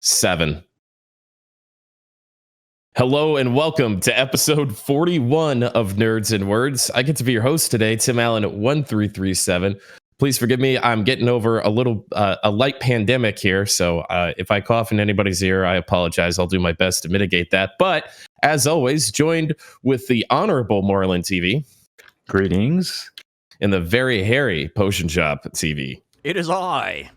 7. Hello and welcome to episode 41 of Nerds and Words. I get to be your host today, Tim Allen at 1337. Please forgive me. I'm getting over a light pandemic here. So if I cough in anybody's ear, I apologize. I'll do my best to mitigate that. But as always, joined with the Honorable Moreland TV. Greetings. And the very hairy Potion Shop TV. It is I.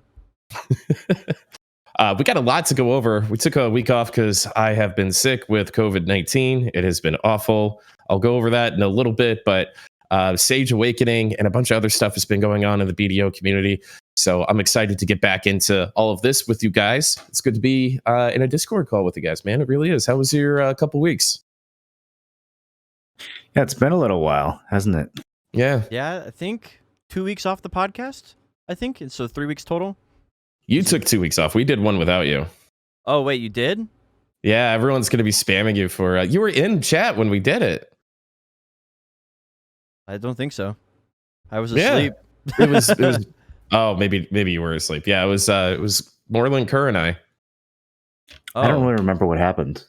We got a lot to go over. We took a week off because I have been sick with COVID-19. It has been awful. I'll go over that in a little bit, but Sage Awakening and a bunch of other stuff has been going on in the BDO community. So I'm excited to get back into all of this with you guys. It's good to be in a Discord call with you guys, man. It really is. How was your couple weeks? Yeah, it's been a little while, hasn't it? Yeah. Yeah, I think 2 weeks off the podcast. I think. And so 3 weeks total. You took 2 weeks off. We did one without you. Oh, wait, you did? Yeah, everyone's going to be spamming you for... you were in chat when we did it. I don't think so. I was asleep. Yeah. It was oh, maybe you were asleep. Yeah, it was Moreland Kerr and I. Oh. I don't really remember what happened.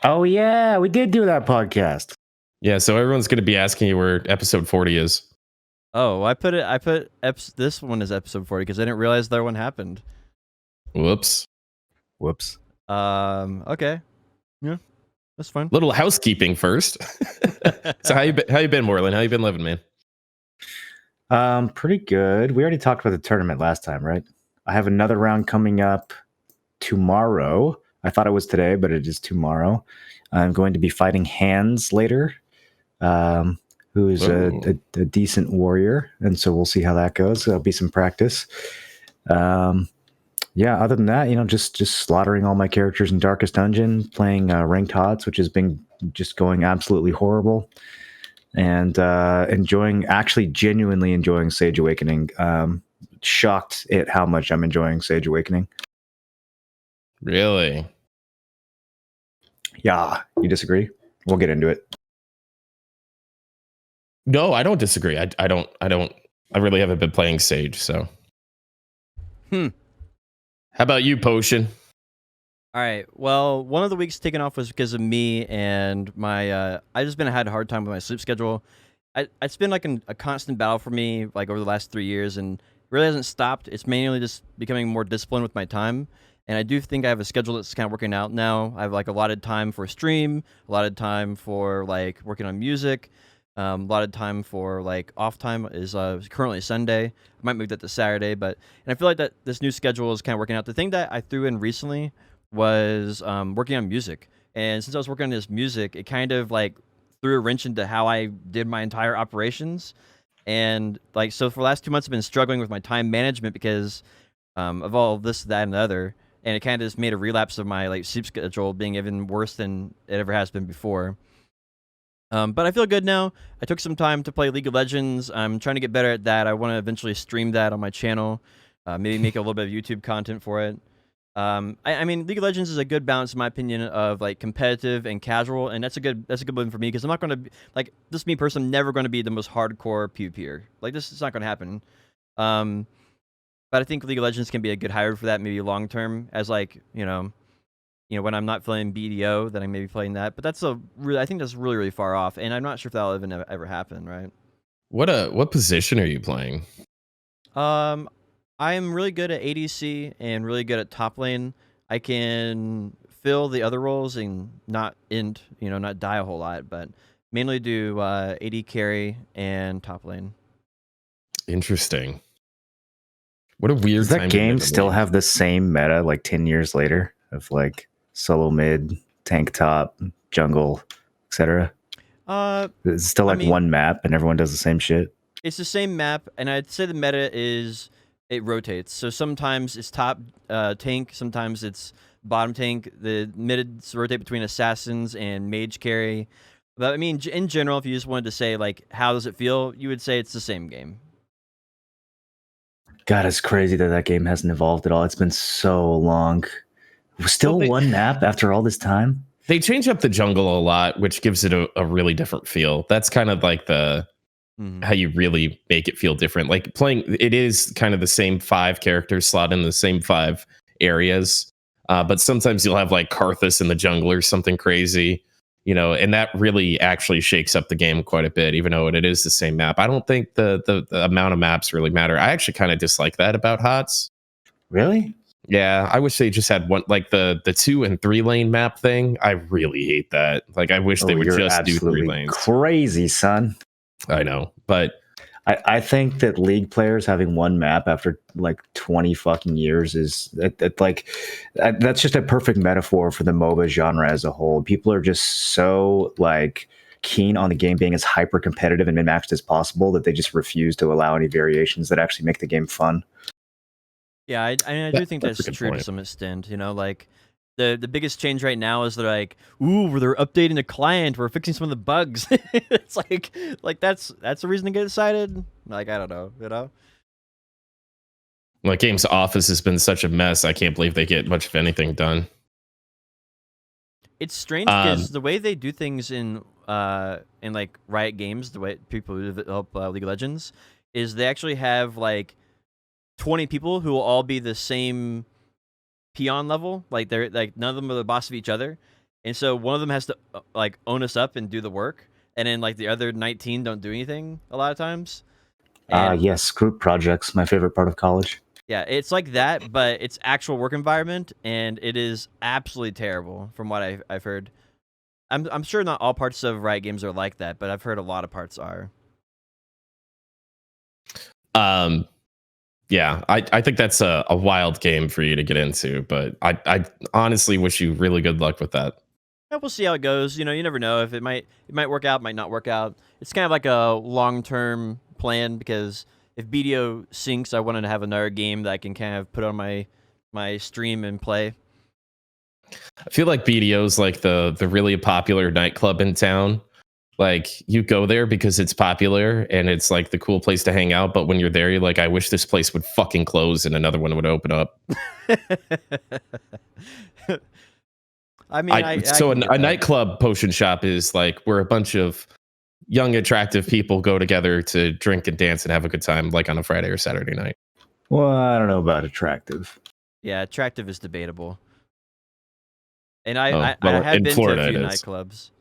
Oh, yeah, we did do that podcast. Yeah, so everyone's going to be asking you where episode 40 is. Oh, this one as episode 40 because I didn't realize that one happened. Whoops. Okay. Yeah, that's fine. Little housekeeping first. So how you been, Moreland? How you been living, man? Pretty good. We already talked about the tournament last time, right? I have another round coming up tomorrow. I thought it was today, but it is tomorrow. I'm going to be fighting Hands later. Who is a decent warrior, and so we'll see how that goes. There'll be some practice. Yeah, other than that, just slaughtering all my characters in Darkest Dungeon, playing Ranked HOTS, which has been just going absolutely horrible, and genuinely enjoying Sage Awakening. Shocked at how much I'm enjoying Sage Awakening. Really? Yeah, you disagree? We'll get into it. No, I don't disagree. I really haven't been playing Sage, so. How about you, Potion? All right. Well, one of the weeks taken off was because of me and my. I just had a hard time with my sleep schedule. It's been like a constant battle for me, like over the last 3 years, and it really hasn't stopped. It's mainly just becoming more disciplined with my time. And I do think I have a schedule that's kind of working out now. I have like allotted time for stream, allotted time for like working on music. A lot of time for like off time is currently Sunday. I might move that to Saturday, and I feel like that this new schedule is kind of working out. The thing that I threw in recently was working on music, and since I was working on this music, it kind of like threw a wrench into how I did my entire operations. And like so, for the last 2 months, I've been struggling with my time management because of all this, that, and the other, and it kind of just made a relapse of my like sleep schedule being even worse than it ever has been before. But I feel good now. I took some time to play League of Legends. I'm trying to get better at that. I want to eventually stream that on my channel, maybe make a little bit of YouTube content for it. I mean, League of Legends is a good balance, in my opinion, of like competitive and casual, and that's a good one for me because I'm not going to be like this. Me personally, I'm never going to be the most hardcore PvPer. Like this is not going to happen. But I think League of Legends can be a good hybrid for that, maybe long term, as like when I'm not playing BDO, then I may be playing that. But I think that's really, really far off, and I'm not sure if that'll even ever happen, right? What position are you playing? I am really good at ADC and really good at top lane. I can fill the other roles and not die a whole lot, but mainly do AD carry and top lane. Interesting. What a weird Does that game still have the same meta like 10 years later of like solo mid, tank top, jungle, etc.? It's still like one map and everyone does the same shit. It's the same map, and I'd say the meta is it rotates. So sometimes it's top tank, sometimes it's bottom tank. The mids rotate between assassins and mage carry. But I mean, in general, if you just wanted to say like how does it feel, you would say it's the same game. God, it's crazy that game hasn't evolved at all. It's been so long. Still one map after all this time? They change up the jungle a lot, which gives it a really different feel. That's kind of like how you really make it feel different. Like playing, it is kind of the same 5 characters slot in the same 5 areas. But sometimes you'll have like Karthus in the jungle or something crazy, and that really actually shakes up the game quite a bit, even though it is the same map. I don't think the amount of maps really matter. I actually kind of dislike that about HOTS. Really? Yeah, I wish they just had one, like the 2 and 3 lane map thing. I really hate that. Like, I wish they would You're just do 3 absolutely lanes. crazy, son. I know, but I think that League players having one map after like 20 fucking years is that's just a perfect metaphor for the MOBA genre as a whole. People are just so like keen on the game being as hyper competitive and min-maxed as possible that they just refuse to allow any variations that actually make the game fun. Yeah, I mean, I do think that's true to some extent. Like the biggest change right now is they're like, ooh, they're updating the client, we're fixing some of the bugs. It's like that's the reason to get excited. Like, I don't know. Like, Games Office has been such a mess. I can't believe they get much of anything done. It's strange because the way they do things in like Riot Games, the way people who develop League of Legends, is they actually have like 20 people who will all be the same peon level. Like, they're like, none of them are the boss of each other, and so one of them has to like own us up and do the work, and then like the other 19 don't do anything a lot of times. Yes, group projects, my favorite part of college. Yeah, it's like that, but it's actual work environment, and it is absolutely terrible from what I've heard. I'm sure not all parts of Riot Games are like that, but I've heard a lot of parts are. Yeah, I think that's a wild game for you to get into, but I honestly wish you really good luck with that. Yeah, we'll see how it goes. You never know if it might work out, might not work out. It's kind of like a long-term plan, because if BDO sinks, I wanted to have another game that I can kind of put on my stream and play. I feel like BDO is like the really popular nightclub in town. Like, you go there because it's popular and it's like the cool place to hang out, but when you're there, you're like, I wish this place would fucking close and another one would open up. I mean, a nightclub potion shop is like where a bunch of young, attractive people go together to drink and dance and have a good time, like on a Friday or Saturday night. Well, I don't know about attractive. Yeah, attractive is debatable. And I have been to a few nightclubs.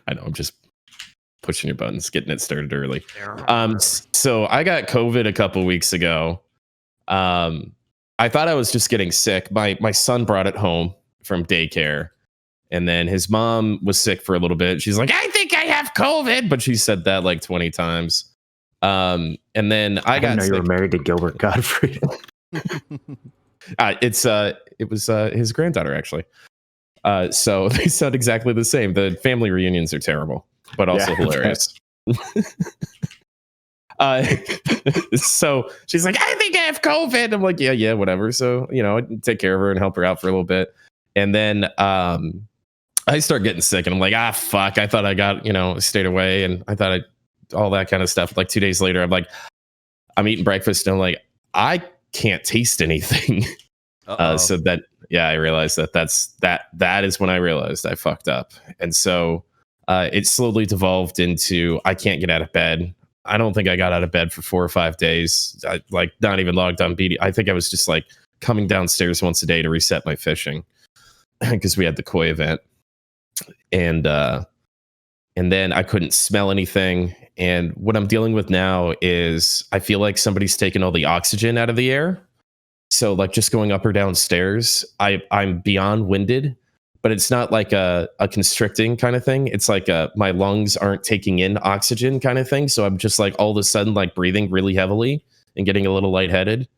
I know, I'm just pushing your buttons, getting it started early. So I got COVID a couple weeks ago. I thought I was just getting sick. My son brought it home from daycare, and then his mom was sick for a little bit. She's like, I think I have COVID, but she said that like 20 times. And then I got didn't know sick. You were married to Gilbert Gottfried. It was his granddaughter, actually. So they sound exactly the same. The family reunions are terrible, but also hilarious. So she's like, I think I have COVID. I'm like, yeah, whatever. So, I take care of her and help her out for a little bit. And then I start getting sick, and I'm like, fuck. I thought I got, stayed away, and I thought all that kind of stuff. Like 2 days later, I'm eating breakfast, and I'm like, I can't taste anything. So that, I realized that is when I realized I fucked up. And so it slowly devolved into, I can't get out of bed. I don't think I got out of bed for 4 or 5 days. I not even logged on BD. I think I was just like coming downstairs once a day to reset my fishing because we had the koi event. And then I couldn't smell anything. And what I'm dealing with now is I feel like somebody's taken all the oxygen out of the air. So like just going up or down stairs, I'm beyond winded, but it's not like a constricting kind of thing. It's like my lungs aren't taking in oxygen kind of thing. So I'm just like all of a sudden like breathing really heavily and getting a little lightheaded.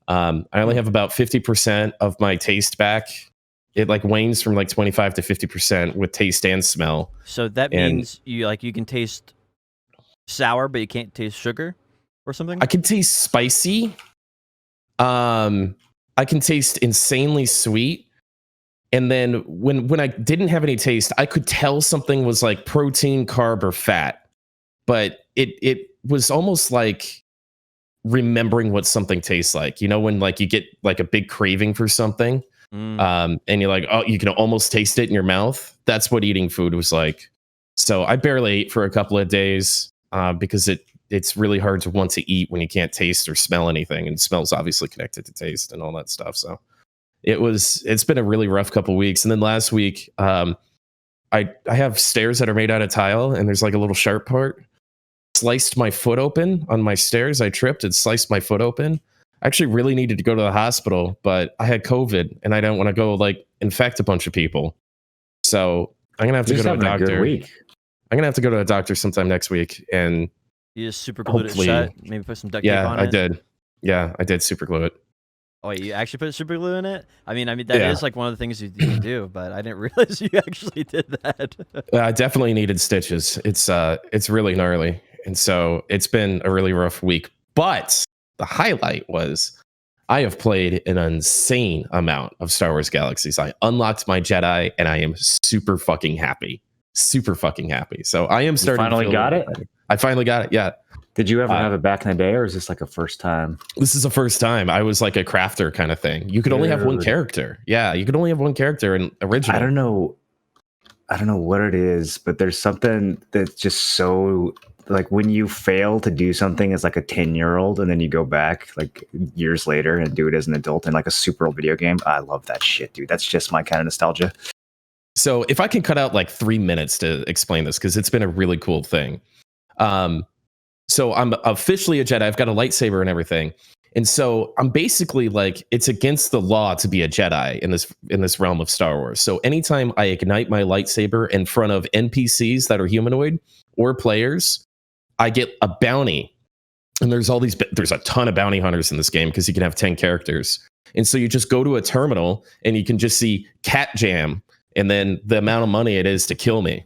I only have about 50% of my taste back. It like wanes from like 25 to 50% with taste and smell. So that means you can taste sour, but you can't taste sugar or something? I can taste spicy. I can taste insanely sweet. And then when I didn't have any taste, I could tell something was like protein, carb, or fat. But it was almost like remembering what something tastes like. When like you get like a big craving for something, and you're like, oh, you can almost taste it in your mouth. That's what eating food was like. So I barely ate for a couple of days because it it's really hard to want to eat when you can't taste or smell anything, and smell's obviously connected to taste and all that stuff. So it's been a really rough couple weeks. And then last week, I have stairs that are made out of tile, and there's like a little sharp part. Sliced my foot open on my stairs. I tripped and sliced my foot open. I actually really needed to go to the hospital, but I had COVID and I don't want to go like infect a bunch of people. So I'm gonna have to go to a doctor. I'm gonna have to go to a doctor sometime next week, and you just super glued it shut. Maybe put some duct tape on it. I did. Yeah, I did super glue it. Oh, wait, you actually put super glue in it? I mean, that is like one of the things you do, but I didn't realize you actually did that. I definitely needed stitches. It's really gnarly, and so it's been a really rough week. But the highlight was I have played an insane amount of Star Wars Galaxies. I unlocked my Jedi, and I am super fucking happy. Super fucking happy. So I am starting. You finally got it? I finally got it. Yeah. Did you ever have it back in the day, or is this like a first time? This is a first time. I was like a crafter kind of thing. You could only have one character. Yeah, you could only have one character in original. I don't know what it is, but there's something that's just so like when you fail to do something as like a 10-year-old and then you go back like years later and do it as an adult in like a super old video game. I love that shit, dude. That's just my kind of nostalgia. So if I can cut out like 3 minutes to explain this, because it's been a really cool thing. So I'm officially a Jedi. I've got a lightsaber and everything. And so I'm basically like, it's against the law to be a Jedi in this realm of Star Wars. So anytime I ignite my lightsaber in front of NPCs that are humanoid or players, I get a bounty. And there's a ton of bounty hunters in this game because you can have 10 characters. And so you just go to a terminal and you can just see Cat Jam and then the amount of money it is to kill me.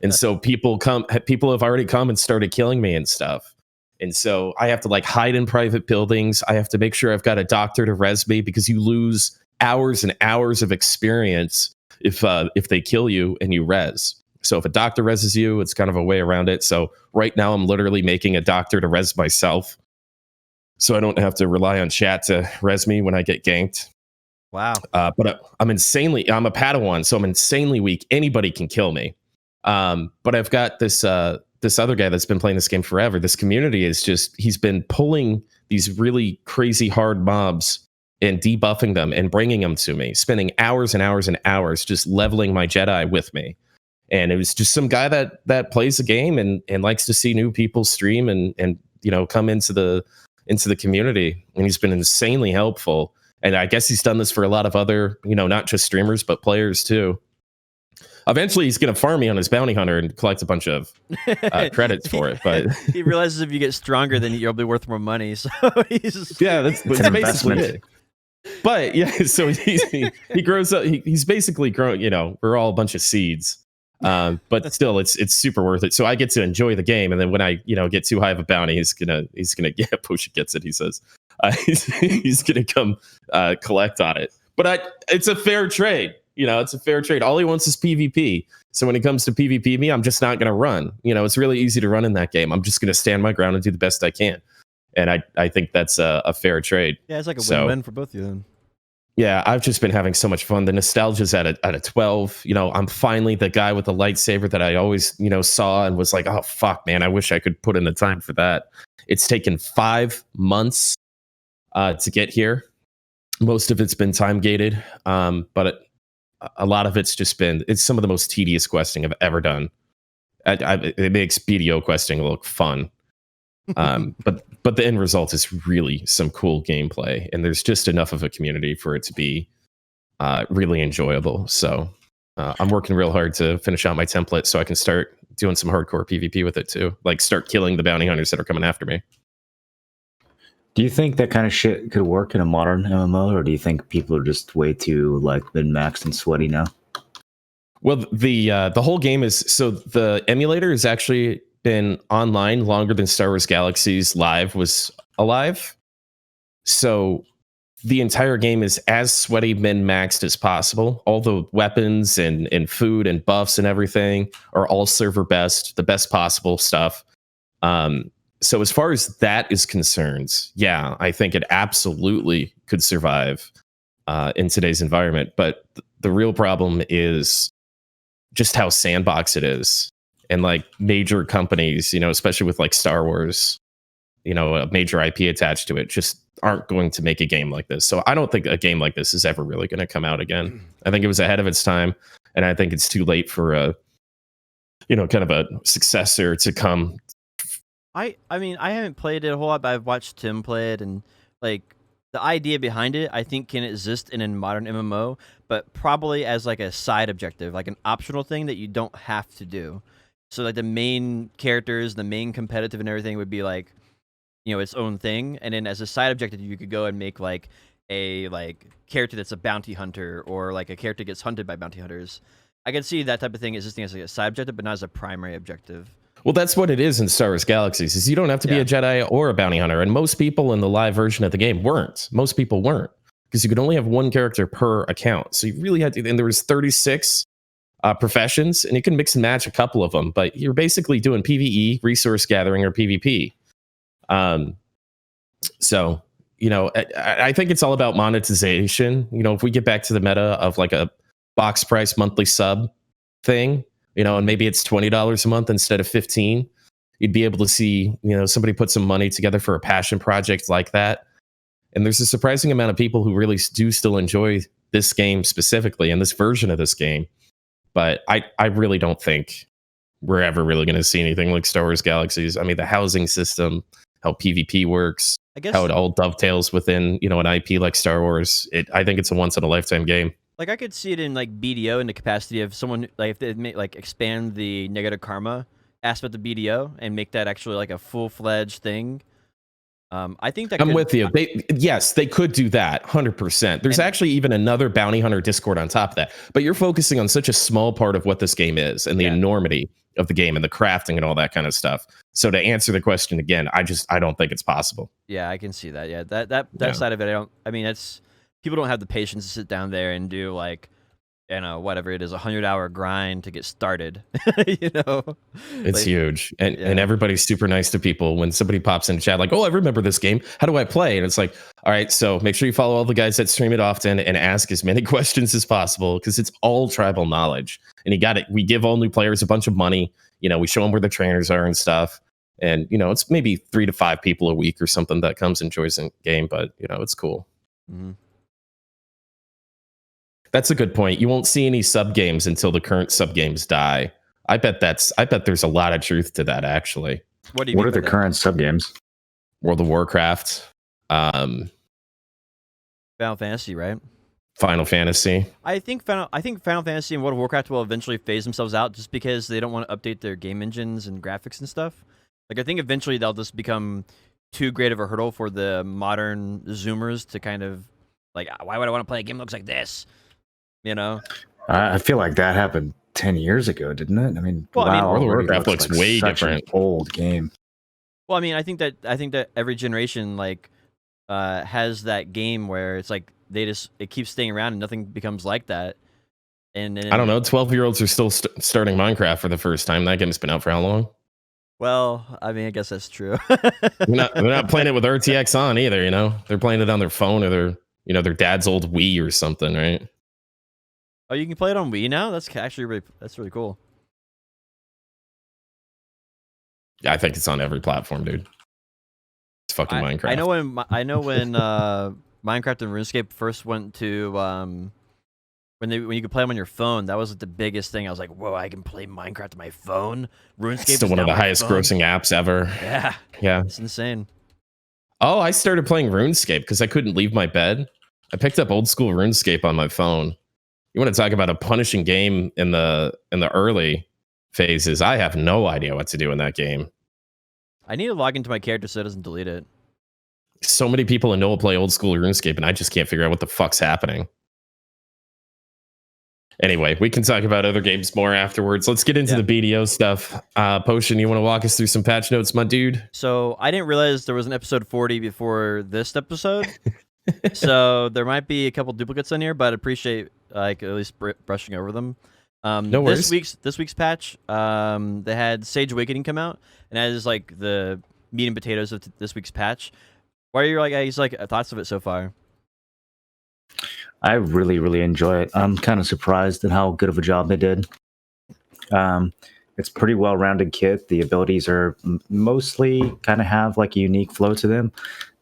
And so people have already come and started killing me and stuff. And so I have to like hide in private buildings. I have to make sure I've got a doctor to res me, because you lose hours and hours of experience if they kill you and you res. So if a doctor reses you, it's kind of a way around it. So right now I'm literally making a doctor to res myself, so I don't have to rely on chat to res me when I get ganked. Wow. But I'm a Padawan, so I'm insanely weak. Anybody can kill me. But I've got this other guy that's been playing this game forever. This community he's been pulling these really crazy hard mobs and debuffing them and bringing them to me, spending hours and hours and hours just leveling my Jedi with me. And it was just some guy that plays the game and likes to see new people stream and come into the community. And he's been insanely helpful. And I guess he's done this for a lot of other, not just streamers, but players too. Eventually, he's going to farm me on his bounty hunter and collect a bunch of credits for it. But he realizes if you get stronger, then you'll be worth more money. So that's basically it. But yeah, so he grows up. He's basically grown. We're all a bunch of seeds. But still, it's super worth it. So I get to enjoy the game, and then when I get too high of a bounty, he's gonna get Potion gets it. He says he's gonna come collect on it. But it's a fair trade. It's a fair trade. All he wants is PvP. So when it comes to PvP me, I'm just not going to run. It's really easy to run in that game. I'm just going to stand my ground and do the best I can. And I think that's a fair trade. Yeah, it's like a win-win for both of you then. Yeah, I've just been having so much fun. The nostalgia's at a 12. I'm finally the guy with the lightsaber that I always, saw and was like, oh, fuck, man, I wish I could put in the time for that. It's taken 5 months to get here. Most of it's been time gated, but a lot of it's some of the most tedious questing I've ever done. It makes BDO questing look fun. But the end result is really some cool gameplay, and there's just enough of a community for it to be really enjoyable. So I'm working real hard to finish out my template so I can start doing some hardcore PvP with it too. Like start killing the bounty hunters that are coming after me. Do you think that kind of shit could work in a modern MMO, or do you think people are just way too like min-maxed and sweaty now? Well, the whole game is, so the emulator has actually been online longer than Star Wars Galaxies Live was alive. So the entire game is as sweaty min-maxed as possible. All the weapons and food and buffs and everything are all server best, the best possible stuff. So as far as that is concerned, yeah, I think it absolutely could survive in today's environment. But the real problem is just how sandbox it is. and like major companies, especially with like Star Wars, a major IP attached to it, just aren't going to make a game like this. So I don't think a game like this is ever really going to come out again. I think it was ahead of its time, and I think it's too late for a, kind of a successor to come. I mean, I haven't played it a whole lot, but I've watched Tim play it, and like the idea behind it, I think can exist in a modern MMO, but probably as like a side objective, like an optional thing that you don't have to do. So like the main characters, the main competitive and everything would be like, its own thing, and then as a side objective, you could go and make like a character that's a bounty hunter, or like a character gets hunted by bounty hunters. I can see that type of thing existing as like a side objective, but not as a primary objective. Well, that's what it is in Star Wars Galaxies, is you don't have to be a Jedi or a bounty hunter. And most people in the live version of the game weren't. Most people weren't, because you could only have one character per account. So you really had to, and there was 36 professions, and you can mix and match a couple of them, but you're basically doing PvE, resource gathering, or PvP. So, I think it's all about monetization. If we get back to the meta of like a box price monthly sub thing, and maybe it's $20 a month instead of $15, you'd be able to see, somebody put some money together for a passion project like that. And there's a surprising amount of people who really do still enjoy this game specifically, and this version of this game. But I really don't think we're ever really going to see anything like Star Wars Galaxies. I mean, the housing system, how PvP works, I guess, how it all dovetails within, an IP like Star Wars. I think it's a once in a lifetime game. Like I could see it in like BDO in the capacity of someone like if they like expand the negative karma aspect of BDO and make that actually like a full-fledged thing. I think that I'm with you. They could do that 100%. There's actually even another bounty hunter Discord on top of that. But you're focusing on such a small part of what this game is and the enormity of the game and the crafting and all that kind of stuff. So to answer the question again, I don't think it's possible. Yeah, I can see that. Yeah, that side of it, it's people don't have the patience to sit down there and do like, whatever it is, 100-hour grind to get started. It's huge, and everybody's super nice to people. When somebody pops in the chat like, "Oh, I remember this game. How do I play?" And it's like, all right, so make sure you follow all the guys that stream it often and ask as many questions as possible, because it's all tribal knowledge. And you got it. We give all new players a bunch of money. We show them where the trainers are and stuff. And it's maybe 3 to 5 people a week or something that comes and joins the game, but it's cool. Mm-hmm. That's a good point. You won't see any sub games until the current sub games die. I bet there's a lot of truth to that, actually. What are the current sub games? World of Warcraft, Final Fantasy, right? Final Fantasy. I think Final Fantasy and World of Warcraft will eventually phase themselves out just because they don't want to update their game engines and graphics and stuff. Like I think eventually they'll just become too great of a hurdle for the modern Zoomers to kind of like, why would I want to play a game that looks like this? I feel like that happened 10 years ago, didn't it? I mean, World of Warcraft looks like way different. An old game. Well, I mean, I think that every generation has that game where it's like it keeps staying around and nothing becomes like that. And I don't know, 12-year-olds are still starting Minecraft for the first time. That game's been out for how long? Well, I mean, I guess that's true. they're not playing it with RTX on either. They're playing it on their phone or their dad's old Wii or something, right? Oh, you can play it on Wii now? That's actually really cool. Yeah, I think it's on every platform, dude. It's fucking Minecraft. I know when Minecraft and RuneScape first went to when you could play them on your phone. That was like the biggest thing. I was like, whoa, I can play Minecraft on my phone. RuneScape is still one of the highest grossing apps ever. Yeah, it's insane. Oh, I started playing RuneScape because I couldn't leave my bed. I picked up old school RuneScape on my phone. You want to talk about a punishing game in the early phases? I have no idea what to do in that game. I need to log into my character so it doesn't delete it. So many people I know play old school RuneScape, and I just can't figure out what the fuck's happening. Anyway, we can talk about other games more afterwards. Let's get into the BDO stuff. Potion, you want to walk us through some patch notes, my dude? So I didn't realize there was an episode 40 before this episode. So there might be a couple duplicates in here, but I'd appreciate at least brushing over them. No worries. This week's patch, they had Sage Awakening come out, and that is like the meat and potatoes of this week's patch. What are your thoughts of it so far? I really, really enjoy it. I'm kind of surprised at how good of a job they did. It It's pretty well-rounded kit. The abilities are mostly kind of have like a unique flow to them.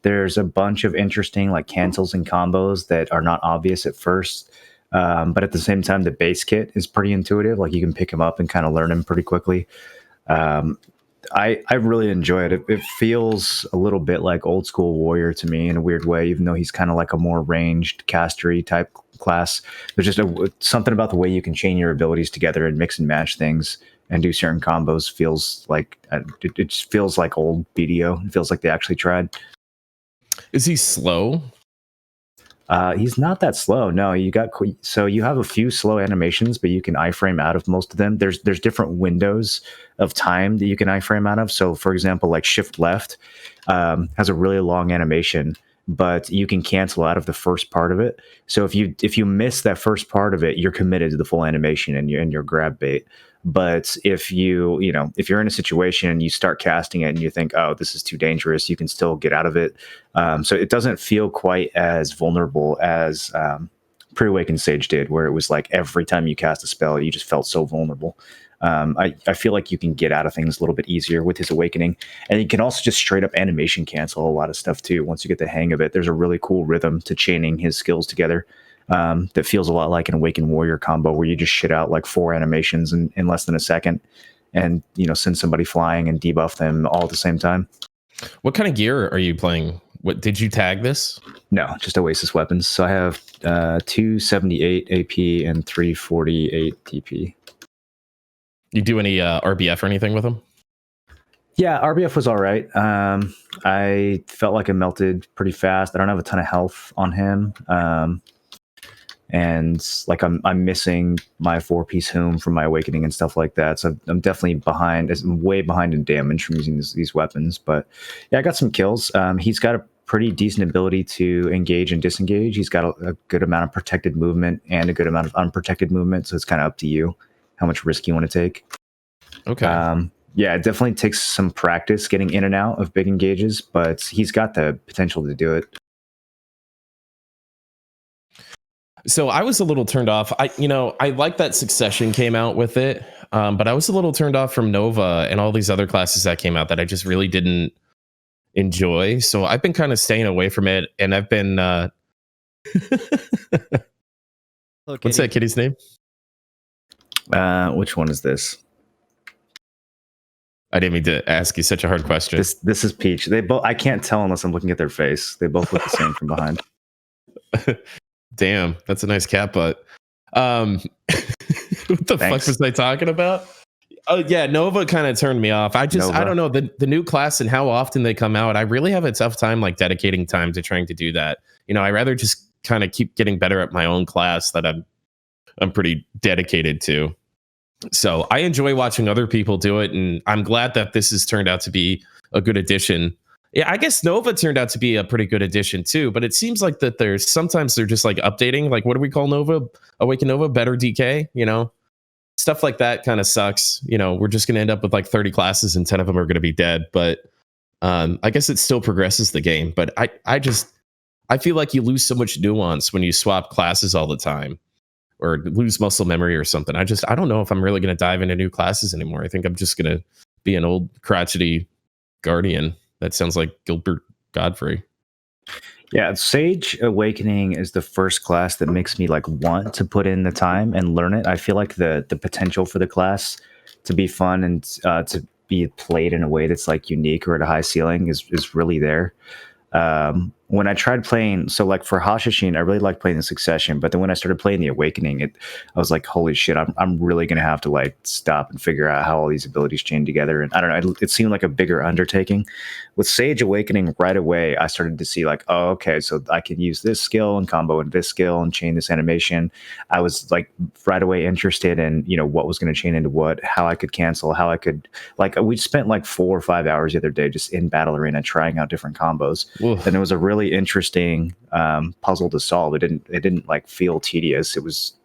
There's a bunch of interesting like cancels and combos that are not obvious at first. But at the same time, the base kit is pretty intuitive. Like you can pick them up and kind of learn them pretty quickly. Um, I really enjoy it. It feels a little bit like old school warrior to me in a weird way, even though he's kind of like a more ranged castery type class. There's just something about the way you can chain your abilities together and mix and match things and do certain combos feels like it just feels like old BDO. It feels like they actually tried. Is he slow? He's not that slow. No, you have a few slow animations, but you can iframe out of most of them. There's different windows of time that you can iframe out of. So, for example, like shift left has a really long animation, but you can cancel out of the first part of it. So if you miss that first part of it, you're committed to the full animation and you're grab bait. But if you're in a situation and you start casting it and you think, oh, this is too dangerous, you can still get out of it. So it doesn't feel quite as vulnerable as Pre-Awakened Sage did, where it was like every time you cast a spell, you just felt so vulnerable. I feel like you can get out of things a little bit easier with his Awakening. And you can also just straight up animation cancel a lot of stuff too. Once you get the hang of it, there's a really cool rhythm to chaining his skills together. That feels a lot like an Awakened Warrior combo where you just shit out like 4 animations in less than a second and, send somebody flying and debuff them all at the same time. What kind of gear are you playing? What did you tag this? No, just Oasis weapons. So I have 278 AP and 348 TP. You do any RBF or anything with them? Yeah, RBF was all right. I felt like it melted pretty fast. I don't have a ton of health on him. And like I'm missing my 4-piece Hoom from my Awakening and stuff like that. So I'm definitely behind. I'm way behind in damage from using these weapons. But yeah, I got some kills. He's got a pretty decent ability to engage and disengage. He's got a good amount of protected movement and a good amount of unprotected movement. So it's kind of up to you how much risk you want to take. Okay. Yeah, it definitely takes some practice getting in and out of big engages, but he's got the potential to do it. So I was a little turned off. I like that Succession came out with it, but I was a little turned off from Nova and all these other classes that came out that I just really didn't enjoy. So I've been kind of staying away from it, and I've been. Hello, What's that kitty's name? Which one is this? I didn't mean to ask you such a hard question. This is Peach. They both. I can't tell unless I'm looking at their face. They both look the same from behind. Damn, that's a nice cat butt. What the fuck was I talking about? Oh yeah, Nova kind of turned me off. I don't know the new class and how often they come out. I really have a tough time like dedicating time to trying to do that. I'd rather just kind of keep getting better at my own class that I'm pretty dedicated to. So I enjoy watching other people do it, and I'm glad that this has turned out to be a good addition. Yeah, I guess Nova turned out to be a pretty good addition too, but it seems like that sometimes they're just like updating, like what do we call Nova? Awaken Nova, Better DK, stuff like that kind of sucks. We're just going to end up with like 30 classes and 10 of them are going to be dead, but I guess it still progresses the game. But I feel like you lose so much nuance when you swap classes all the time or lose muscle memory or something. I don't know if I'm really going to dive into new classes anymore. I think I'm just going to be an old crotchety guardian. That sounds like Gilbert Godfrey. Yeah, Sage Awakening is the first class that makes me like want to put in the time and learn it. I feel like the potential for the class to be fun and to be played in a way that's like unique or at a high ceiling is really there. When I tried playing, so like for Hashashin, I really liked playing the Succession, but then when I started playing the Awakening, I was like, holy shit, I'm really gonna have to like stop and figure out how all these abilities chain together. And I don't know, it seemed like a bigger undertaking. With Sage Awakening, right away, I started to see like, oh, okay, so I can use this skill and combo and this skill and chain this animation. I was like right away interested in, what was going to chain into what, how I could cancel, how I could we spent like 4 or 5 hours the other day just in Battle Arena trying out different combos. Oof. And it was a really interesting puzzle to solve. It didn't like feel tedious.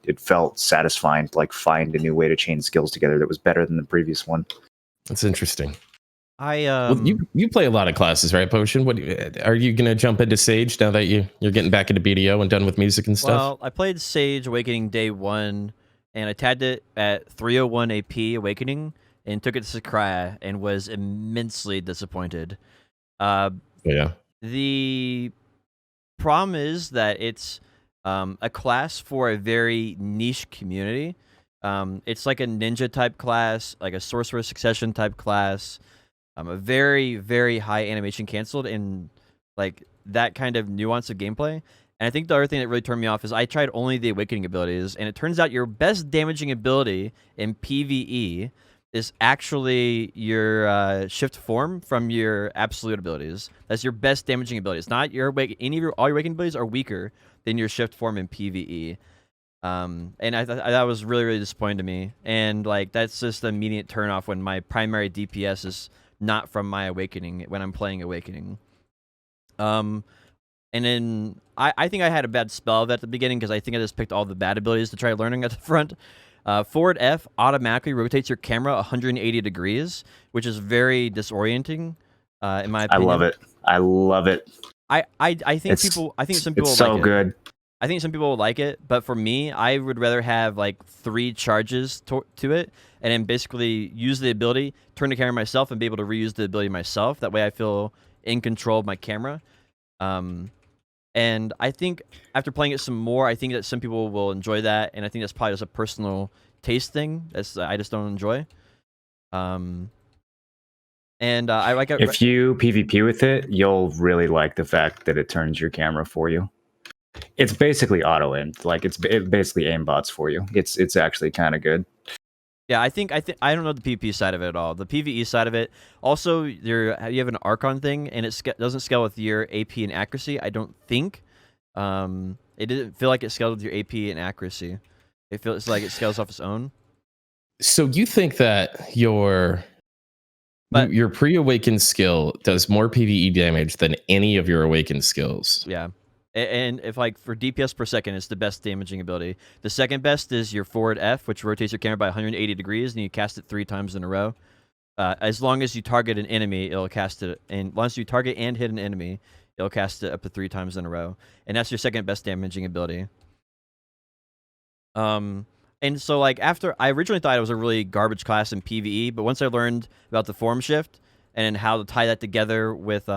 It felt satisfying to like find a new way to chain skills together that was better than the previous one. That's interesting. Well, you play a lot of classes, right, Potion? What are you going to jump into Sage now that you're getting back into BDO and done with music and stuff? Well, I played Sage Awakening day 1, and I tagged it at 301 AP Awakening, and took it to Sakurai and was immensely disappointed. Yeah. The problem is that it's a class for a very niche community. It's like a ninja type class, like a sorcerer succession type class. A very, very high animation canceled and like that kind of nuance of gameplay. And I think the other thing that really turned me off is I tried only the awakening abilities, and it turns out your best damaging ability in PvE is actually your shift form from your absolute abilities. That's your best damaging ability. It's not your all your awakening abilities are weaker than your shift form in PvE. And that was really, really disappointing to me. And like that's just an immediate turnoff when my primary DPS is not from my awakening when I'm playing awakening. And then I think I had a bad spell of that at the beginning because I think I just picked all the bad abilities to try learning at the front. Forward F automatically rotates your camera 180 degrees, which is very disorienting, in my opinion. I love it. I love it. I think some people it's so like good. I think some people will like it, but for me, I would rather have like 3 charges to it, and then basically use the ability, turn the camera myself, and be able to reuse the ability myself. That way, I feel in control of my camera. And I think after playing it some more, I think that some people will enjoy that, and I think that's probably just a personal taste thing. I just don't enjoy. And I like it. If you PvP with it, you'll really like the fact that it turns your camera for you. It's basically auto aim, like it basically aimbots for you. It's actually kind of good. Yeah, I think I don't know the PvP side of it at all. The PvE side of it, also you have an Archon thing, and it doesn't scale with your AP and accuracy. I don't think. It didn't feel like it scaled with your AP and accuracy. It feels like it scales off its own. So you think that your pre-awakened skill does more PvE damage than any of your awakened skills? Yeah. And if like for DPS per second, it's the best damaging ability. The second best is your forward F, which rotates your camera by 180 degrees, and you cast it 3 times in a row. As long as you target an enemy, it'll cast it. And once you target and hit an enemy, it'll cast it up to 3 times in a row. And that's your second best damaging ability. And so like I originally thought it was a really garbage class in PvE, but once I learned about the form shift and how to tie that together with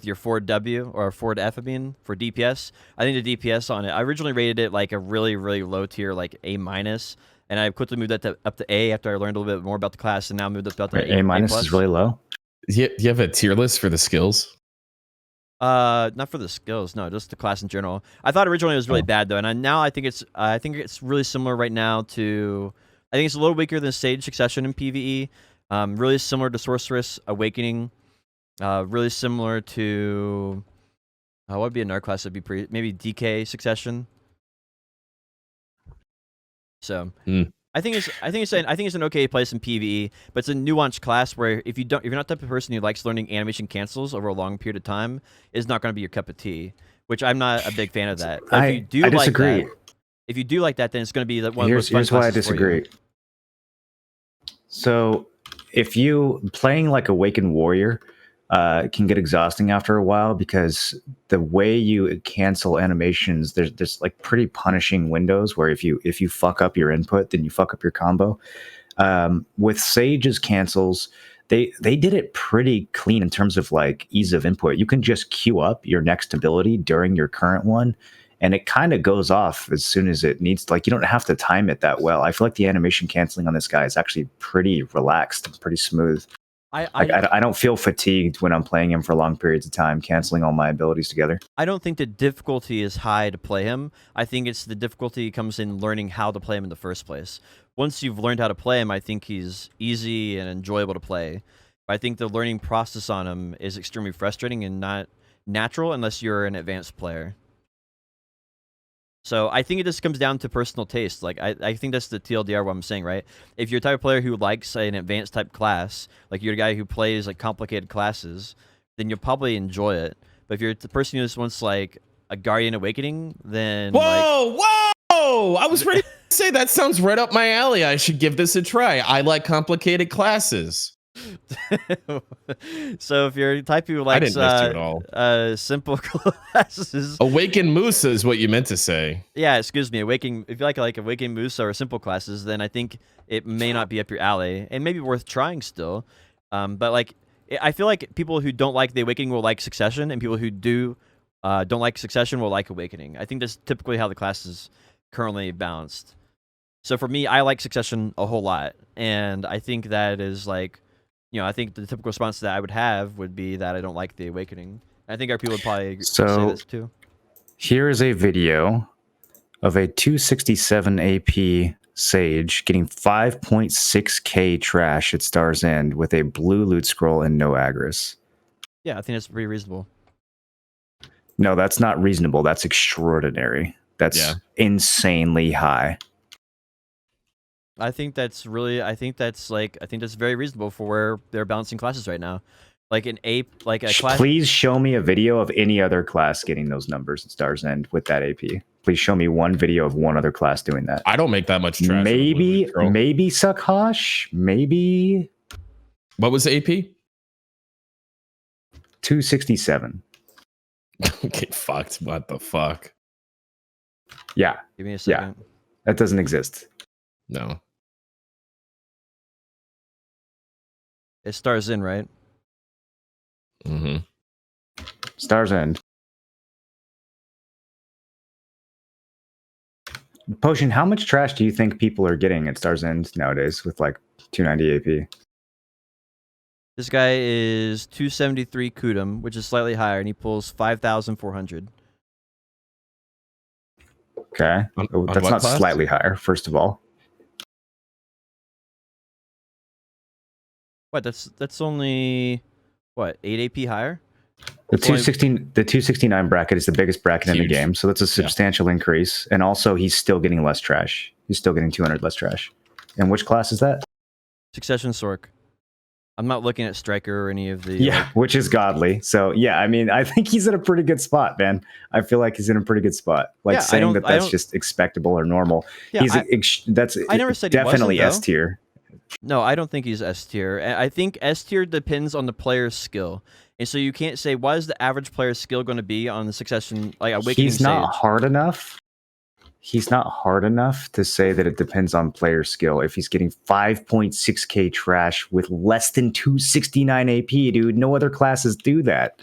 your forward W or forward F, I mean, for DPS. I think the DPS on it, I originally rated it like a really, really low tier, like A-, and I quickly moved that up to A after I learned a little bit more about the class, and now moved up to A-. A- is really low? Do you have a tier list for the skills? Not for the skills, no, just the class in general. I thought originally it was really bad though, and now I think it's really similar right now to. I think it's a little weaker than Sage Succession in PvE. Really similar to Sorceress Awakening. Really similar to what would be another class that'd be maybe DK Succession. So I think it's an okay place in PvE, but it's a nuanced class where if you're not the type of person who likes learning animation cancels over a long period of time, it's not going to be your cup of tea. Which I'm not a big fan of that. But if you do disagree. If you do like that, then it's going to be one of Here's those fun why I classes for you. disagree. So if you playing like Awakened Warrior can get exhausting after a while because the way you cancel animations, there's like pretty punishing windows where if you fuck up your input, then you fuck up your combo. With Sage's cancels, they did it pretty clean in terms of like ease of input. You can just queue up your next ability during your current one, and it kind of goes off as soon as it needs. Like you don't have to time it that well. I feel like the animation canceling on this guy is actually pretty relaxed and pretty smooth. I don't feel fatigued when I'm playing him for long periods of time, canceling all my abilities together. I don't think the difficulty is high to play him. I think it's the difficulty comes in learning how to play him in the first place. Once you've learned how to play him, I think he's easy and enjoyable to play. But I think the learning process on him is extremely frustrating and not natural unless you're an advanced player. So I think it just comes down to personal taste. Like I think that's the TLDR what I'm saying, right? If you're the type of player who likes an advanced type class, like you're the guy who plays like complicated classes, then you'll probably enjoy it. But if you're the person who just wants like a Guardian Awakening, then whoa! I was ready to say that sounds right up my alley. I should give this a try. I like complicated classes. So if you're the type who I likes didn't miss you at all. simple classes, Awaken Musa is what you meant to say. yeah, excuse me, awakening. If you like awakening Musa or simple classes, then I think it may not be up your alley, and maybe worth trying still. But like, I feel like people who don't like the awakening will like succession, and people who don't like succession will like awakening. I think that's typically how the class is currently balanced. So for me, I like succession a whole lot, and I think that is like, I think the typical response that I would have would be that I don't like the awakening. I think our people would probably say this too. Here is a video of a 267 AP Sage getting 5.6k trash at Star's End with a blue loot scroll and no Agris. Yeah, I think that's pretty reasonable. No, that's not reasonable. That's extraordinary. That's insanely high. I think that's very reasonable for where they're balancing classes right now. Like an ape, like a class. Please show me a video of any other class getting those numbers at Star's End with that AP. Please show me one video of one other class doing that. I don't make that much trash. Maybe Sukhash. Maybe. What was the AP? 267. Get fucked. What the fuck? Yeah. Give me a second. Yeah. That doesn't exist. No. It stars in, right? Mm-hmm. Star's End. Potion, how much trash do you think people are getting at Star's End nowadays with like 290 AP? This guy is 273 Kudum, which is slightly higher, and he pulls 5,400. Okay. On That's what not class? slightly higher, first of all. What? That's only, what, 8 AP higher? The 269 bracket is the biggest bracket in the Huge. game, so that's a substantial increase. And also, he's still getting less trash. He's still getting 200 less trash. And which class is that? Succession Sork. I'm not looking at Striker or any of the... Yeah, which is godly. So, yeah, I mean, I think he's in a pretty good spot, man. I feel like he's in a pretty good spot. Like, Yeah, saying that's just expectable or normal. Yeah, That's I never said he definitely wasn't, though. S tier. No, I don't think he's S tier. I think S tier depends on the player's skill. And so you can't say, what is the average player's skill going to be on the Succession, like Awakening He's not Sage? hard enough. He's not hard enough to say that it depends on player skill. If he's getting 5.6k trash with less than 269 AP, dude, no other classes do that.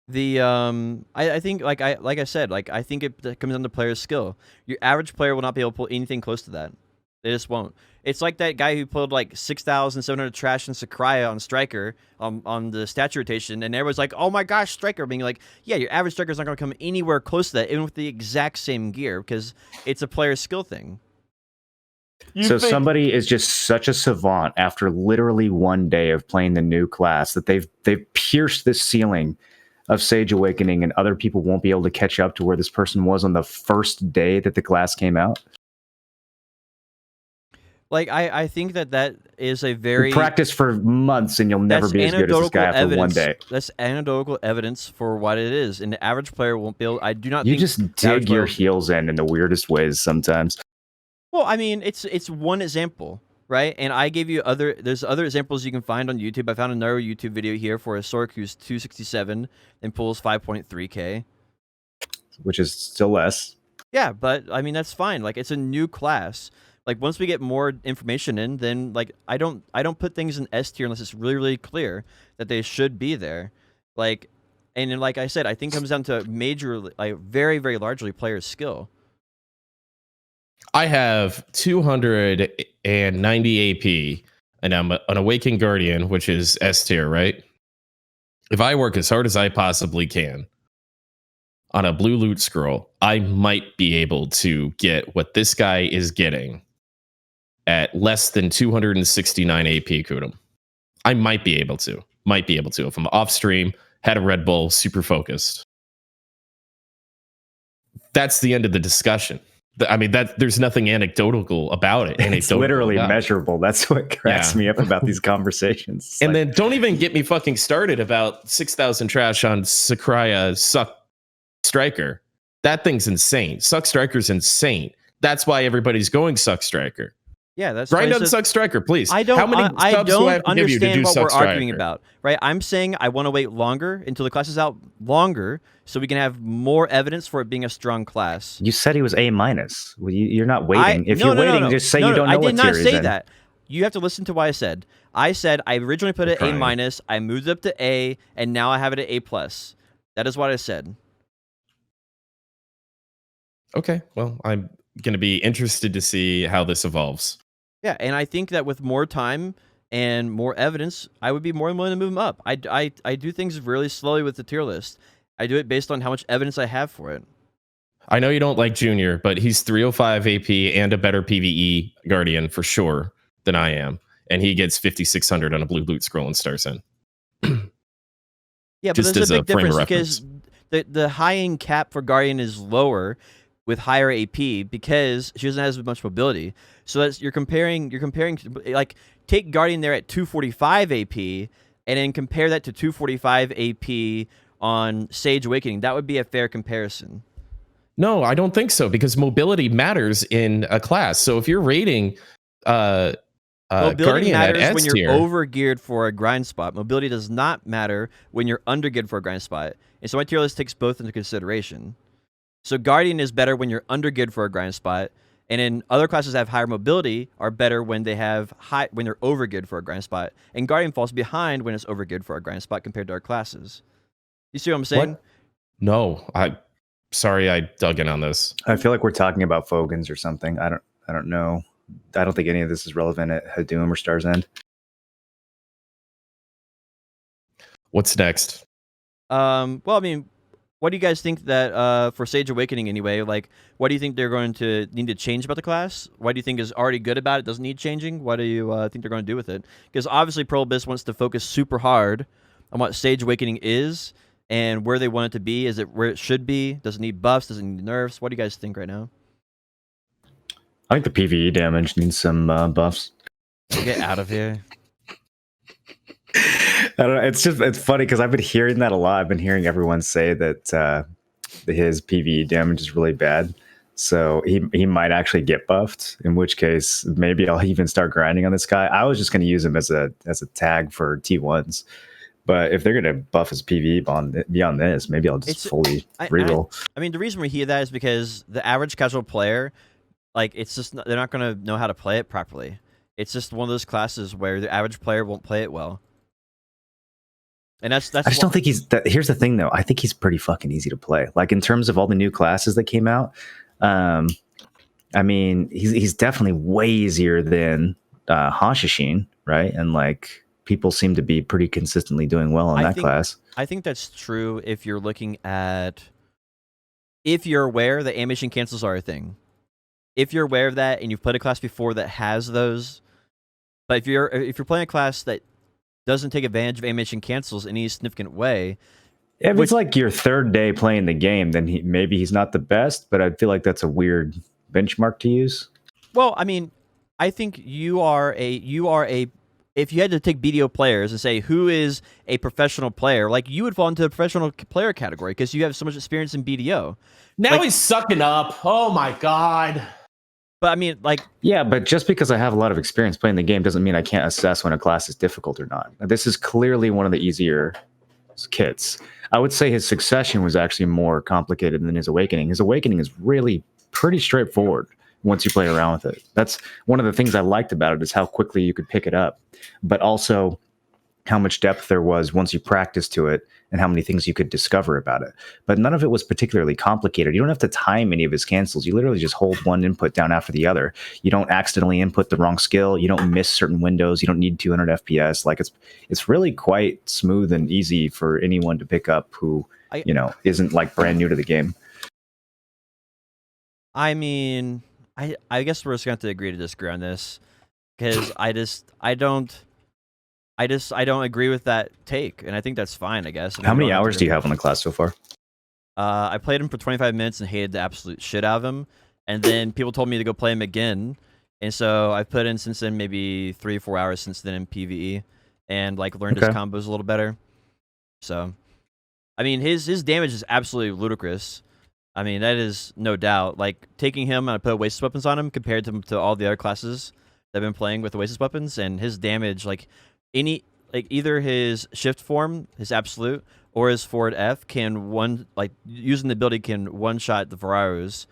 The I think like I said, like I think it comes down to player skill. Your average player will not be able to pull anything close to that. They just won't. It's like that guy who pulled like 6,700 trash in Sakraya on Striker on the statue rotation, and everyone's like, "Oh my gosh, Striker!" Being like, "Yeah, your average Striker is not going to come anywhere close to that, even with the exact same gear, because it's a player skill thing." Somebody is just such a savant after literally one day of playing the new class that they've pierced this ceiling of Sage Awakening, and other people won't be able to catch up to where this person was on the first day that the class came out. Like I think that is a very practice for months, and you'll never be as good as this guy after one day. That's anecdotal evidence for what it is, and the average player won't be able. I do not. You think just dig your heels in the weirdest ways sometimes. Well, I mean, it's one example, right? And I gave you there's other examples you can find on YouTube. I found another YouTube video here for a Sork who's 267 and pulls 5.3k, which is still less. Yeah, but I mean that's fine. Like it's a new class. Like once we get more information in, then like I don't put things in S tier unless it's really, really clear that they should be there. Like, and then, like I said, I think it comes down to very, very largely player skill. I have 290 AP, and I'm an Awakened Guardian, which is S tier, right? If I work as hard as I possibly can on a blue loot scroll, I might be able to get what this guy is getting at less than 269 AP Kudum. I might be able to. If I'm off stream, had a Red Bull, super focused. That's the end of the discussion. I mean, there's nothing anecdotal about it. It's literally measurable. That's what cracks me up about these conversations. And then don't even get me fucking started about 6,000 trash on Sakraya Suck Striker. That thing's insane. Suck Striker's insane. That's why everybody's going Suck Striker. Yeah, that's Grind fine. on Suck Striker, please. I don't. How many I subs do I don't have to give you to understand do what Suck we're arguing Striker? about, right? I'm saying I want to wait longer until the class is out longer, so we can have more evidence for it being a strong class. You said he was A minus. Well, you're not waiting. If No, you're no, no, waiting, no. just say No, you no, don't know I what did tier not he's say in. that. You have to listen to what I said. I said I originally put it A Crying. minus. I moved it up to A, and now I have it at A plus. That is what I said. Okay, well, I'm going to be interested to see how this evolves. Yeah, and I think that with more time and more evidence, I would be more than willing to move them up. I do things really slowly with the tier list. I do it based on how much evidence I have for it. I know you don't like Junior, but he's 305 AP and a better PvE Guardian for sure than I am. And he gets 5,600 on a blue loot scroll and stars in. Yeah, but Just there's as a a big frame of difference because the high end cap for Guardian is lower with higher AP because she doesn't have as much mobility. So that's you're comparing like take Guardian there at 245 AP and then compare that to 245 AP on Sage Awakening. That would be a fair comparison. No, I don't think so because mobility matters in a class. So if you're rating Mobility Guardian matters at when S you're tier, over geared for a grind spot. Mobility does not matter when you're under geared for a grind spot. And so my tier list takes both into consideration. So Guardian is better when you're under geared for a grind spot, and then other classes that have higher mobility are better when they're over geared for a grind spot. And Guardian falls behind when it's over geared for a grind spot compared to our classes. You see what I'm saying? What? No, sorry I dug in on this. I feel like we're talking about Fogans or something. I don't know. I don't think any of this is relevant at Hadoom or Star's End. What's next? Well, I mean, what do you guys think that for Sage Awakening anyway? Like, what do you think they're going to need to change about the class? What do you think is already good about it? Doesn't need changing? What do you think they're going to do with it? Because obviously, Prohibitus wants to focus super hard on what Sage Awakening is and where they want it to be. Is it where it should be? Does it need buffs? Does it need nerfs? What do you guys think right now? I think the PvE damage needs some buffs. Get out of here. I don't know. It's funny because I've been hearing that a lot. I've been hearing everyone say that his PvE damage is really bad. So he might actually get buffed, in which case maybe I'll even start grinding on this guy. I was just going to use him as a tag for T1s. But if they're going to buff his PvE beyond this, maybe I'll just fully reroll. I mean, the reason we hear that is because the average casual player, like, it's just they're not going to know how to play it properly. It's just one of those classes where the average player won't play it well. And that's I just don't think here's the thing though. I think he's pretty fucking easy to play. Like in terms of all the new classes that came out, I mean, he's definitely way easier than Hashashin, right? And like people seem to be pretty consistently doing well in that class. I think that's true if you're looking at if you're aware that animation cancels are a thing. If you're aware of that and you've played a class before that has those, but if you're playing a class that doesn't take advantage of animation cancels in any significant way. If it's like your third day playing the game, then maybe he's not the best, but I feel like that's a weird benchmark to use. Well, I mean, I think you are a if you had to take BDO players and say who is a professional player, like you would fall into the professional player category because you have so much experience in BDO. Now he's sucking up. Oh my God. But I mean, like... Yeah, but just because I have a lot of experience playing the game doesn't mean I can't assess when a class is difficult or not. This is clearly one of the easier kits. I would say his Succession was actually more complicated than his Awakening. His Awakening is really pretty straightforward once you play around with it. That's one of the things I liked about it is how quickly you could pick it up, but also how much depth there was once you practiced to it and how many things you could discover about it. But none of it was particularly complicated. You don't have to time any of his cancels. You literally just hold one input down after the other. You don't accidentally input the wrong skill. You don't miss certain windows. You don't need 200 FPS. Like it's really quite smooth and easy for anyone to pick up who, isn't like brand new to the game. I mean, I guess we're just going to have to agree to disagree on this because I don't agree with that take, and I think that's fine, I guess. How many hours do you have on the class so far? I played him for 25 minutes and hated the absolute shit out of him, and then people told me to go play him again, and so I've put in since then maybe 3 or 4 hours since then in PvE, and like learned his combos a little better. So, I mean, his damage is absolutely ludicrous. I mean, that is no doubt. Like taking him and I put waste weapons on him compared to all the other classes that I've been playing with Oasis weapons, and his damage, like either his shift form, his absolute, or his forward F can using the ability can one shot the Varus.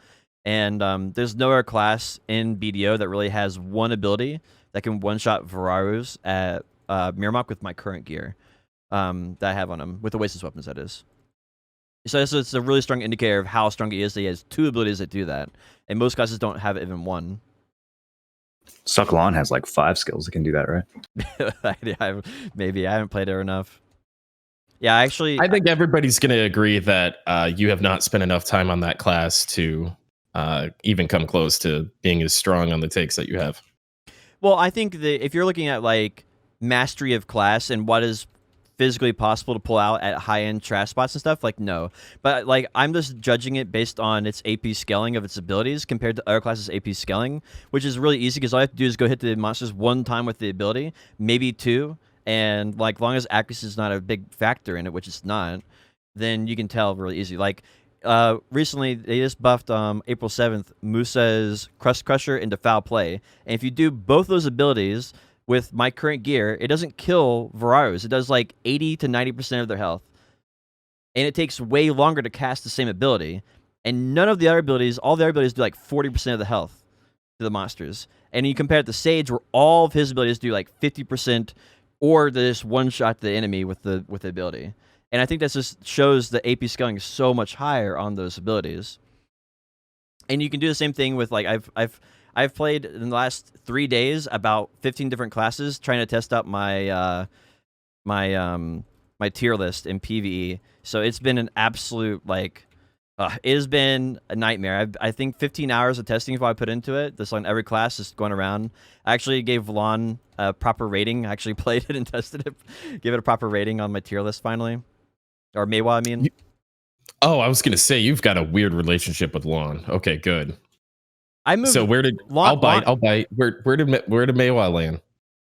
And there's no other class in BDO that really has one ability that can one shot Varus at Miramok with my current gear that I have on him with Oasis weapons, that is. So it's a really strong indicator of how strong he is. That he has 2 abilities that do that, and most classes don't have even one. Sucklon has like 5 skills that can do that, right? Maybe I haven't played it enough. Yeah, actually, I think everybody's going to agree that you have not spent enough time on that class to even come close to being as strong on the takes that you have. Well, I think that if you're looking at like mastery of class and what is physically possible to pull out at high-end trash spots and stuff, like, no. But like, I'm just judging it based on its AP scaling of its abilities compared to other classes' AP scaling, which is really easy because all I have to do is go hit the monsters 1 time with the ability, maybe 2, and like, long as accuracy is not a big factor in it, which it's not, then you can tell really easy. Like, recently they just buffed April 7th Musa's Crust Crusher into Foul Play, and if you do both those abilities with my current gear, it doesn't kill Varus. It does like 80 to 90% of their health. And it takes way longer to cast the same ability. And none of the other abilities, all the other abilities do like 40% of the health to the monsters. And you compare it to Sage, where all of his abilities do like 50%, or they just one-shot the enemy with the ability. And I think that just shows the AP scaling is so much higher on those abilities. And you can do the same thing with like, I've played in the last 3 days about 15 different classes trying to test out my my tier list in PvE. So it's been an absolute like it has been a nightmare. I think 15 hours of testing if I put into it. This on every class, just going around. I actually gave Vlon a proper rating. I actually played it and tested it, gave it a proper rating on my tier list finally, or Maywa. I mean. Oh, I was gonna say you've got a weird relationship with Lon. Okay, good. I moved. So where did I'll bite? Where did Maywa land?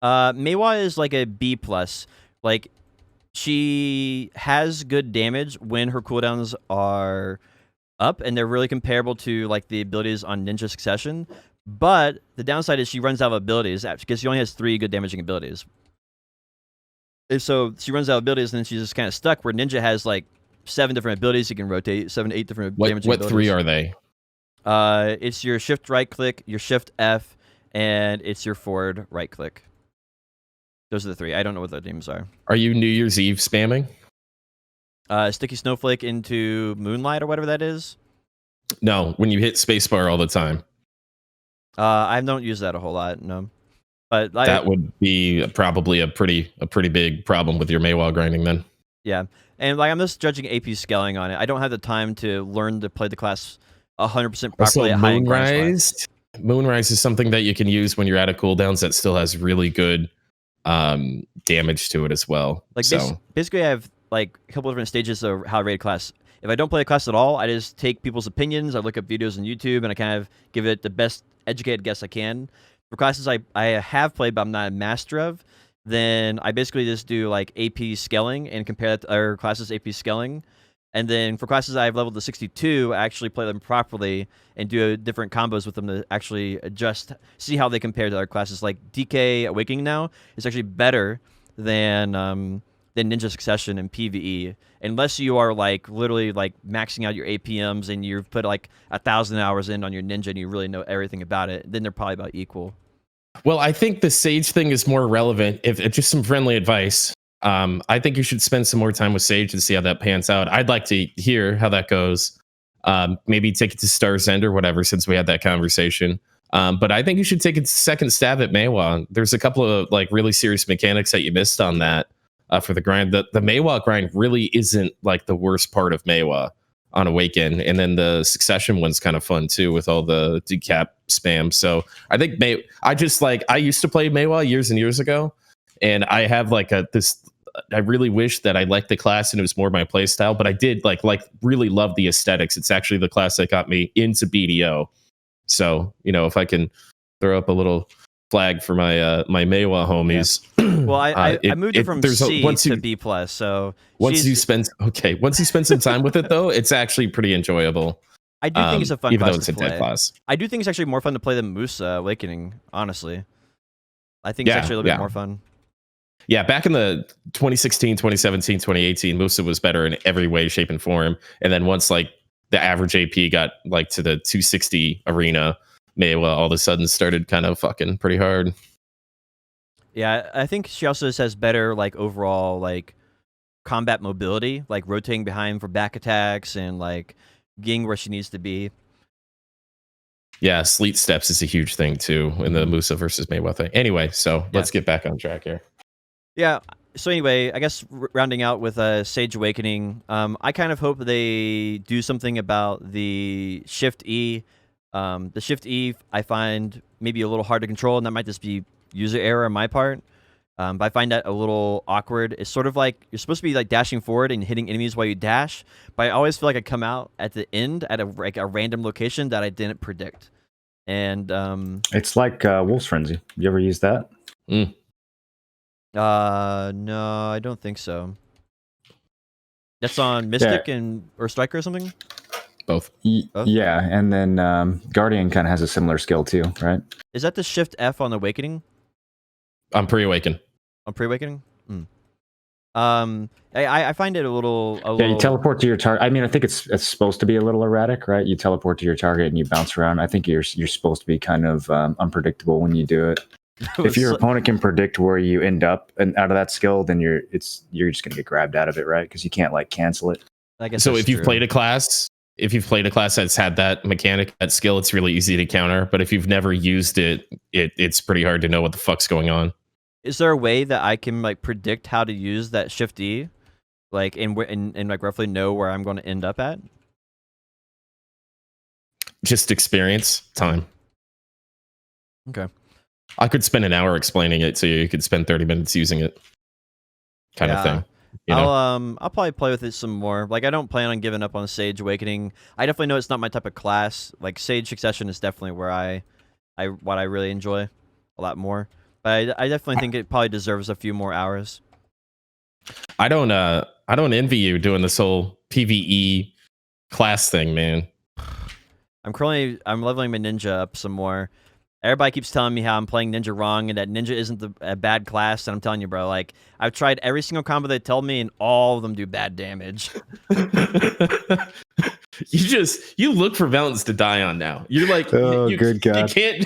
Maywa is like a B+. Like, she has good damage when her cooldowns are up, and they're really comparable to like the abilities on Ninja Succession. But the downside is she runs out of abilities because she only has 3 good damaging abilities. And so she runs out of abilities, and then she's just kind of stuck. Where Ninja has like 7 different abilities you can rotate, 7 to 8 different damaging abilities. What 3 are they? It's your shift right click, your shift F, and it's your forward right click. Those are the 3. I don't know what the names are. Are you New Year's Eve spamming? Sticky Snowflake into Moonlight or whatever that is? No, when you hit spacebar all the time. I don't use that a whole lot, no. But that would be probably a pretty big problem with your Maywa grinding then. Yeah, and like, I'm just judging AP scaling on it. I don't have the time to learn to play the class 100% properly at high end grind spots. Moonrise is something that you can use when you're out of cooldowns that still has really good damage to it as well. Like, basically I have like a couple different stages of how to rate a class. If I don't play a class at all, I just take people's opinions, I look up videos on YouTube, and I kind of give it the best educated guess I can. For classes I have played but I'm not a master of, then I basically just do like AP scaling and compare that to other classes' AP scaling. And then for classes I've leveled to 62, I actually play them properly and do different combos with them to actually adjust, see how they compare to other classes. Like DK Awakening now is actually better than Ninja Succession and PvE, unless you are like literally like maxing out your APMs and you've put like 1,000 hours in on your Ninja and you really know everything about it. Then they're probably about equal. Well, I think the Sage thing is more relevant. If just some friendly advice. I think you should spend some more time with Sage and see how that pans out. I'd like to hear how that goes. Maybe take it to Star's End or whatever, since we had that conversation. But I think you should take a second stab at Maywa. There's a couple of like really serious mechanics that you missed on that for the grind. The Maywa grind really isn't like the worst part of Maywa on Awaken, and then the Succession one's kind of fun too with all the decap spam. So I think I used to play Maywa years and years ago, and I have like I really wish that I liked the class and it was more my play style, but I did like really love the aesthetics. It's actually the class that got me into BDO. So, if I can throw up a little flag for my my Maywa homies. Yeah. Well, I moved it from C to B+. So once you spend some time with it, though, it's actually pretty enjoyable. I do think it's a fun even class though it's to a play. dead class. I do think it's actually more fun to play than Musa Awakening, honestly. I think it's actually a little bit yeah. more fun. Yeah, back in the 2016, 2017, 2018, Musa was better in every way, shape, and form. And then once like the average AP got like to the 260 arena, Maywa all of a sudden started kind of fucking pretty hard. Yeah, I think she also just has better like overall like combat mobility, like rotating behind for back attacks and like getting where she needs to be. Yeah, sleet steps is a huge thing too in the Musa versus Maywa thing. Anyway, so let's get back on track here. Yeah. So anyway, I guess rounding out with Sage Awakening, I kind of hope they do something about the Shift E. The Shift E I find maybe a little hard to control, and that might just be user error on my part. But I find that a little awkward. It's sort of like you're supposed to be like dashing forward and hitting enemies while you dash, but I always feel like I come out at the end at a random location that I didn't predict. And it's like Wolf's Frenzy. You ever use that? No, I don't think so. That's on Mystic or Striker or something? Both. Yeah, and then Guardian kind of has a similar skill too, right? Is that the Shift F on Awakening? I'm pre-awaken. On pre-awakening? I find it a little. You teleport to your target. I mean, I think it's supposed to be a little erratic, right? You teleport to your target and you bounce around. I think you're supposed to be kind of unpredictable when you do it. If your opponent can predict where you end up and out of that skill, then you're just gonna get grabbed out of it, right? Because you can't like cancel it. I guess so. If you've played a class that's had that mechanic, that skill, it's really easy to counter. But if you've never used it, it's pretty hard to know what the fuck's going on. Is there a way that I can like predict how to use that Shift E, like and like roughly know where I'm going to end up at? Just experience time. Okay. I could spend an hour explaining it so you could spend 30 minutes using it. Kind of thing. You know? I'll probably play with it some more. Like I don't plan on giving up on Sage Awakening. I definitely know it's not my type of class. Like Sage Succession is definitely where I really enjoy a lot more. But I definitely think it probably deserves a few more hours. I don't envy you doing this whole PvE class thing, man. I'm leveling my ninja up some more. Everybody keeps telling me how I'm playing ninja wrong and that ninja isn't a bad class. And I'm telling you, bro, like I've tried every single combo they tell me, and all of them do bad damage. You look for mountains to die on now. You're like, you, good God. You can't.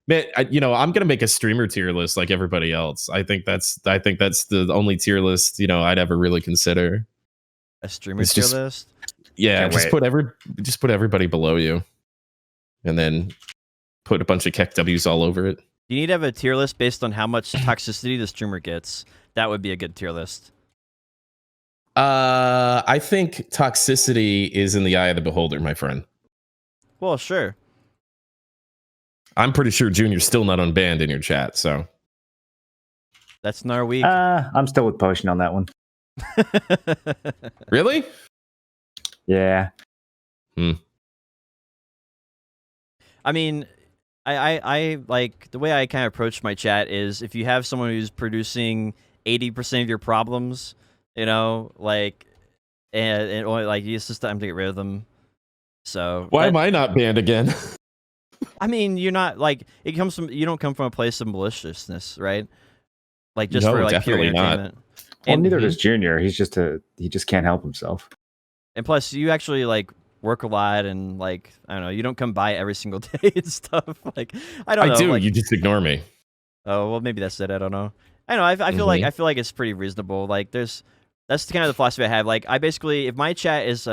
Man, I'm gonna make a streamer tier list like everybody else. I think that's the only tier list I'd ever really consider. A streamer tier list. Yeah, just put everybody below you, and then put a bunch of Keck W's all over it. You need to have a tier list based on how much toxicity the streamer gets. That would be a good tier list. I think toxicity is in the eye of the beholder, my friend. Well, sure. I'm pretty sure Junior's still not unbanned in your chat, so that's not week. I'm still with Potion on that one. Really? Yeah. I mean, I like the way I kind of approach my chat is if you have someone who's producing 80% of your problems, like, and only like it's just time to get rid of them. So why am I not banned again? I mean, you're not like you don't come from a place of maliciousness, right? Like just for like pure entertainment. Well, neither does Junior. He just can't help himself. And plus, you actually like work a lot, and like I don't know, you don't come by every single day and stuff. Like I don't know. I do. Like, you just ignore me. Oh well, maybe that's it. I don't know. I know. I feel like it's pretty reasonable. Like that's kind of the philosophy I have. Like I basically, if my chat is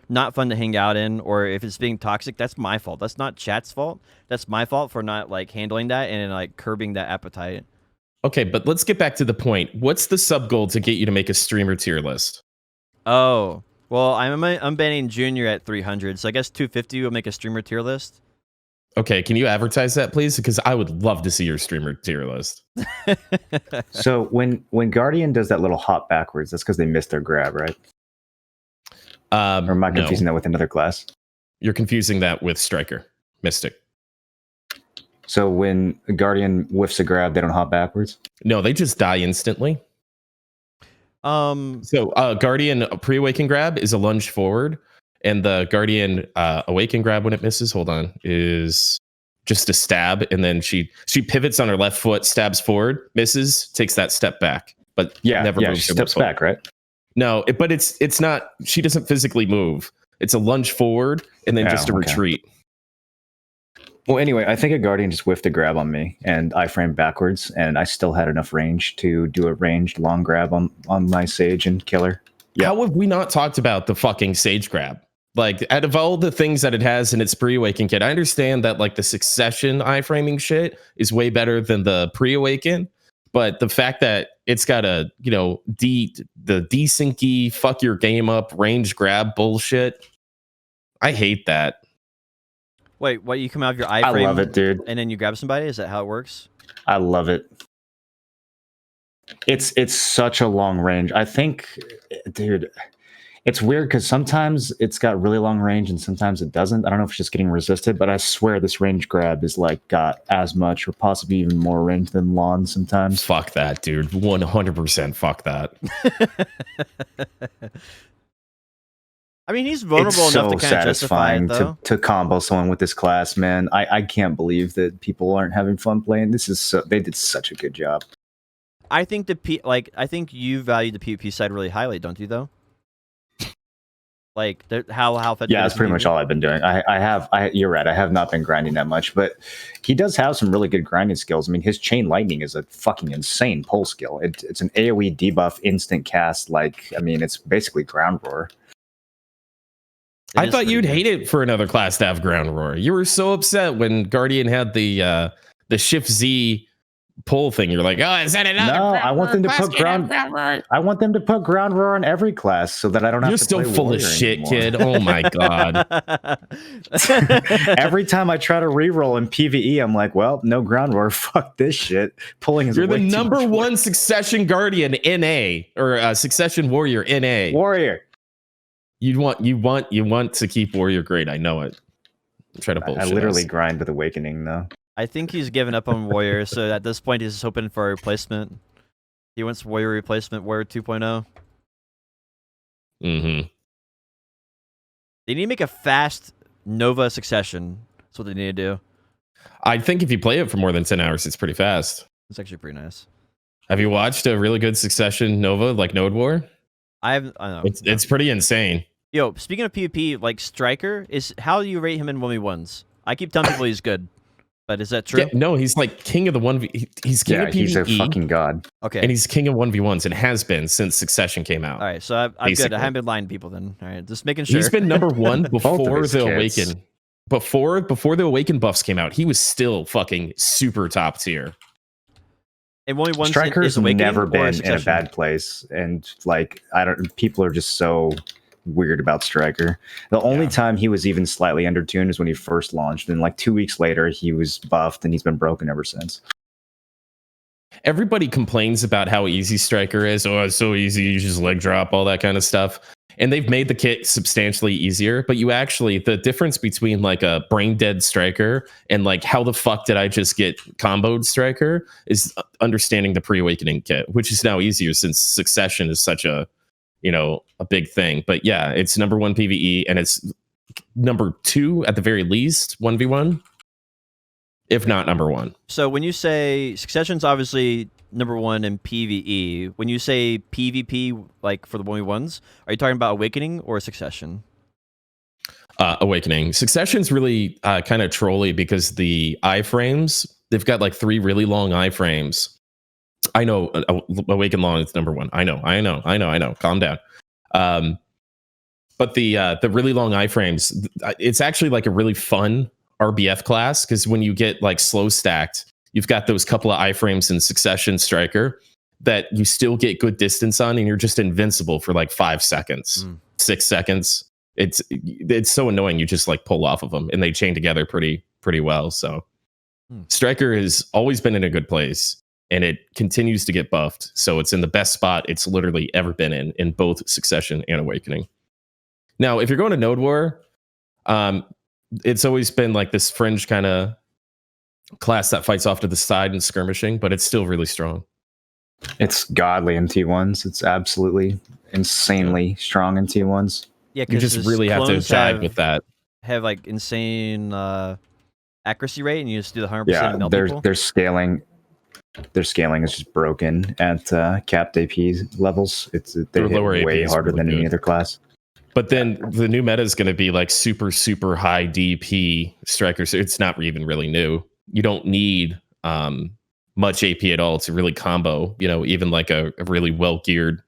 not fun to hang out in, or if it's being toxic, that's my fault. That's not chat's fault. That's my fault for not like handling that and like curbing that appetite. Okay, but let's get back to the point. What's the sub goal to get you to make a streamer tier list? Oh, well, I'm banning Junior at 300, so I guess 250 will make a streamer tier list. Okay, can you advertise that, please? Because I would love to see your streamer tier list. So when Guardian does that little hop backwards, that's because they missed their grab, right? Or am I confusing that with another class? You're confusing that with Striker, Mystic. So when Guardian whiffs a grab, they don't hop backwards? No, they just die instantly. So Guardian pre-awaken grab is a lunge forward, And the Guardian Awaken grab when it misses, hold on, is just a stab, and then she pivots on her left foot, stabs forward, misses, takes that step back, but never moves. She steps back, right? No, but it's not. She doesn't physically move. It's a lunge forward and then just a retreat. Well, anyway, I think a Guardian just whiffed a grab on me, and I framed backwards, and I still had enough range to do a ranged long grab on my Sage and Killer. Yeah. How have we not talked about the fucking Sage grab? Like, out of all the things that it has in its pre-awaken kit, I understand that like the succession iframing shit is way better than the pre-awaken, but the fact that it's got a, the desyncy fuck your game up range grab bullshit, I hate that. Wait, what? You come out of your iframe? I love it, dude. And then you grab somebody? Is that how it works? I love it. It's such a long range. I think, dude, it's weird because sometimes it's got really long range and sometimes it doesn't. I don't know if it's just getting resisted, but I swear this range grab is like got as much or possibly even more range than lawn sometimes. Fuck that, dude. 100% fuck that. I mean, he's vulnerable enough to kind of justify it, though. to combo someone with this class, man. I can't believe that people aren't having fun playing. They did such a good job. I think I think you value the PvP side really highly, don't you? Though, like how effective. Yeah, that's pretty much all I've been doing. You're right. I have not been grinding that much, but he does have some really good grinding skills. I mean, his Chain Lightning is a fucking insane pull skill. It's an AOE debuff instant cast. Like, I mean, it's basically Ground Roar. I thought you'd hate it for another class to have Ground Roar. You were so upset when Guardian had the Shift Z pull thing. You're like, oh, is that another? No, I want them to put Ground Roar. I want them to put Ground Roar on every class so that I don't have to play. You're still full of shit, kid. Oh my god. Every time I try to reroll in PvE, I'm like, well, no Ground Roar. Fuck this shit. Pulling is. You're the number one Succession Guardian NA or Succession Warrior NA. Warrior. You want to keep Warrior great. I know it. Try to bullshit. I literally grind with Awakening though. I think he's given up on Warrior, so at this point he's just hoping for a replacement. He wants Warrior replacement, Warrior 2.0. Mm-hmm. They need to make a fast Nova Succession. That's what they need to do. I think if you play it for more than 10 hours, it's pretty fast. It's actually pretty nice. Have you watched a really good Succession Nova, like Node War? I know. It's pretty insane. Yo, speaking of PvP, like Striker, how do you rate him in 1v1s? I keep telling people he's good. But is that true? Yeah, no, he's like king of the 1v. He's king of PvE. He's a fucking god. Okay. And he's king of 1v1s and has been since Succession came out. All right, so I'm good. I haven't been lying to people then. All right, just making sure. He's been number one before the Awaken. Before the Awaken buffs came out, he was still fucking super top tier. And only one Striker's never been in a bad place, and like people are just so weird about Striker. The only time he was even slightly undertuned is when he first launched, and like 2 weeks later he was buffed, and he's been broken ever since. Everybody complains about how easy Striker is. Oh, it's so easy. You just leg drop, all that kind of stuff. And they've made the kit substantially easier. But the difference between like a brain dead Striker and like how the fuck did I just get comboed Striker is understanding the pre-awakening kit, which is now easier since Succession is such a big thing. But yeah, it's number one PvE, and it's number two at the very least 1v1, if not number one. So when you say Succession's obviously number one in PvE, when you say PvP, like for the 1v1s, are you talking about Awakening or Succession? Awakening. Succession's really kind of trolly because the iframes, they've got like 3 really long iframes. I know Awaken Long is number one. I know. Calm down. But the really long iframes, it's actually like a really fun RBF class, because when you get like slow stacked, you've got those couple of iframes in Succession Striker that you still get good distance on, and you're just invincible for like 5 seconds, 6 seconds. It's so annoying. You just like pull off of them, and they chain together pretty well. So Striker has always been in a good place, and it continues to get buffed. So it's in the best spot it's literally ever been in both Succession and Awakening. Now, if you're going to Node War, it's always been like this fringe kind of class that fights off to the side and skirmishing, but it's still really strong. It's godly in T1s. It's absolutely insanely strong in T1s. Yeah, You because just really have to jive with that. have like insane accuracy rate, and you just do the 100% Yeah, and melt their people. their scaling is just broken at capped AP levels. They Their hit lower AP way is harder really than any good. other class. But then the new meta is going to be like super, super high DP strikers. It's not even really new. You don't need much AP at all to really combo, even like a really well geared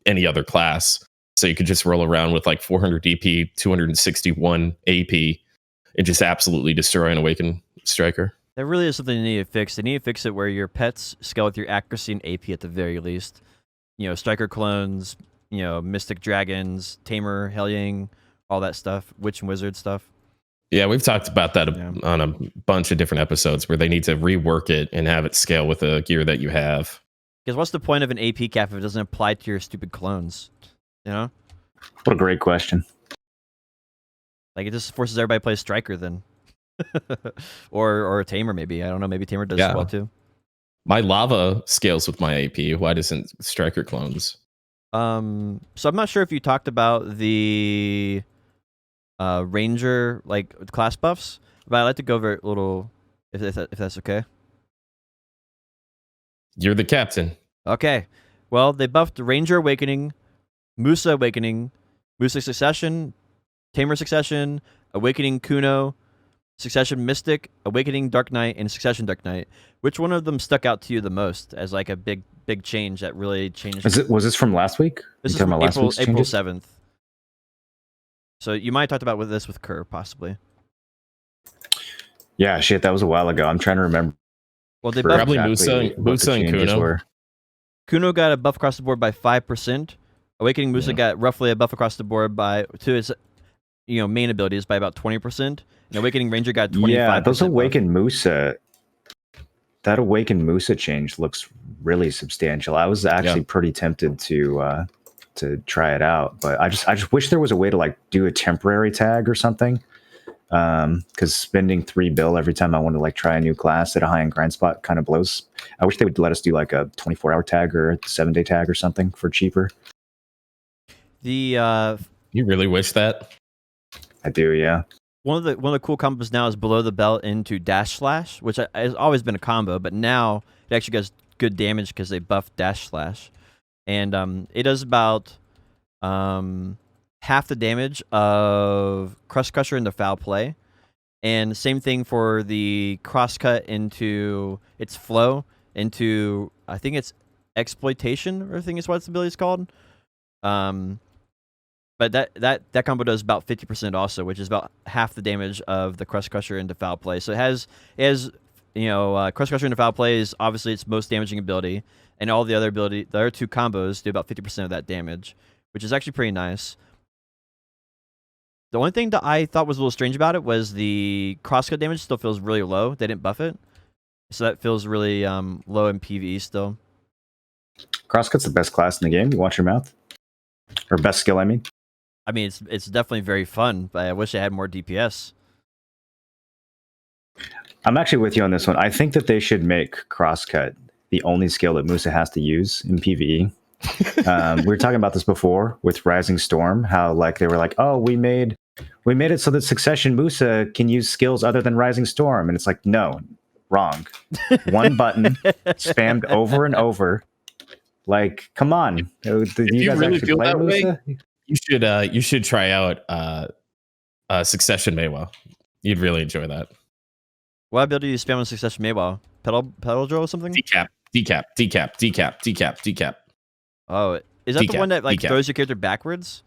any other class. So you could just roll around with like 400 DP, 261 AP, and just absolutely destroy an Awakened Striker. That really is something they need to fix. They need to fix it where your pets scale with your accuracy and AP at the very least. Striker clones, Mystic Dragons, Tamer, Hellion, all that stuff, Witch and Wizard stuff. Yeah, we've talked about that on a bunch of different episodes where they need to rework it and have it scale with the gear that you have. Because what's the point of an AP cap if it doesn't apply to your stupid clones? What a great question. Like, it just forces everybody to play Striker then. or a Tamer, maybe. I don't know. Maybe Tamer does as well, too. My Lava scales with my AP. Why doesn't Striker clones? So I'm not sure if you talked about the Ranger, like, class buffs, but I'd like to go over it a little, if that's okay. You're the captain. Okay. Well, they buffed Ranger Awakening, Musa Awakening, Musa Succession, Tamer Succession, Awakening Kuno, Succession Mystic, Awakening Dark Knight, and Succession Dark Knight. Which one of them stuck out to you the most as like a big change that really changed? Was this from last week? This is from April 7th. So you might have talked about this with Kerr, possibly. Yeah, shit, that was a while ago. I'm trying to remember. Well, they buffed probably Musa and Kuno. Kuno got a buff across the board by 5%. Awakening Musa got roughly a buff across the board to his main abilities by about 20%. And Awakening Ranger got 25%. Yeah, those Awakened Musa. That Awakened Musa change looks really substantial. I was actually pretty tempted to try it out, but I just wish there was a way to like do a temporary tag or something. Because spending 3 bill every time I want to like try a new class at a high-end grind spot kind of blows. I wish they would let us do like a 24-hour tag or a 7-day tag or something for cheaper. You really wish that? I do, yeah. One of the cool combos now is below the belt into Dash Slash, which has always been a combo, but now it actually does good damage because they buffed Dash Slash, and it does about half the damage of Crush Crusher into Foul Play, and same thing for the Crosscut into its flow into, I think it's Exploitation, or I think it's what its ability is called. But that combo does about 50% also, which is about half the damage of the Crush Crusher into Foul Play. So it has Crush Crusher into Foul Play is obviously its most damaging ability, and all the other two combos do about 50% of that damage, which is actually pretty nice. The only thing that I thought was a little strange about it was the crosscut damage still feels really low. They didn't buff it, so that feels really low in PvE still. Crosscut's the best class in the game. You watch your mouth, or best skill, I mean. I mean, it's definitely very fun, but I wish it had more DPS. I'm actually with you on this one. I think that they should make Crosscut the only skill that Musa has to use in PvE. We were talking about this before with Rising Storm, how like they were like, oh, we made it so that Succession Musa can use skills other than Rising Storm, and it's like, no, wrong. One button spammed over and over. Like, come on. If you really feel that Musa? Way, you should try out Succession Maywa. You'd really enjoy that. What ability do you spam on Succession Maywa? Pedal drill or something? Decap. Oh, is that the one that like throws your character backwards?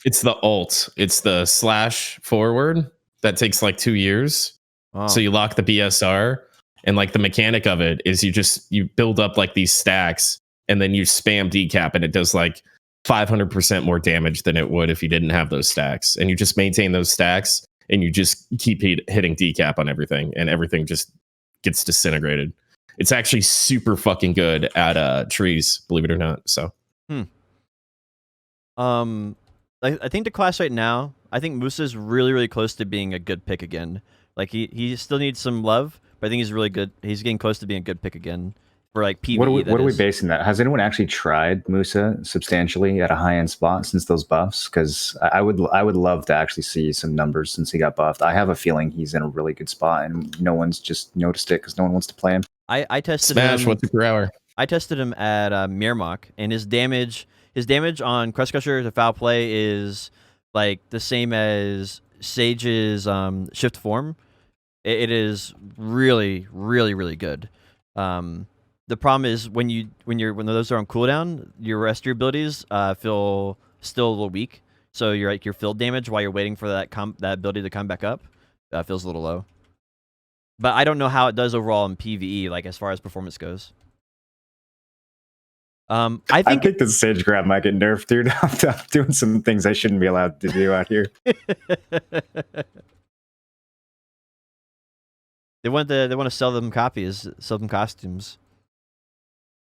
It's the ult. It's the slash forward that takes like 2 years. Oh. So you lock the BSR, and like the mechanic of it is you build up like these stacks, and then you spam decap, and it does like 500% more damage than it would if you didn't have those stacks. And you just maintain those stacks, and you just keep hitting decap on everything, and everything just gets disintegrated. It's actually super fucking good at trees, believe it or not. So, I think the class right now, I think Musa is really, really close to being a good pick again. Like he still needs some love, but I think he's really good. He's getting close to being a good pick again. for like PvE. What are we basing that? Has anyone actually tried Musa substantially at a high end spot since those buffs? Because I would love to actually see some numbers since he got buffed. I have a feeling he's in a really good spot, and no one's just noticed it because no one wants to play him. I tested Smash, him. what's per hour? I tested him at Mirmok, and his damage on Crest Crusher to foul play is like the same as Sage's shift form. It is really, really, really good. The problem is when those are on cooldown, your rest of your abilities feel still a little weak. So your field damage while you're waiting for that ability to come back up feels a little low. But I don't know how it does overall in PvE, like as far as performance goes. I think the Sage grab might get nerfed, dude. I'm doing some things I shouldn't be allowed to do out here. They want to sell them copies, sell them costumes.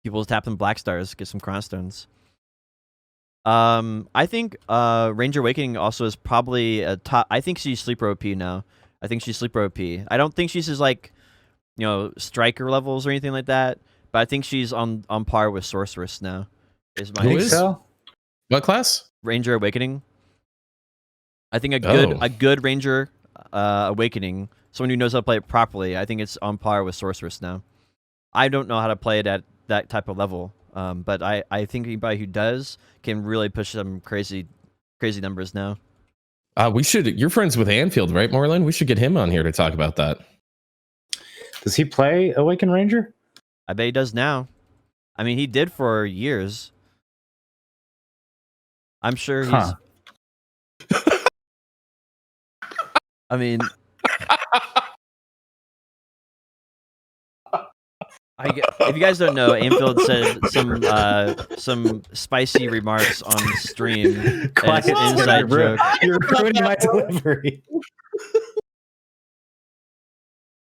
People tap them black stars, get some crownstones. I think Ranger Awakening also is probably a top. I think she's sleeper OP now. I think she's sleeper OP. I don't think she's like, striker levels or anything like that. But I think she's on par with Sorceress now. Who is? So? What class? Ranger Awakening. I think a good Ranger Awakening, someone who knows how to play it properly, I think it's on par with Sorceress now. I don't know how to play it at that type of level, but I think anybody who does can really push some crazy numbers now. We should. You're friends with Anfield, right, Moreland? We should get him on here to talk about that. Does he play Awakened Ranger? I bet he does now. I mean, he did for years. I'm sure he's... I mean... if you guys don't know, Anfield said some spicy remarks on stream. Quiet, and it's an inside joke. You're ruining my delivery.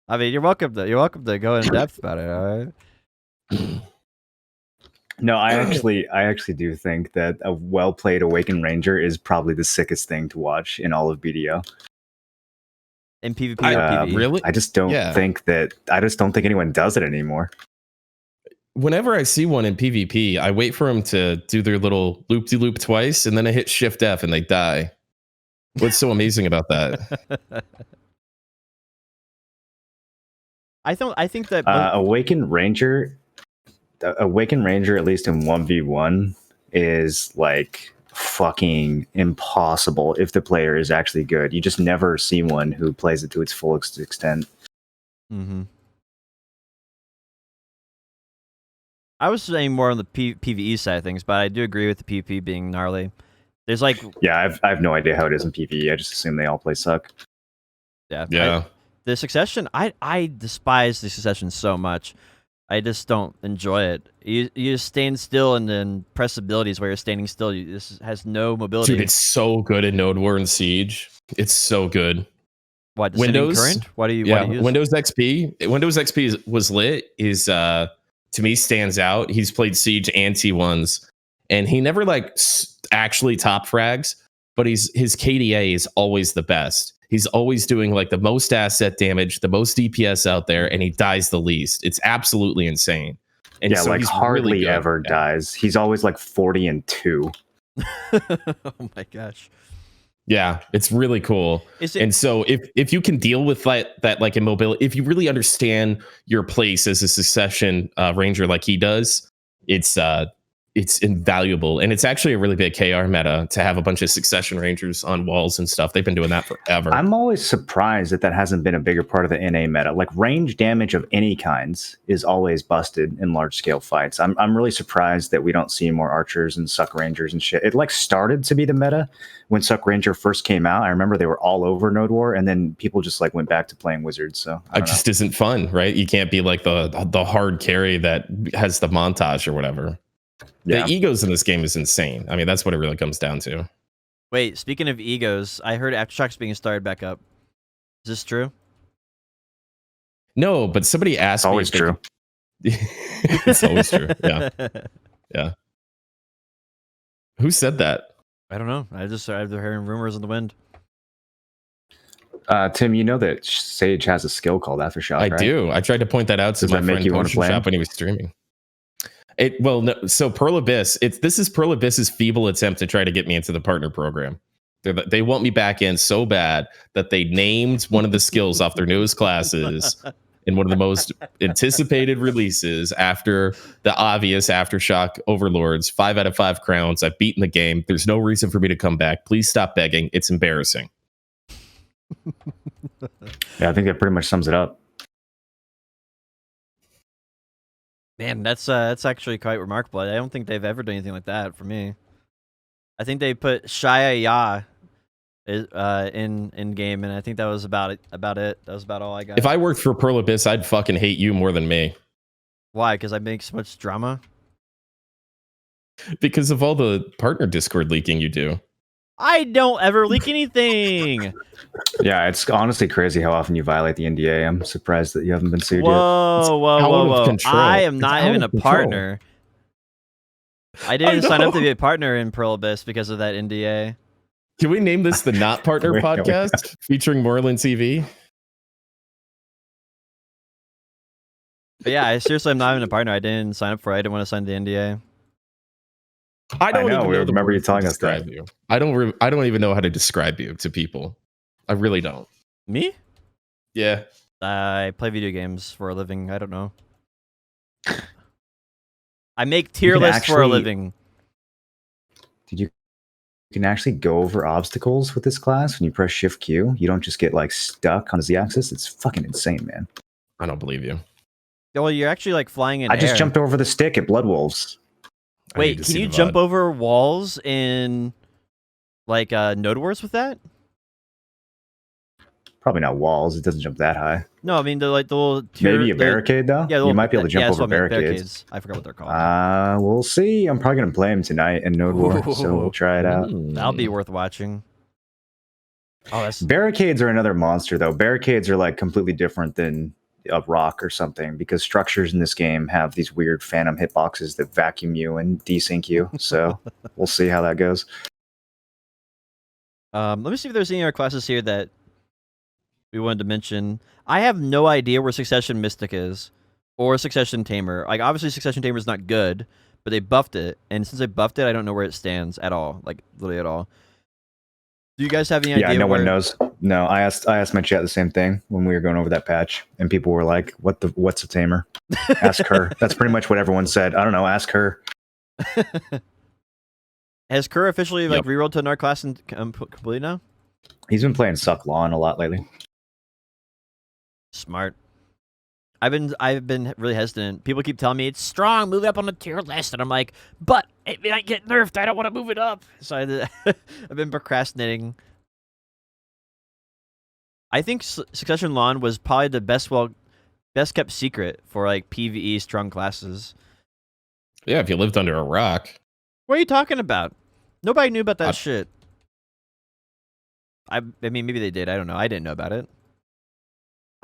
I mean, you're welcome to go in depth about it. All right. No, I actually do think that a well-played Awakened Ranger is probably the sickest thing to watch in all of BDO. In PvP or PvE? Really? I just don't think anyone does it anymore. Whenever I see one in PvP, I wait for them to do their little loop-de-loop twice, and then I hit Shift F and they die. What's so amazing about that? I think that Awakened Ranger, at least in 1v1, is like fucking impossible if the player is actually good. You just never see one who plays it to its full extent. Mm-hmm. I was saying more on the PvE side of things, but I do agree with the PvP being gnarly. There's like... Yeah, I have no idea how it is in PvE. I just assume they all play suck. Yeah. The Succession, I despise the Succession so much. I just don't enjoy it. You just stand still and then press abilities where you're standing still. This has no mobility. Dude, it's so good in Node War and Siege. It's so good. What, Windows current? What do you use? Windows XP. Windows XP was lit. Is to me stands out. He's played Siege and T1s, and he never actually top frags, but his KDA is always the best. He's always doing like the most asset damage, the most DPS out there, and he dies the least. It's absolutely insane. And so he's hardly really ever dies. He's always like 40-2. Oh my gosh. Yeah, it's really cool. And so if you can deal with that like immobility, if you really understand your place as a Succession Ranger like he does, it's invaluable. And it's actually a really big KR meta to have a bunch of Succession Rangers on walls and stuff. They've been doing that forever. I'm always surprised that hasn't been a bigger part of the NA meta. Like range damage of any kinds is always busted in large scale fights. I'm really surprised that we don't see more archers and Suck Rangers and shit. It started to be the meta when Suck Ranger first came out. I remember they were all over Node War, and then people just went back to playing Wizards. So it just isn't fun, right? You can't be like the hard carry that has the montage or whatever. Yeah. The egos in this game is insane. I mean, that's what it really comes down to. Wait, speaking of egos, I heard Aftershocks being started back up. Is this true? No, but somebody asked me. Always true. It's always true. Yeah. Yeah. Who said that? I don't know. I've been hearing rumors in the wind. Tim, you know that Sage has a skill called Aftershock, I right? do. I tried to point that out to Does my that make friend you wanna Potion play Shop him? when he was streaming. So Pearl Abyss. This is Pearl Abyss's feeble attempt to try to get me into the partner program. They want me back in so bad that they named one of the skills off their newest classes in one of the most anticipated releases after the obvious Aftershock Overlords. 5 out of 5 crowns. I've beaten the game. There's no reason for me to come back. Please stop begging. It's embarrassing. Yeah, I think that pretty much sums it up. Man, that's actually quite remarkable. I don't think they've ever done anything like that for me. I think they put Shia Ya in game, and I think that was about it. That was about all I got. If I worked for Pearl Abyss, I'd fucking hate you more than me. Why? Because I make so much drama? Because of all the partner Discord leaking you do. I don't ever leak anything. Yeah, it's honestly crazy how often you violate the NDA. I'm surprised that you haven't been sued yet. Whoa, out of control. I am It's not out even of a control. partner. I didn't sign up to know. be a partner in Pearl Abyss because of that NDA. Can we name this the Not Partner Wait, podcast featuring Moreland TV? But yeah, I seriously am not even a partner. I didn't sign up for it. I didn't want to sign the NDA. I don't know, even we know the remember you words to telling us that. describe you. I don't even know how to describe you to people. I really don't. Me? Yeah. I play video games for a living. I don't know. I make tier You can lists for a actually- living. Did you can actually go over obstacles with this class when you press Shift Q? You don't just get like stuck on the Z-axis. It's fucking insane, man. I don't believe you. Well, you're actually like flying in I just air. jumped over the stick at Blood Wolves. I need Wait, to can see you the jump VOD. over walls in like Node Wars with that? Probably not walls. It doesn't jump that high. No, I mean the little tier, Maybe a barricade though. Yeah, You might be able to jump that's over what I meant, barricades. I forgot what they're called. We'll see. I'm probably gonna play him tonight in Node War, so we'll try it out. That'll be worth watching. Oh, that's Barricades are another monster though. Barricades are like completely different than a rock or something because structures in this game have these weird phantom hitboxes that vacuum you and desync you. So we'll see how that goes. Let me see if there's any other classes here that we wanted to mention. I have no idea where Succession Mystic is or Succession Tamer. Like, obviously, Succession Tamer is not good, but they buffed it. And since they buffed it, I don't know where it stands at all. Like, literally at all. Do you guys have any idea? Yeah, no where... one knows. No, I asked my chat the same thing when we were going over that patch, and people were like, what's a tamer? Ask her. That's pretty much what everyone said. I don't know, ask her. Has Kerr officially like rerolled to another class and completely now? He's been playing Suck Lawn a lot lately. Smart. I've been really hesitant. People keep telling me it's strong, move it up on the tier list, and I'm like, but it might get nerfed. I don't want to move it up. So I've been procrastinating. I think Succession Lawn was probably the best kept secret for like PvE strong classes. Yeah, if you lived under a rock. What are you talking about? Nobody knew about that shit. I mean, maybe they did. I don't know. I didn't know about it.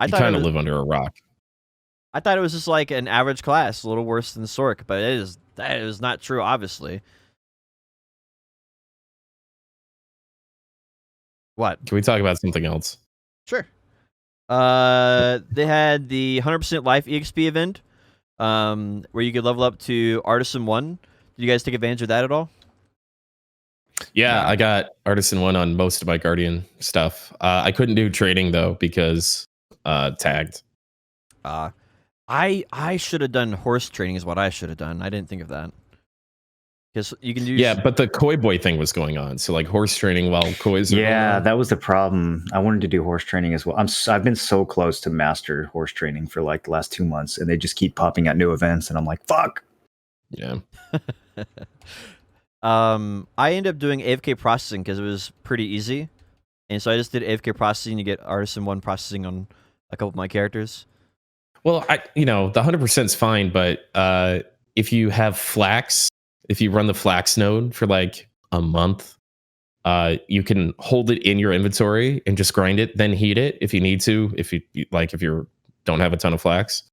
You kind of live under a rock. I thought it was just like an average class, a little worse than Sork, but that is not true, obviously. What? Can we talk about something else? Sure. They had the 100% Life EXP event, where you could level up to Artisan 1. Did you guys take advantage of that at all? Yeah, I got Artisan 1 on most of my Guardian stuff. I couldn't do trading, though, because tagged. I should have done horse trading is what I should have done. I didn't think of that. Because you can use... Yeah, but the Koi Boy thing was going on. So like horse training while Koi's... Yeah, that was the problem. I wanted to do horse training as well. I've been so close to master horse training for like the last 2 months, and they just keep popping out new events, and I'm like, fuck. Yeah. I ended up doing AFK processing because it was pretty easy. And so I just did AFK processing to get Artisan 1 processing on a couple of my characters. Well, the 100% is fine, but if you have Flax, if you run the Flax node for like a month, you can hold it in your inventory and just grind it, then heat it if you need to. If you don't have a ton of Flax,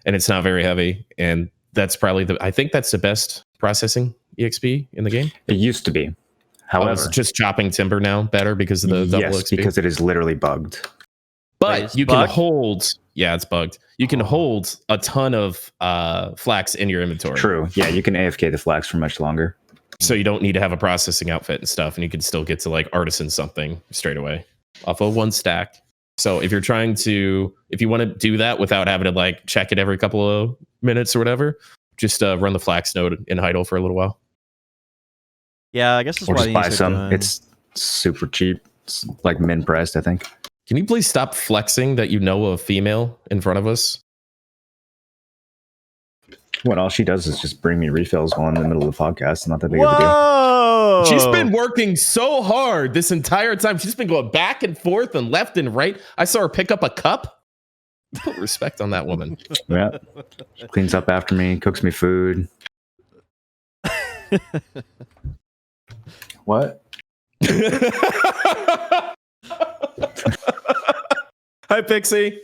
and it's not very heavy, and that's probably I think that's the best processing EXP in the game. It used to be. However, just chopping timber now better because of the double yes, XP? because it is literally bugged. But Wait, you bugged? can hold. Yeah, it's bugged. You can hold a ton of flax in your inventory. True. Yeah, you can AFK the flax for much longer. So you don't need to have a processing outfit and stuff, and you can still get to like artisan something straight away off of one stack. So if you want to do that without having to like check it every couple of minutes or whatever, just run the flax node in idle for a little while. Yeah, I guess that's Or why just buy some. It's super cheap. It's like min priced, I think. Can you please stop flexing that you know a female in front of us? What all she does is just bring me refills while I'm in the middle of the podcast. It's not that big of a deal. Whoa! She's been working so hard this entire time. She's been going back and forth and left and right. I saw her pick up a cup. Put respect on that woman. Yeah. She cleans up after me, cooks me food. What? Hi, Pixie.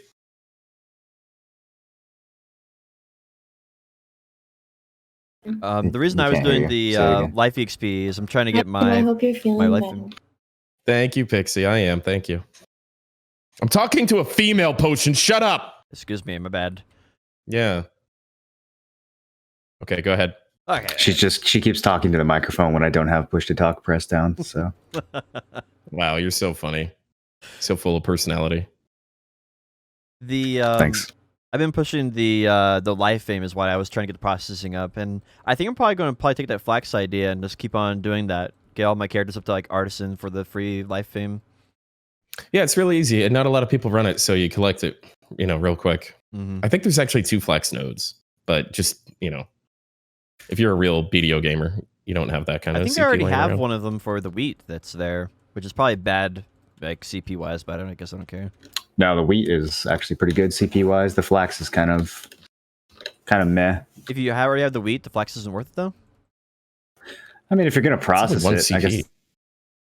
The reason I was Can't hear doing you. the Say it again. life XP is I'm trying to get And I my hope you're feeling life. better. Thank you, Pixie. I am. Thank you. I'm talking to a female potion. Shut up. Excuse me, my bad. Yeah. Okay, go ahead. Okay. She keeps talking to the microphone when I don't have push to talk pressed down. So Wow, you're so funny. So full of personality. The thanks. I've been pushing the life fame is what I was trying to get the processing up, and I think I'm probably going to take that flax idea and just keep on doing that. Get all my characters up to like artisan for the free life fame. Yeah, it's really easy, and not a lot of people run it, so you collect it, real quick. Mm-hmm. I think there's actually 2 flex nodes, but just, if you're a real BDO gamer, you don't have that kind I of think CP I already laying have around. one of them for the wheat that's there, which is probably bad, like CP wise, but I guess I don't care. No, the wheat is actually pretty good CP wise. The flax is kind of meh. If you already have the wheat, the flax isn't worth it though. I mean, if you're gonna process one it, I CP. guess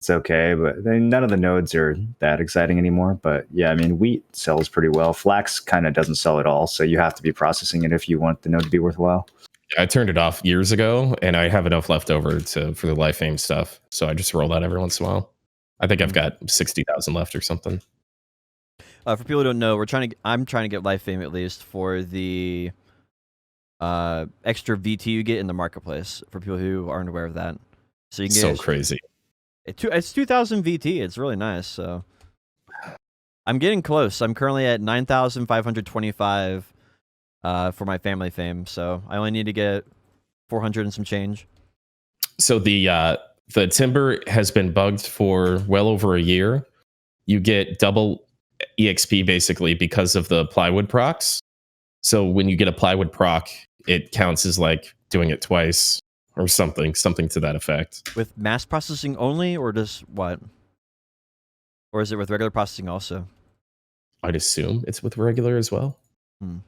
it's okay. But none of the nodes are that exciting anymore. But yeah, I mean, wheat sells pretty well. Flax kind of doesn't sell at all. So you have to be processing it if you want the node to be worthwhile. I turned it off years ago, and I have enough left over for the life fame stuff, so I just roll that every once in a while. I think I've got 60,000 left or something. For people who don't know, I'm trying to get life fame at least for the extra VT you get in the marketplace. For people who aren't aware of that, so you can So get crazy. It's 2,000 VT. It's really nice. So I'm getting close. I'm currently at 9,525 for my family fame. So I only need to get 400 and some change. So the timber has been bugged for well over a year. You get double EXP basically because of the plywood procs. So when you get a plywood proc, it counts as like doing it twice or something to that effect. With mass processing only, or just what? Or is it with regular processing also? I'd assume it's with regular as well. Hmm.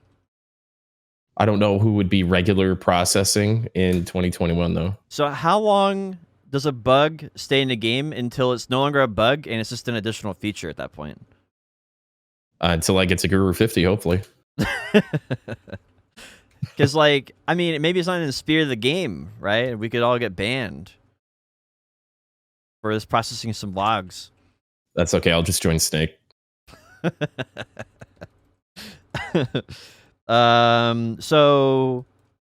I don't know who would be regular processing in 2021 though. So how long does a bug stay in the game until it's no longer a bug and it's just an additional feature at that point? Until I get to Guru 50, hopefully. Because, like, I mean, maybe it's not in the spirit of the game, right? We could all get banned for this processing some logs. That's okay. I'll just join Snake. So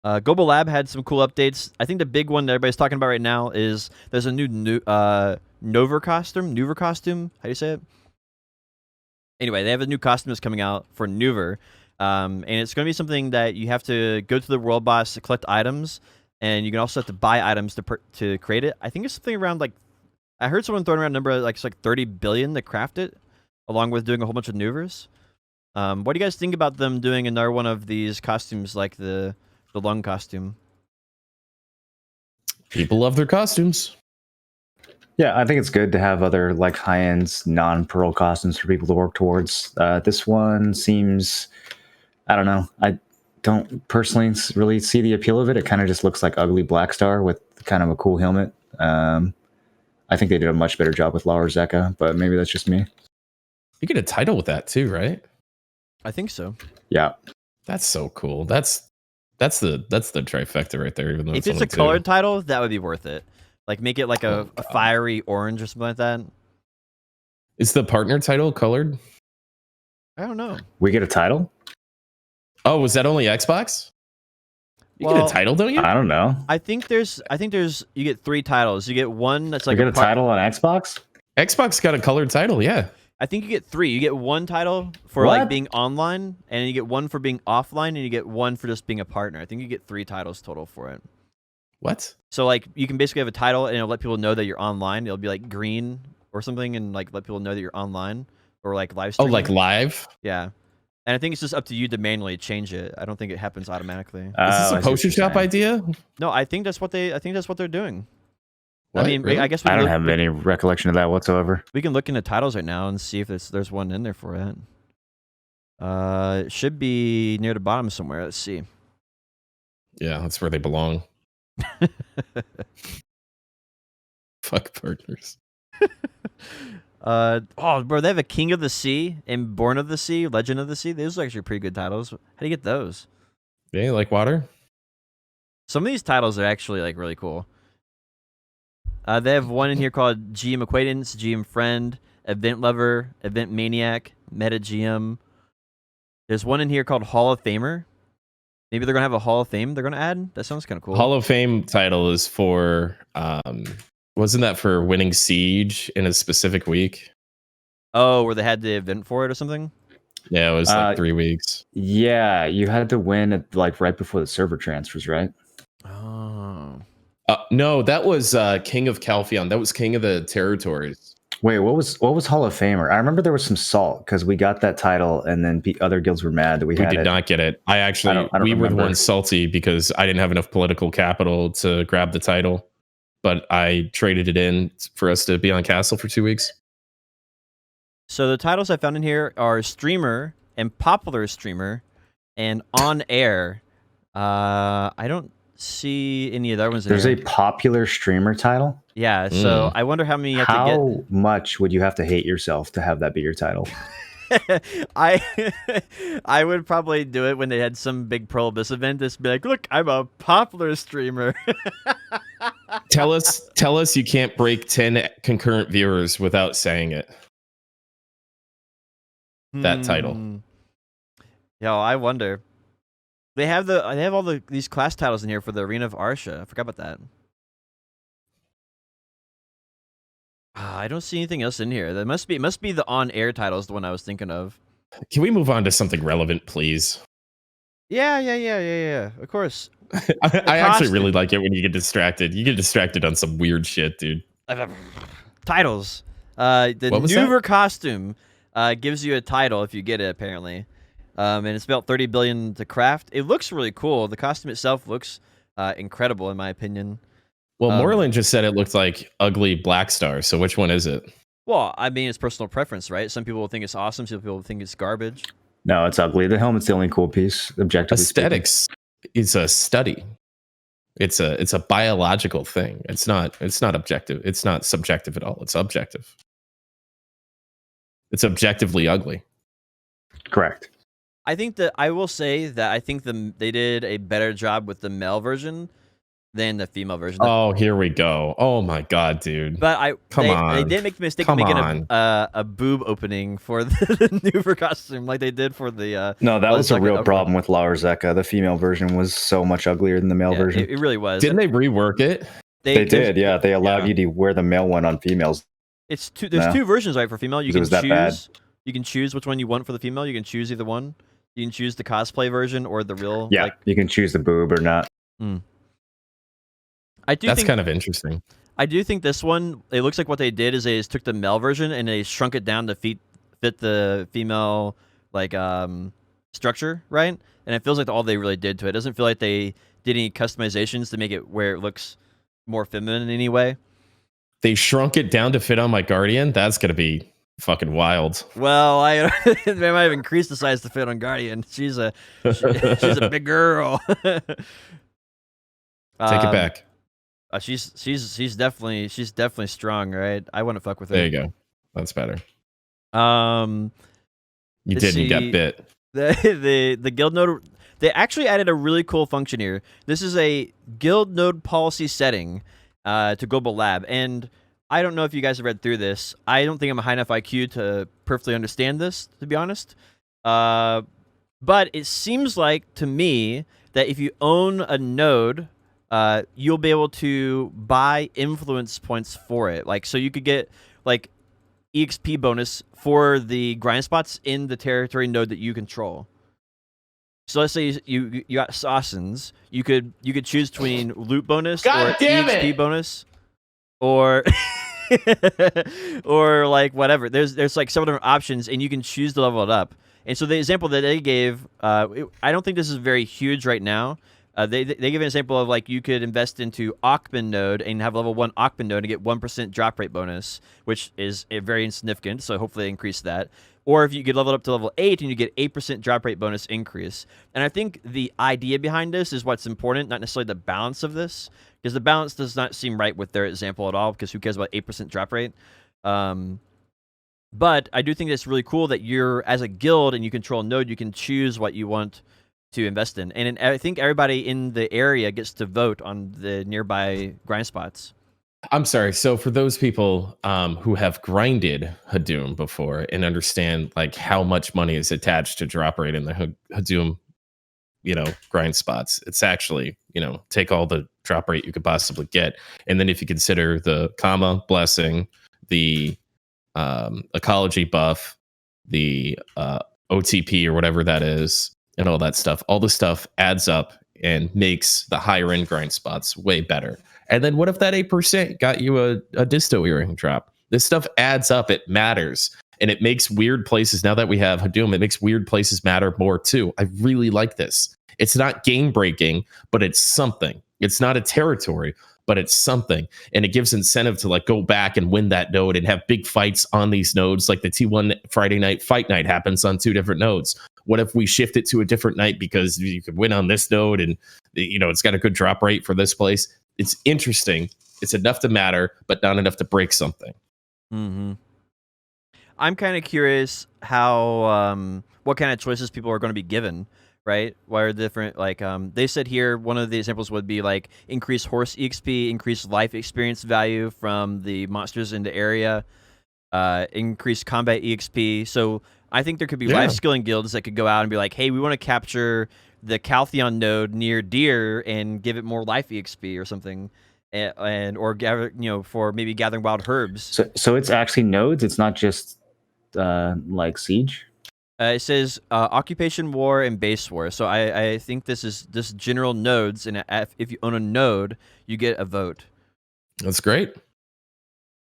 Global Lab had some cool updates. I think the big one that everybody's talking about right now is there's a new Nover costume. How do you say it? Anyway, they have a new costume that's coming out for Nuver. And it's going to be something that you have to go to the world boss to collect items, and you can also have to buy items to create it. I think it's something around, like, I heard someone throwing around a number like it's like 30 billion to craft it, along with doing a whole bunch of Nuvers. What do you guys think about them doing another one of these costumes, like the lung costume? People love their costumes. Yeah, I think it's good to have other like high-end non-pearl costumes for people to work towards. This one seems, I don't know. I don't personally really see the appeal of it. It kind of just looks like ugly Black Star with kind of a cool helmet. I think they did a much better job with Laura Zeka, but maybe that's just me. You get a title with that too, right? I think so. Yeah. That's so cool. That's the trifecta right there. Even though If it's a only two. colored title, that would be worth it. Like make it like a fiery orange or something like that. Is the partner title colored? I don't know. We get a title? Oh, was that only Xbox? You get Well, a title, don't you? I don't know. I think there's you get 3 titles. You get one that's like You get a title on Xbox? Xbox got a colored title, yeah. I think you get 3. You get one title for What? like being online, and you get one for being offline, and you get one for just being a partner. I think you get 3 titles total for it. What? So like you can basically have a title, and it'll let people know that you're online. It'll be like green or something, and like let people know that you're online or like live Oh, streaming. like live? Yeah. And I think it's just up to you to manually change it. I don't think it happens automatically. Is this I a see what poster you're shop saying. idea? No, I think that's what they're doing. What? I mean, Really? I guess we I can don't look, have any recollection of that whatsoever. we can look into titles right now and see if there's one in there for it. It should be near the bottom somewhere. Let's see. Yeah, that's where they belong. Fuck partners. Bro, they have a King of the Sea and Born of the Sea, Legend of the Sea. Those are actually pretty good titles. How do you get those? Yeah, you like water? Some of these titles are actually like really cool. They have one in here called GM Acquaintance, GM Friend, Event Lover, Event Maniac, Meta GM. There's one in here called Hall of Famer. Maybe they're gonna have a Hall of Fame they're gonna add. That sounds kind of cool. Hall of Fame title is for wasn't that for winning Siege in a specific week? Oh, where they had the event for it or something? Yeah, it was like 3 weeks. Yeah, you had to win it like right before the server transfers, right? Oh. No, that was King of Calpheon. That was King of the Territories. Wait, what was Hall of Famer? I remember there was some salt because we got that title, and then other guilds were mad that we We had did it. not get it. I don't we were the remember. ones salty because I didn't have enough political capital to grab the title, but I traded it in for us to be on Castle for 2 weeks. So the titles I found in here are streamer and popular streamer and on air. I don't see any of the other ones in There's here. a popular streamer title. Yeah, so I wonder how many you have How much would you have to hate yourself to have that be your title? to get. I would probably do it when they had some big Prohibus event. Just be like, look, I'm a popular streamer. Tell us you can't break 10 concurrent viewers without saying it. That title. Yo, I wonder. They have all these class titles in here for the Arena of Arsha. I forgot about that. I don't see anything else in here. It must be the on-air titles, the one I was thinking of. Can we move on to something relevant, please? Yeah. Of course. I actually really like it when you get distracted. You get distracted on some weird shit, dude. Titles. The What was Neuver costume gives you a title if you get it, apparently. And it's about 30 billion to craft. It looks really cool. The costume itself looks incredible, in my opinion. Well, Moreland just said it looked like ugly Black Star. So which one is it? Well, I mean, it's personal preference, right? Some people will think it's awesome. Some people will think it's garbage. No, it's ugly. The helmet's the only cool piece. Objectively Aesthetics is a study. It's a biological thing. It's not objective. It's not subjective at all. It's objective. It's objectively ugly. Correct. I think that I will say that I think they did a better job with the male version than the female version. Oh, here we go. Oh my god, dude. But they did make the mistake of making a boob opening for the Neuver costume, like they did for the. No, that was a real problem with Laura Zeka. The female version was so much uglier than the male version. It really was. Didn't they rework it? They did, yeah. They allowed you to wear the male one on females. There's two versions, right, for female. You can choose. Bad. You can choose which one you want for the female. You can choose either one. You can choose the cosplay version or the real. Yeah, you can choose the boob or not. That's kind of interesting. I do think this one, it looks like what they did is they just took the male version and they shrunk it down to fit the female structure, right? And it feels like all they really did to it. It doesn't feel like they did any customizations to make it where it looks more feminine in any way. They shrunk it down to fit on my Guardian. That's gonna be fucking wild. Well, they might have increased the size to fit on Guardian. She's a big girl. Take it back. She's definitely strong, right? I want to fuck with her. There you go. That's better. You got bit. The guild node. They actually added a really cool function here. This is a guild node policy setting. to Global Lab. And I don't know if you guys have read through this. I don't think I'm a high enough IQ to perfectly understand this, to be honest. But it seems like to me that if you own a node, you'll be able to buy influence points for it. Like, so you could get like EXP bonus for the grind spots in the territory node that you control. So let's say you got Sausins, you could choose between loot bonus God or damn EXP it! bonus, or or like whatever. There's like several different options, and you can choose to level it up. And so the example that they gave, I don't think this is very huge right now. They give an example of like you could invest into Aukman node and have level 1 Aukman node and get 1% drop rate bonus, which is very insignificant. So hopefully they increase that. Or if you could level it up to level 8 and you get 8% drop rate bonus increase. And I think the idea behind this is what's important, not necessarily the balance of this, because the balance does not seem right with their example at all, because who cares about 8% drop rate? But I do think it's really cool that you're, as a guild and you control a node, you can choose what you want to invest in. And I think everybody in the area gets to vote on the nearby grind spots. I'm sorry. So for those people who have grinded Hadoom before and understand like how much money is attached to drop rate in the Hadoom, grind spots, it's actually, take all the drop rate you could possibly get. And then if you consider the comma blessing, the ecology buff, the OTP or whatever that is, and all that stuff, all the stuff adds up and makes the higher end grind spots way better. And then what if that 8% got you a disto earring drop? This stuff adds up. It matters. And it makes weird places, now that we have Hadoom, it makes weird places matter more too. I really like this. It's not game breaking, but it's something. It's not a territory, but it's something. And it gives incentive to like go back and win that node and have big fights on these nodes. Like the T1 Friday night fight night happens on 2 different nodes. What if we shift it to a different night because you could win on this node and it's got a good drop rate for this place? It's interesting. It's enough to matter, but not enough to break something. Mm-hmm. I'm kind of curious how what kind of choices people are going to be given, right? Why are different? Like they said here, one of the examples would be like increase horse EXP, increase life experience value from the monsters in the area, increase combat EXP. So I think there could be life skilling guilds that could go out and be like, hey, we want to capture the Caltheon node near Deer and give it more life EXP or something, or gather, for maybe gathering wild herbs. So it's actually nodes. It's not just like siege. It says occupation war and base war. So I think this is just general nodes, and if you own a node, you get a vote. That's great.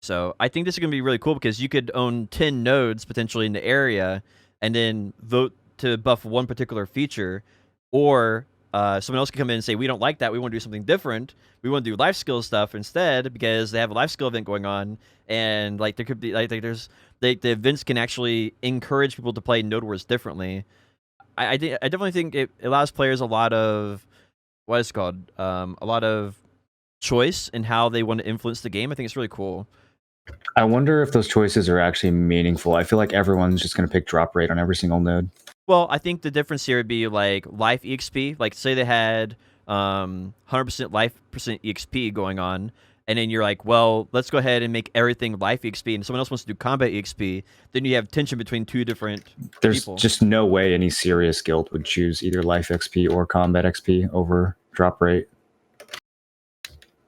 So I think this is going to be really cool because you could own 10 nodes potentially in the area and then vote to buff one particular feature, or someone else can come in and say, we don't like that. We want to do something different. We want to do life skill stuff instead because they have a life skill event going on. And like there could be like the events can actually encourage people to play Node Wars differently. I definitely think it allows players a lot of a lot of choice in how they want to influence the game. I think it's really cool. I wonder if those choices are actually meaningful. I feel like everyone's just going to pick drop rate on every single node. Well, I think the difference here would be like life EXP. Like say they had 100% life percent EXP going on, and then you're like, well, let's go ahead and make everything life EXP, and someone else wants to do combat EXP. Then you have tension between two different people. Just no way any serious guild would choose either life XP or combat XP over drop rate.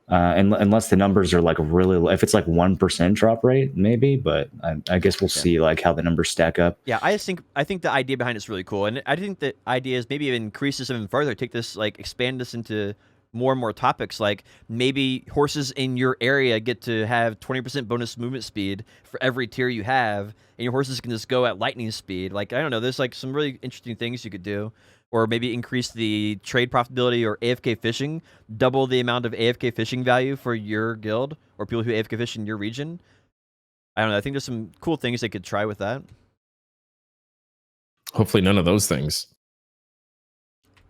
Unless the numbers are like really low. If it's like 1% drop rate, maybe, but I guess we'll see like how the numbers stack up. Yeah, I think the idea behind it's really cool, and I think the idea is maybe even increase this even further. Take this, like expand this into more and more topics. Like maybe horses in your area get to have 20% bonus movement speed for every tier you have, and your horses can just go at lightning speed. Like I don't know, there's like some really interesting things you could do. Or maybe increase the trade profitability or AFK fishing, double the amount of AFK fishing value for your guild or people who AFK fish in your region. I don't know. I think there's some cool things they could try with that. Hopefully none of those things.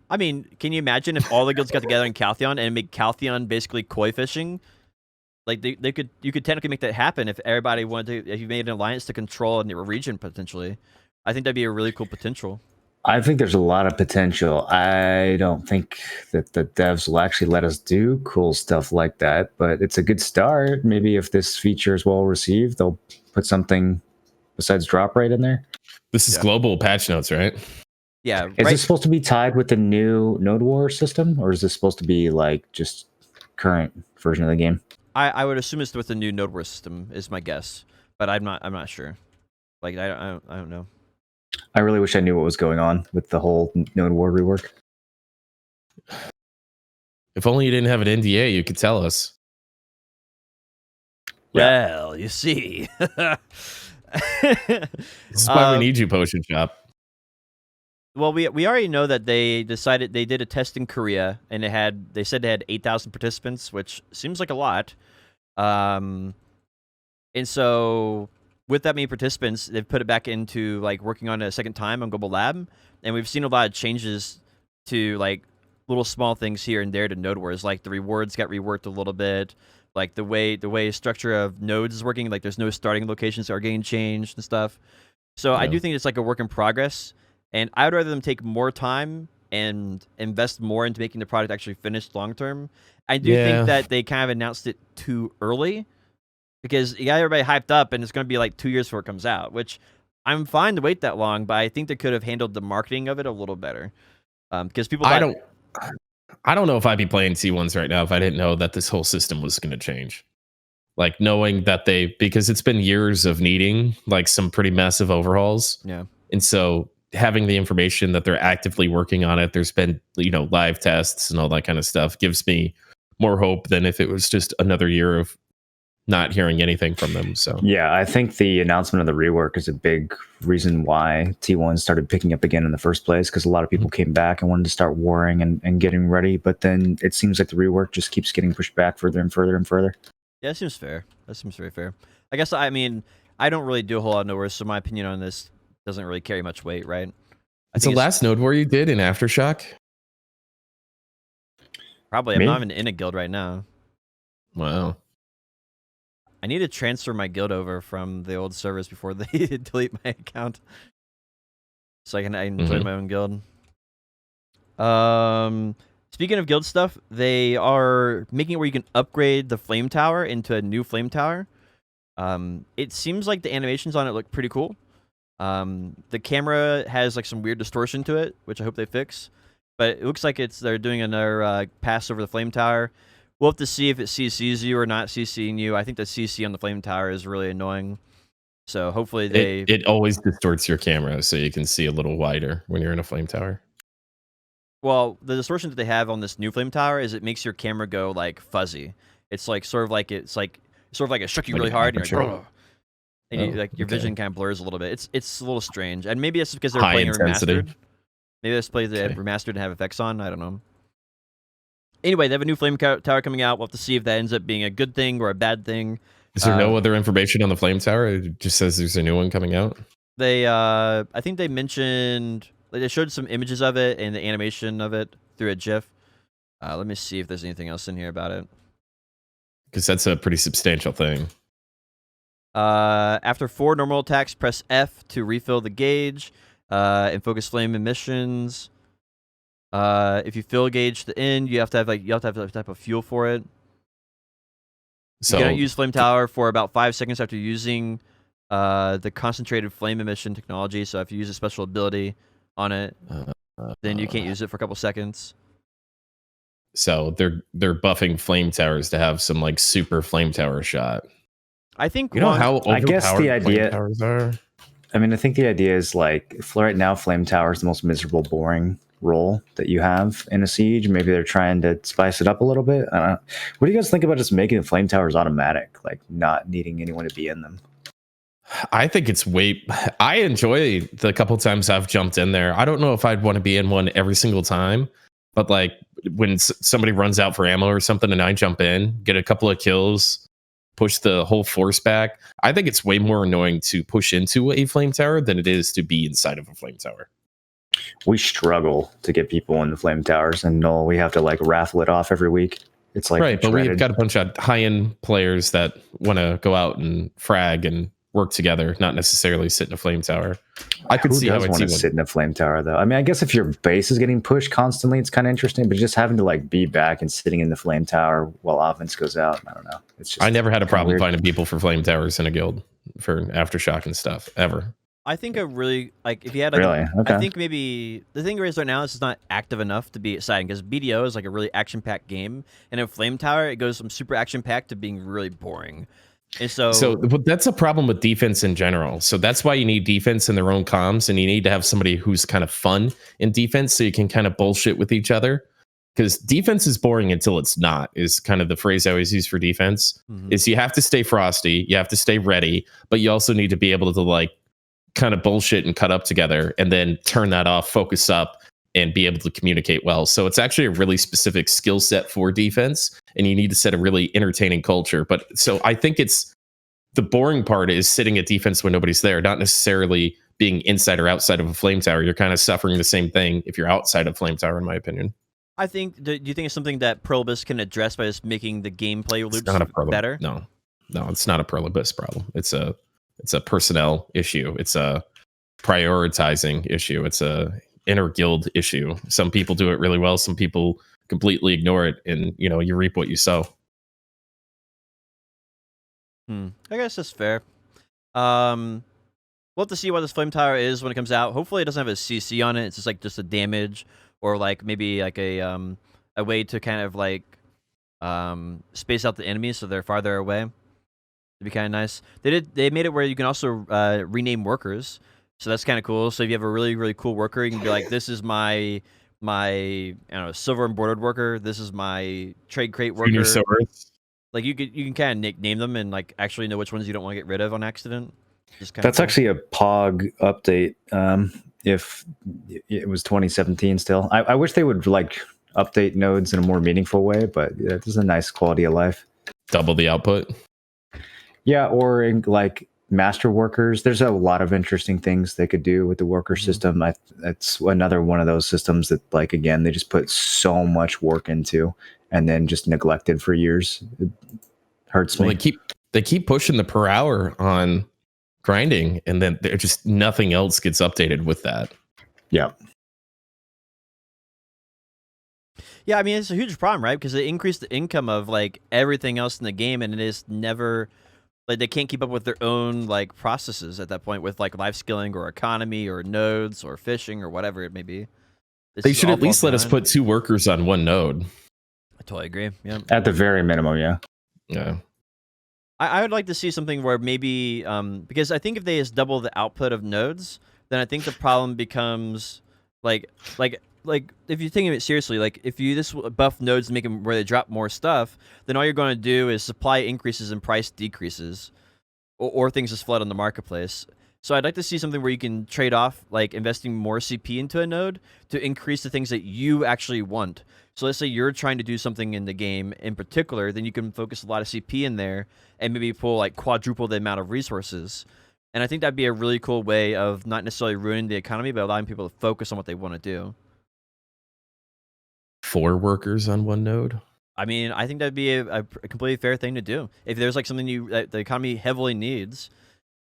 I mean, can you imagine if all the guilds got together in Caltheon and make Caltheon basically koi fishing? Like you could technically make that happen if everybody wanted to, if you made an alliance to control a region potentially. I think that'd be a really cool potential. I think there's a lot of potential. I don't think that the devs will actually let us do cool stuff like that, but it's a good start. Maybe if this feature is well received, they'll put something besides drop rate in there. This is Yeah. global patch notes, right? Yeah, Is right. this supposed to be tied with the new Node War system, or is this supposed to be like just current version of the game? I would assume it's with the new Node War system is my guess, but I'm not sure. Like I don't know. I really wish I knew what was going on with the whole Node War rework. If only you didn't have an NDA, you could tell us. Well, you see. This is why we need you, Potion Shop. Well, we already know that they decided they did a test in Korea, and they said they had 8,000 participants, which seems like a lot. And so with that many participants, they've put it back into like working on it a second time on Global Lab, and we've seen a lot of changes to like little small things here and there to node wars. Like the rewards got reworked a little bit, like the way structure of nodes is working. Like there's no starting locations that are getting changed and stuff. So I do think it's like a work in progress, and I would rather them take more time and invest more into making the product actually finished long term. I do think that they kind of announced it too early, because you got everybody hyped up, and it's going to be like 2 years before it comes out, which I'm fine to wait that long, but I think they could have handled the marketing of it a little better. Because people I don't know if I'd be playing T1s right now if I didn't know that this whole system was going to change. Like knowing that because it's been years of needing like some pretty massive overhauls. Yeah. And so having the information that they're actively working on it, there's been, live tests and all that kind of stuff, gives me more hope than if it was just another year of not hearing anything from them. So yeah, I think the announcement of the rework is a big reason why T1 started picking up again in the first place, because a lot of people came back and wanted to start warring and getting ready, but then it seems like the rework just keeps getting pushed back further and further and further. Yeah, that seems fair. That seems very fair. I guess, I mean, I don't really do a whole lot of node wars, so my opinion on this doesn't really carry much weight, right? It's the last node war you did in Aftershock? Probably. I'm not even in a guild right now. Wow. I need to transfer my guild over from the old servers before they delete my account, so I can join my own guild. Speaking of guild stuff, they are making it where you can upgrade the flame tower into a new flame tower. It seems like the animations on it look pretty cool. The camera has like some weird distortion to it, which I hope they fix. But it looks like they're doing another pass over the flame tower. We'll have to see if it CCs you or not CCing you. I think the CC on the flame tower is really annoying. So hopefully it always distorts your camera so you can see a little wider when you're in a flame tower. Well, the distortion that they have on this new flame tower is it makes your camera go like fuzzy. It's like sort of like it shook you really hard, and you're like, and your vision kind of blurs a little bit. It's a little strange, and maybe it's because they're playing remastered. Maybe that's play they have remastered and have effects on. I don't know. Anyway, they have a new flame tower coming out. We'll have to see if that ends up being a good thing or a bad thing. Is there no other information on the flame tower? It just says there's a new one coming out. I think they mentioned, they showed some images of it and the animation of it through a GIF. Let me see if there's anything else in here about it. Because that's a pretty substantial thing. After 4 normal attacks, press F to refill the gauge and focus flame emissions. If you fill gauge to the end, you have to have a type of fuel for it. So you cannot use flame tower for about 5 seconds after using the concentrated flame emission technology. So if you use a special ability on it, then you can't use it for a couple seconds. So they're buffing flame towers to have some like super flame tower shot. I think how I guess the idea flame towers are. I mean, I think the idea is like right now, flame tower is the most miserable, boring role that you have in a siege. Maybe they're trying to spice it up a little bit. I don't know. What do you guys think about just making the flame towers automatic, like not needing anyone to be in them? I think it's I enjoy the couple times I've jumped in there. I don't know if I'd want to be in one every single time, but like when somebody runs out for ammo or something and I jump in, get a couple of kills, push the whole force back. I think it's way more annoying to push into a flame tower than it is to be inside of a flame tower. We struggle to get people in the flame towers, and we have to like raffle it off every week. It's like right, but we've got a bunch of high-end players that want to go out and frag and work together, not necessarily sit in a flame tower. I could see how I'd it's want to sit in a flame tower, though. I mean, I guess if your base is getting pushed constantly, it's kind of interesting. But just having to like be back and sitting in the flame tower while offense goes out, I don't know. It's just I never had a problem weird. finding people for flame towers in a guild for aftershock and stuff ever. I think a really like if you had like Really? Okay. I think maybe the thing is right now is it's not active enough to be exciting because BDO is like a really action-packed game, and in Flame Tower it goes from super action-packed to being really boring. And so but that's a problem with defense in general. So that's why you need defense in their own comms, and you need to have somebody who's kind of fun in defense so you can kind of bullshit with each other. Because defense is boring until it's not, is kind of the phrase I always use for defense. Is you have to stay frosty, you have to stay ready, but you also need to be able to like kind of bullshit and cut up together and then turn that off, focus up, and be able to communicate well. So it's actually a really specific skill set for defense, and you need to set a really entertaining culture. But so I think it's the boring part is sitting at defense when nobody's there, not necessarily being inside or outside of a flame tower. You're kind of suffering the same thing if you're outside of flame tower, in my opinion. I think. Do you think it's something that Prolibus can address by just making the gameplay loops better? No, it's not a Prolibus problem. It's a personnel issue. It's a prioritizing issue. It's a inner guild issue. Some people do it really well. Some people completely ignore it, and you reap what you sow. I guess that's fair. We'll have to see what this flame tower is when it comes out. Hopefully, it doesn't have a CC on it. It's just a damage, or like maybe like a way to kind of like space out the enemies so they're farther away. It'd be kind of nice. They made it where you can also rename workers, so that's kind of cool. So if you have a really really cool worker, you can be like, this is my silver embroidered worker. This is my trade crate worker. Like you can kind of name them and like actually know which ones you don't want to get rid of on accident. That's actually a POG update. If it was 2017 still, I wish they would like update nodes in a more meaningful way, but this is a nice quality of life. Double the output. Yeah, or in like master workers. There's a lot of interesting things they could do with the worker system. That's another one of those systems that, like, again, they just put so much work into and then just neglected for years. It hurts me. They keep pushing the per hour on grinding, and then there just nothing else gets updated with that. Yeah. Yeah, I mean, it's a huge problem, right? Because it increased the income of like everything else in the game, and it is never like they can't keep up with their own like processes at that point with like life skilling or economy or nodes or fishing or whatever it may be. They should at least let us put 2 workers on one node. I totally agree. Yeah. At the very minimum, yeah. Yeah. I would like to see something where maybe because I think if they just double the output of nodes, then I think the problem becomes like if you're thinking of it seriously, like if you just buff nodes and make them where they drop more stuff, then all you're going to do is supply increases and price decreases, or things just flood on the marketplace. So I'd like to see something where you can trade off like investing more CP into a node to increase the things that you actually want. So let's say you're trying to do something in the game in particular, then you can focus a lot of CP in there and maybe pull like quadruple the amount of resources. And I think that'd be a really cool way of not necessarily ruining the economy, but allowing people to focus on what they want to do. 4 workers on one node? I mean, I think that'd be a completely fair thing to do. If there's like something the economy heavily needs,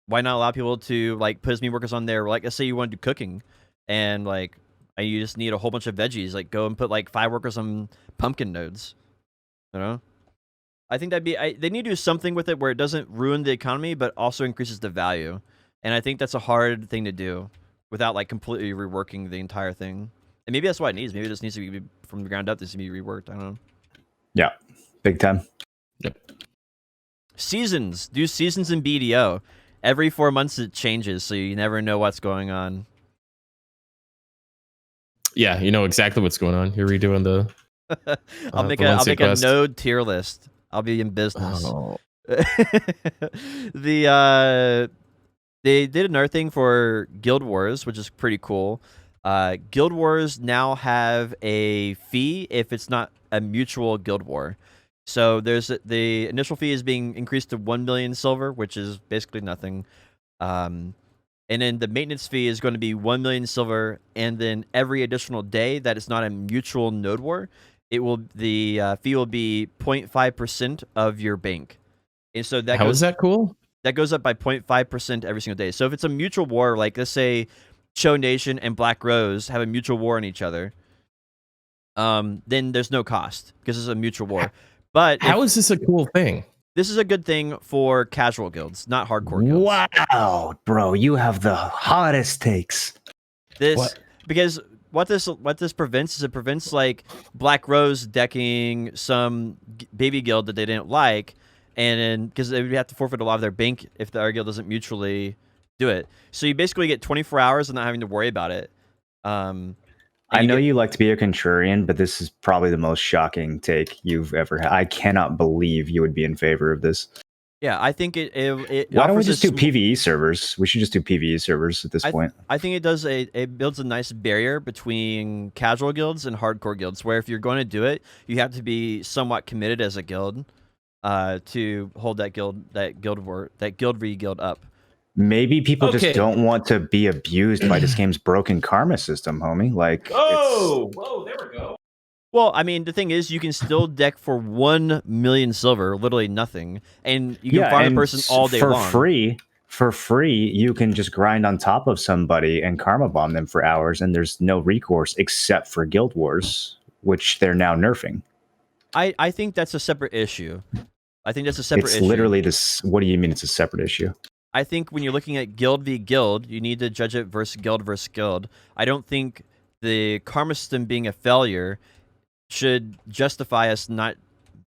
why not allow people to like put as many workers on there? Like, let's say you want to do cooking, and like you just need a whole bunch of veggies. Like, go and put like 5 workers on pumpkin nodes. You know, I think that'd be. They need to do something with it where it doesn't ruin the economy, but also increases the value. And I think that's a hard thing to do without like completely reworking the entire thing. And maybe that's what it needs. Maybe it just needs to be from the ground up. This needs to be reworked. I don't know. Yeah, big time. Yep. Seasons. Do seasons in BDO. Every 4 months it changes, so you never know what's going on. Yeah, you know exactly what's going on. You're redoing the. I'll make a node tier list. I'll be in business. Oh. They did another thing for Guild Wars, which is pretty cool. Guild Wars now have a fee if it's not a mutual guild war. So there's the initial fee is being increased to 1 million silver, which is basically nothing. And then the maintenance fee is going to be 1 million silver, and then every additional day that it's not a mutual node war, the fee will be 0.5% of your bank. And so that How is that cool? that goes up by 0.5% every single day. So if it's a mutual war, like let's say Cho Nation and Black Rose have a mutual war on each other, then there's no cost because it's a mutual war. But how is this a cool thing? This is a good thing for casual guilds, not hardcore guilds. Wow, bro, you have the hottest takes. Because what this prevents is it prevents like Black Rose decking some baby guild that they didn't like, and then because they would have to forfeit a lot of their bank if the other guild doesn't mutually do it. So you basically get 24 hours and not having to worry about it. I know you like to be a contrarian, but this is probably the most shocking take you've ever had. I cannot believe you would be in favor of this. Yeah, I think it Why don't we just do PvE servers? We should just do PvE servers at this point. I think it builds a nice barrier between casual guilds and hardcore guilds, where if you're going to do it, you have to be somewhat committed as a guild to hold that guild re-guild up. Maybe people just don't want to be abused by this game's broken karma system, homie. Like, whoa, there we go. Well, I mean, the thing is, you can still deck for 1 million silver, literally nothing, and you can farm a person all day long. For free, you can just grind on top of somebody and karma bomb them for hours, and there's no recourse except for Guild Wars, which they're now nerfing. I think that's a separate issue. It's literally this. What do you mean it's a separate issue? I think when you're looking at guild v guild, you need to judge it versus guild. I don't think the karma system being a failure should justify us not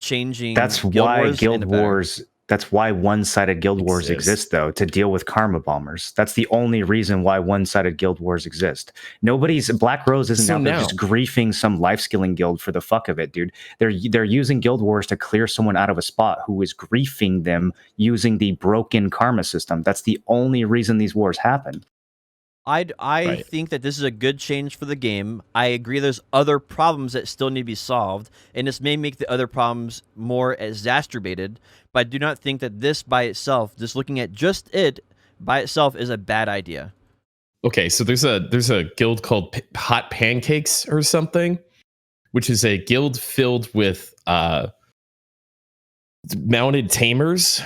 changing. That's why Guild Wars. That's why one-sided Guild Wars exist, though, to deal with karma bombers. That's the only reason why one-sided Guild Wars exist. Black Rose isn't out there just griefing some life-skilling guild for the fuck of it, dude. They're using Guild Wars to clear someone out of a spot who is griefing them using the broken karma system. That's the only reason these wars happen. I think that this is a good change for the game. I agree there's other problems that still need to be solved, and this may make the other problems more exacerbated, but I do not think that this by itself, just looking at just it by itself, is a bad idea. Okay, so there's a guild called Hot Pancakes or something, which is a guild filled with mounted tamers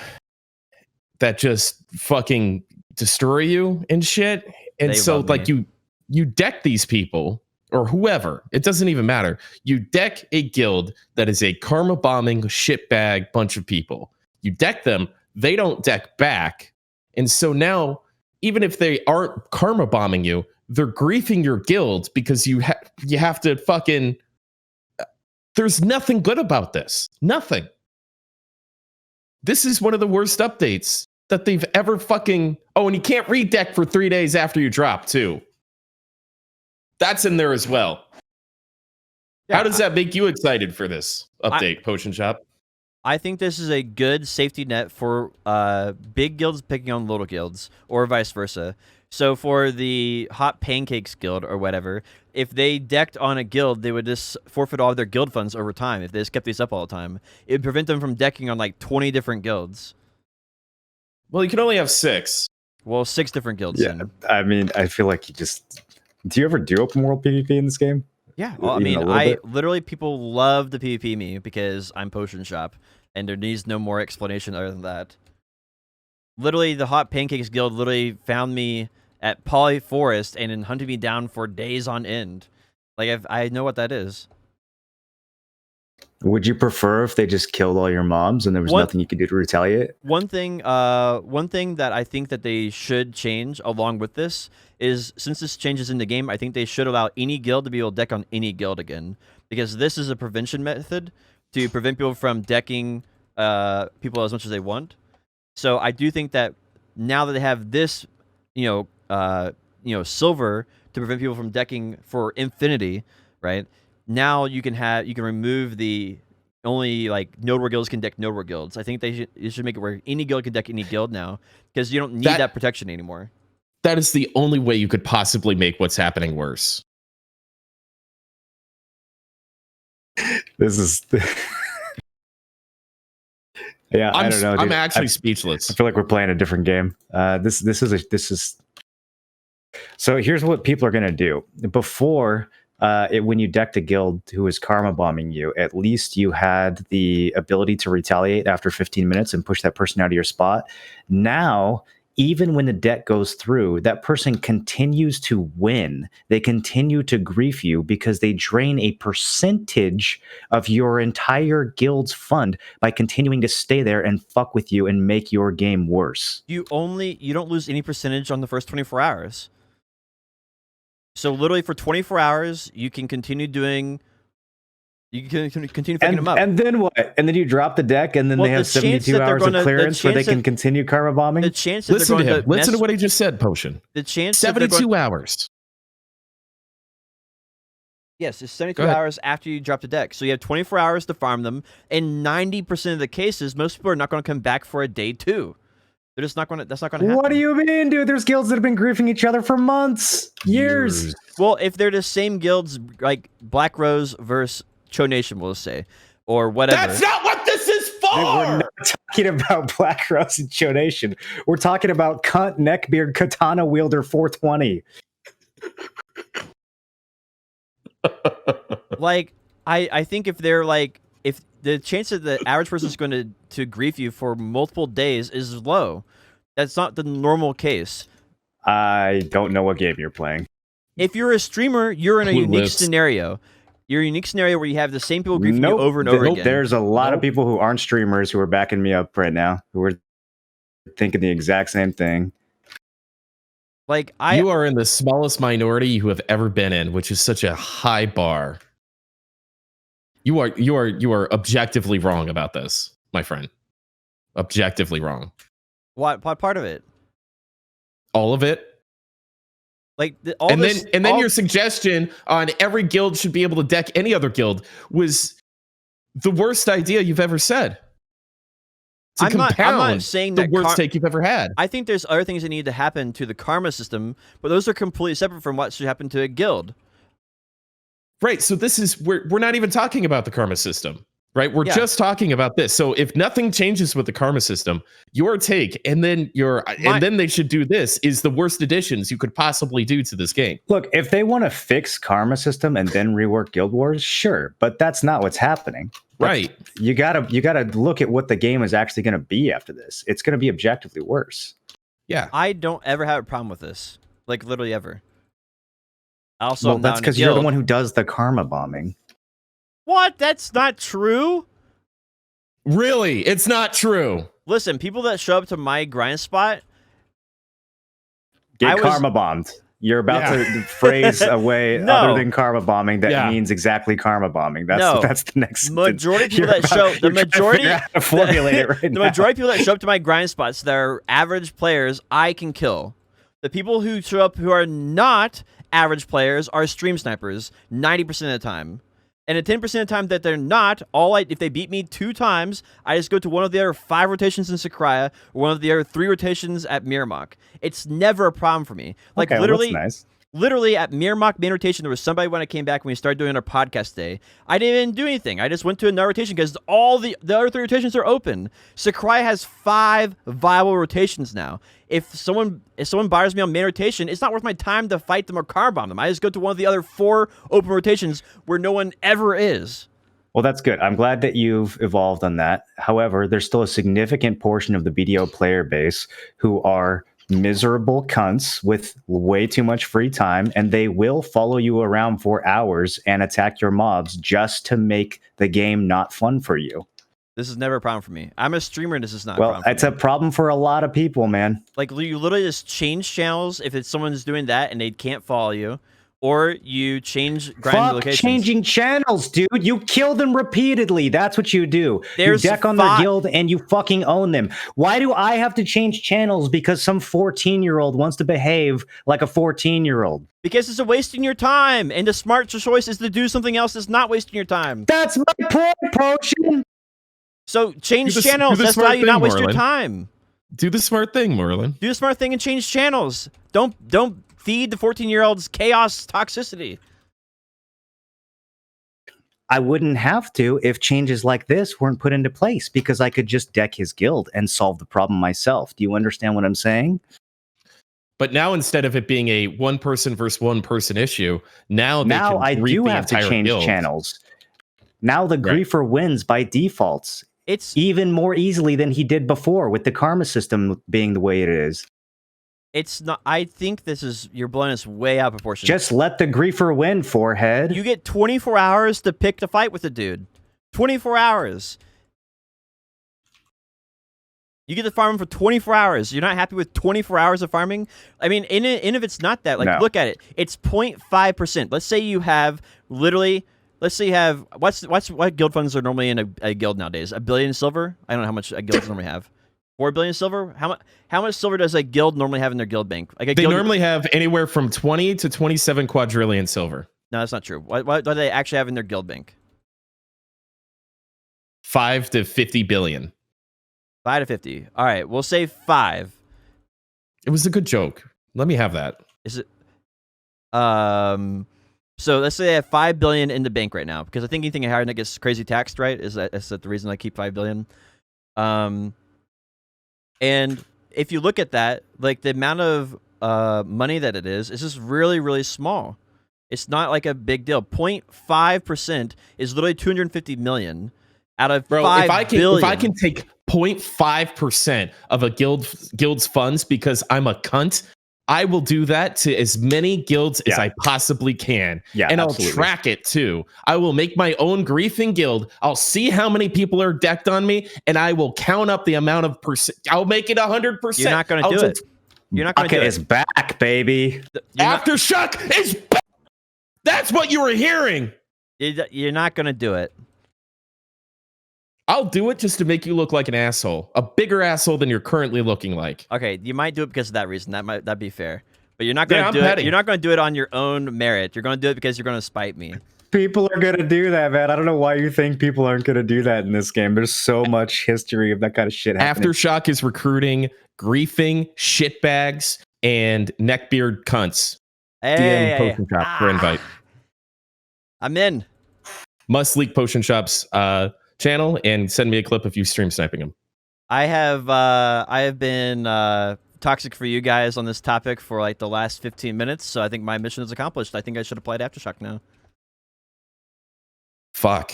that just fucking destroy you and shit. And so like you deck these people or whoever, it doesn't even matter. You deck a guild that is a karma bombing shitbag bunch of people. You deck them, they don't deck back. And so now, even if they aren't karma bombing you, they're griefing your guild because you have to fucking... There's nothing good about this. Nothing. This is one of the worst updates that they've ever fucking... Oh, and you can't redeck for 3 days after you drop, too. That's in there as well. Yeah, how does that make you excited for this update, Potion Shop? I think this is a good safety net for big guilds picking on little guilds, or vice versa. So for the Hot Pancakes guild or whatever, if they decked on a guild, they would just forfeit all of their guild funds over time if they just kept these up all the time. It would prevent them from decking on like 20 different guilds. Well, you can only have 6. Well, 6 different guilds. Yeah, then. I mean, I feel like you just... Do you ever do open world PvP in this game? Yeah, well, I mean, literally people love to PvP me because I'm Potion Shop, and there needs no more explanation other than that. Literally, the Hot Pancakes guild literally found me at Poly Forest and then hunted me down for days on end. Like, I know what that is. Would you prefer if they just killed all your mobs and there was nothing you could do to retaliate? One thing that I think that they should change along with this is, since this changes in the game, I think they should allow any guild to be able to deck on any guild again, because this is a prevention method to prevent people from decking people as much as they want. So I do think that now that they have this, silver to prevent people from decking for infinity, right? Now you can remove the only like node war guilds can deck node war guilds. I think they should make it where any guild can deck any guild now, because you don't need that protection anymore. That is the only way you could possibly make what's happening worse. This is... Yeah, I don't know, dude. I'm actually speechless. I feel like we're playing a different game. This is. So here's what people are gonna do. Before, when you decked a guild who was karma bombing you, at least you had the ability to retaliate after 15 minutes and push that person out of your spot. Now, even when the deck goes through, that person continues to win. They continue to grief you because they drain a percentage of your entire guild's fund by continuing to stay there and fuck with you and make your game worse. You don't lose any percentage on the first 24 hours. So literally for 24 hours, you can continue doing. You can continue fucking them up. And then what? And then you drop the deck, and then they have 72 hours of clearance where they can continue karma bombing? The chance that Listen to him. Listen to what he just said, Potion. The chance 72 hours. Yes, it's 72 hours after you drop the deck. So you have 24 hours to farm them. In 90% of the cases, most people are not going to come back for a day 2. They're just not going to. That's not going to happen. What do you mean, dude? There's guilds that have been griefing each other for months, years. Well, if they're the same guilds, like Black Rose versus Cho Nation, we'll say, or whatever. That's not what this is for! Dude, we're not talking about Black Rose and Cho Nation. We're talking about cunt, neckbeard, katana wielder 420. Like, I think if they're like, if the chance that the average person is going to grief you for multiple days is low, that's not the normal case. I don't know what game you're playing. If you're a streamer, you're in a unique scenario. You're a unique scenario where you have the same people griefing you over and over again. There's a lot of people who aren't streamers who are backing me up right now, who are thinking the exact same thing. Like you are in the smallest minority you have ever been in, which is such a high bar. You are objectively wrong about this, my friend. Objectively wrong. What part of it? All of it. Like then your suggestion on every guild should be able to deck any other guild was the worst idea you've ever said. I'm not saying the worst take you've ever had. I think there's other things that need to happen to the karma system, but those are completely separate from what should happen to a guild. Right. So this is we're not even talking about the karma system. Right? We're just talking about this. So if nothing changes with the karma system, your take and then they should do this is the worst additions you could possibly do to this game. Look, if they want to fix karma system and then rework Guild Wars, sure, but that's not what's happening. Right. You gotta look at what the game is actually going to be after this. It's going to be objectively worse. Yeah. I don't ever have a problem with this. Like literally ever. Also, that's because you're the one who does the karma bombing. What? That's not true. Really? It's not true. Listen, people that show up to my grind spot get karma bombed. You're about to phrase a way other than karma bombing that means exactly karma bombing. That's the next majority of people that show the majority formulate it right the majority of people that show up to my grind spots that are average players, I can kill. The people who show up who are not average players are stream snipers 90% of the time. And at 10% of the time that they're not, if they beat me 2 times, I just go to one of the other 5 rotations in Sakraya or one of the other 3 rotations at Miramok. It's never a problem for me. Like literally, that's nice. Literally at Miramok main rotation, there was somebody when I came back when we started doing our podcast day. I didn't even do anything. I just went to another rotation because all the other 3 rotations are open. Sakraya has 5 viable rotations now. If someone bars me on main rotation, it's not worth my time to fight them or car bomb them. I just go to one of the other 4 open rotations where no one ever is. Well, that's good. I'm glad that you've evolved on that. However, there's still a significant portion of the BDO player base who are miserable cunts with way too much free time, and they will follow you around for hours and attack your mobs just to make the game not fun for you. This is never a problem for me. I'm a streamer and this is not a problem for it's a problem for a lot of people, man. Like, you literally just change channels if it's someone's doing that and they can't follow you. Or you change grind locations. Changing channels, dude. You kill them repeatedly. That's what you do. You deck on their guild and you fucking own them. Why do I have to change channels because some 14-year-old wants to behave like a 14-year-old? Because it's a wasting your time. And the smart choice is to do something else that's not wasting your time. That's my point, Potion. So change channels. That's how you not waste your time. Do the smart thing, Merlin. Do the smart thing and change channels. Don't feed the 14-year-old's chaos toxicity. I wouldn't have to if changes like this weren't put into place because I could just deck his guild and solve the problem myself. Do you understand what I'm saying? But now instead of it being a one person versus one person issue, now I grief do the have to entire change guild. channels. Now the griefer wins by default. It's even more easily than he did before with the karma system being the way it is. It's not. I think you're blowing this way out of proportion. Just let the griefer win, forehead. You get 24 hours to pick the fight with the dude. 24 hours. You get to farm for 24 hours. You're not happy with 24 hours of farming? I mean, in if it's not that, like, No. look at it. It's 0.5%. Let's say you have literally. Let's say you have what guild funds are normally in a guild nowadays? $1 billion silver? I don't know how much a guild normally have. 4 billion silver? How much silver does a guild normally have in their guild bank? Like they normally have anywhere from 20 to 27 quadrillion silver. No, that's not true. What do they actually have in their guild bank? 5 to 50 billion. 5 to 50. All right, we'll say 5. It was a good joke. Let me have that. Is it? So let's say I have 5 billion in the bank right now, because I think anything higher than that gets crazy taxed, right? Is that the reason I keep 5 billion? And if you look at that, like the amount of money that it is just really, really small. It's not like a big deal. 0.5% is literally 250 million out of 5 billion. If I can take 0.5% of a guild's funds because I'm a cunt, I will do that to as many guilds as I possibly can. Yeah, and absolutely. I'll track it too. I will make my own griefing guild. I'll see how many people are decked on me, and I will count up the amount of percent. I'll make it 100%. You're not going to do it. You're not going to do it. Is back, baby. Aftershock is back. That's what you were hearing. You're not going to do it. I'll do it just to make you look like an asshole, a bigger asshole than you're currently looking like. Okay, you might do it because of that reason. That'd be fair. But you're not going to do petty. it. You're not going to do it on your own merit. You're going to do it because you're going to spite me. People are going to do that, man. I don't know why you think people aren't going to do that in this game. There's so much history of that kind of shit happening. Aftershock is recruiting griefing shitbags and neckbeard cunts. DM Potion Shop for invite. I'm in. Must leak Potion Shop's channel and send me a clip of you stream sniping him. I have been toxic for you guys on this topic for like the last 15 minutes, so I think my mission is accomplished. I think I should apply to Aftershock now. Fuck.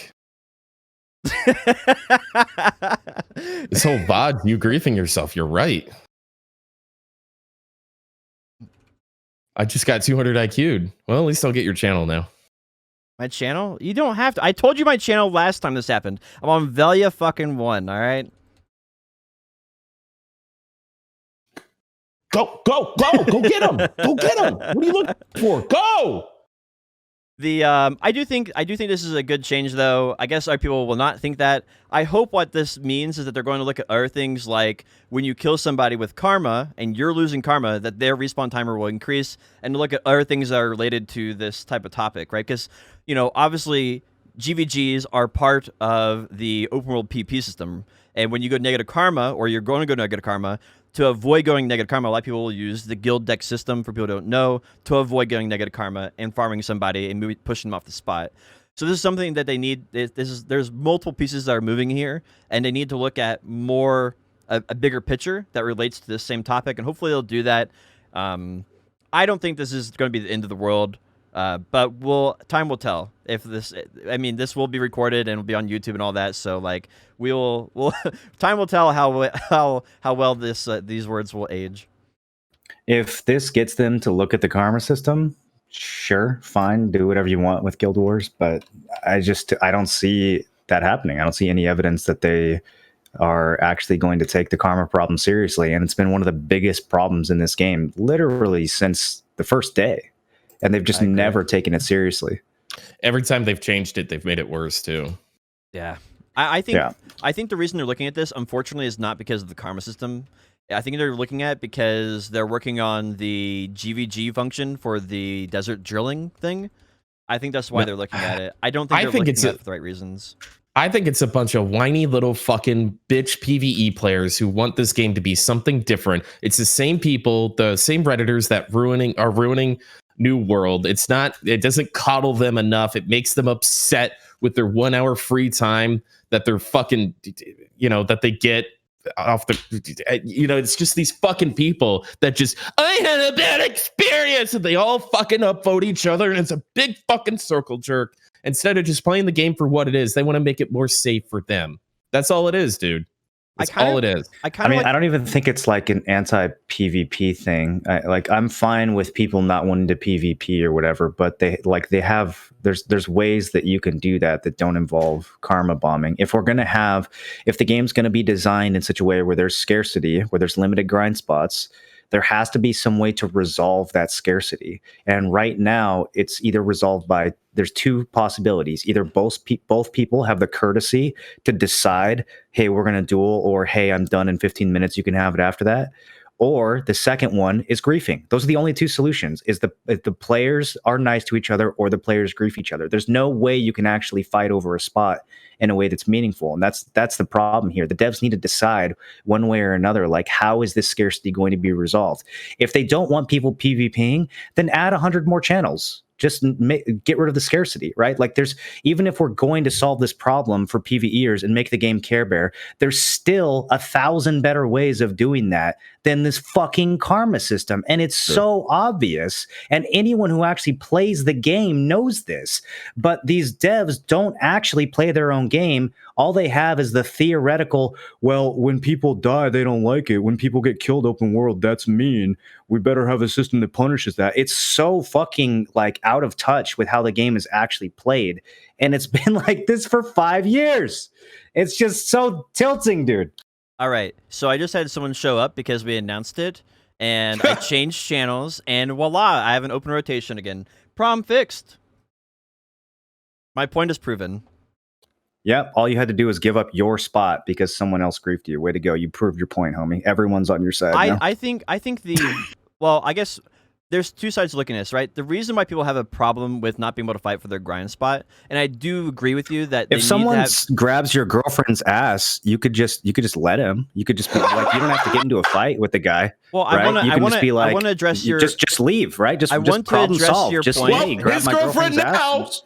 This whole VOD, you griefing yourself. You're right. I just got 200 IQ'd. Well, at least I'll get your channel now. My channel? You don't have to. I told you my channel last time this happened. I'm on Velia fucking 1, all right? Go get him. Go get him. What are you looking for? Go. I do think this is a good change, though. I guess other people will not think that. I hope what this means is that they're going to look at other things, like when you kill somebody with karma and you're losing karma, that their respawn timer will increase, and to look at other things that are related to this type of topic, right? Because, you know, obviously GVGs are part of the open world PvP system, and when you go negative karma, or you're going to go negative karma, to avoid going negative karma, a lot of people will use the guild deck system, for people who don't know, to avoid going negative karma and farming somebody and pushing them off the spot. So this is something that they need. There's multiple pieces that are moving here, and they need to look at a bigger picture that relates to this same topic, and hopefully they'll do that. I don't think this is going to be the end of the world, but time will tell. If this, I mean, this will be recorded and will be on YouTube and all that. So like, we'll time will tell how well these words will age. If this gets them to look at the karma system, sure, fine, do whatever you want with Guild Wars. But I don't see that happening. I don't see any evidence that they are actually going to take the karma problem seriously. And it's been one of the biggest problems in this game, literally since the first day. And they've just never taken it seriously. Every time they've changed it, they've made it worse too. Yeah. I think the reason they're looking at this, unfortunately, is not because of the karma system. I think they're looking at it because they're working on the GVG function for the desert drilling thing. I think that's why they're looking at it. I don't think they're looking at it for the right reasons. I think it's a bunch of whiny little fucking bitch PvE players who want this game to be something different. It's the same people, the same Redditors that are ruining New World. It doesn't coddle them enough. It makes them upset with their 1 hour free time that they're fucking, that they get off the, it's just these fucking people that just, I had a bad experience, and they all fucking upvote each other, and it's a big fucking circle jerk. Instead of just playing the game for what it is, they want to make it more safe for them. That's all it is, dude. That's all it is. I mean, I don't even think it's like an anti-PvP thing. I'm fine with people not wanting to PvP or whatever, but there's ways that you can do that don't involve karma bombing. If the game's going to be designed in such a way where there's scarcity, where there's limited grind spots, there has to be some way to resolve that scarcity. And right now, it's either resolved by, there's two possibilities. Either both people have the courtesy to decide, hey, we're going to duel, or hey, I'm done in 15 minutes, you can have it after that. Or the second one is griefing. Those are the only two solutions, if the players are nice to each other or the players grief each other. There's no way you can actually fight over a spot in a way that's meaningful. And that's the problem here. The devs need to decide one way or another, like, how is this scarcity going to be resolved? If they don't want people PvPing, then add 100 more channels. Just get rid of the scarcity, right? Like, even if we're going to solve this problem for PvEers and make the game Care Bear, there's still 1,000 better ways of doing that than this fucking karma system. And it's so obvious. And anyone who actually plays the game knows this. But these devs don't actually play their own game. All they have is the theoretical, well, when people die, they don't like it. When people get killed open world, that's mean. We better have a system that punishes that. It's so fucking out of touch with how the game is actually played. And it's been like this for 5 years. It's just so tilting, dude. All right. So I just had someone show up because we announced it, and I changed channels, and voila, I have an open rotation again. Problem fixed. My point is proven. Yep. All you had to do was give up your spot because someone else griefed you. Way to go. You proved your point, homie. Everyone's on your side now. I think well, I guess there's two sides to looking at this, right? The reason why people have a problem with not being able to fight for their grind spot, and I do agree with you that if someone grabs your girlfriend's ass, you could just let him. You could just be like, you don't have to get into a fight with the guy. Well, right? I want to address your just leave, right? Just problem solve. Your just point. leave. Grab my girlfriend's ass.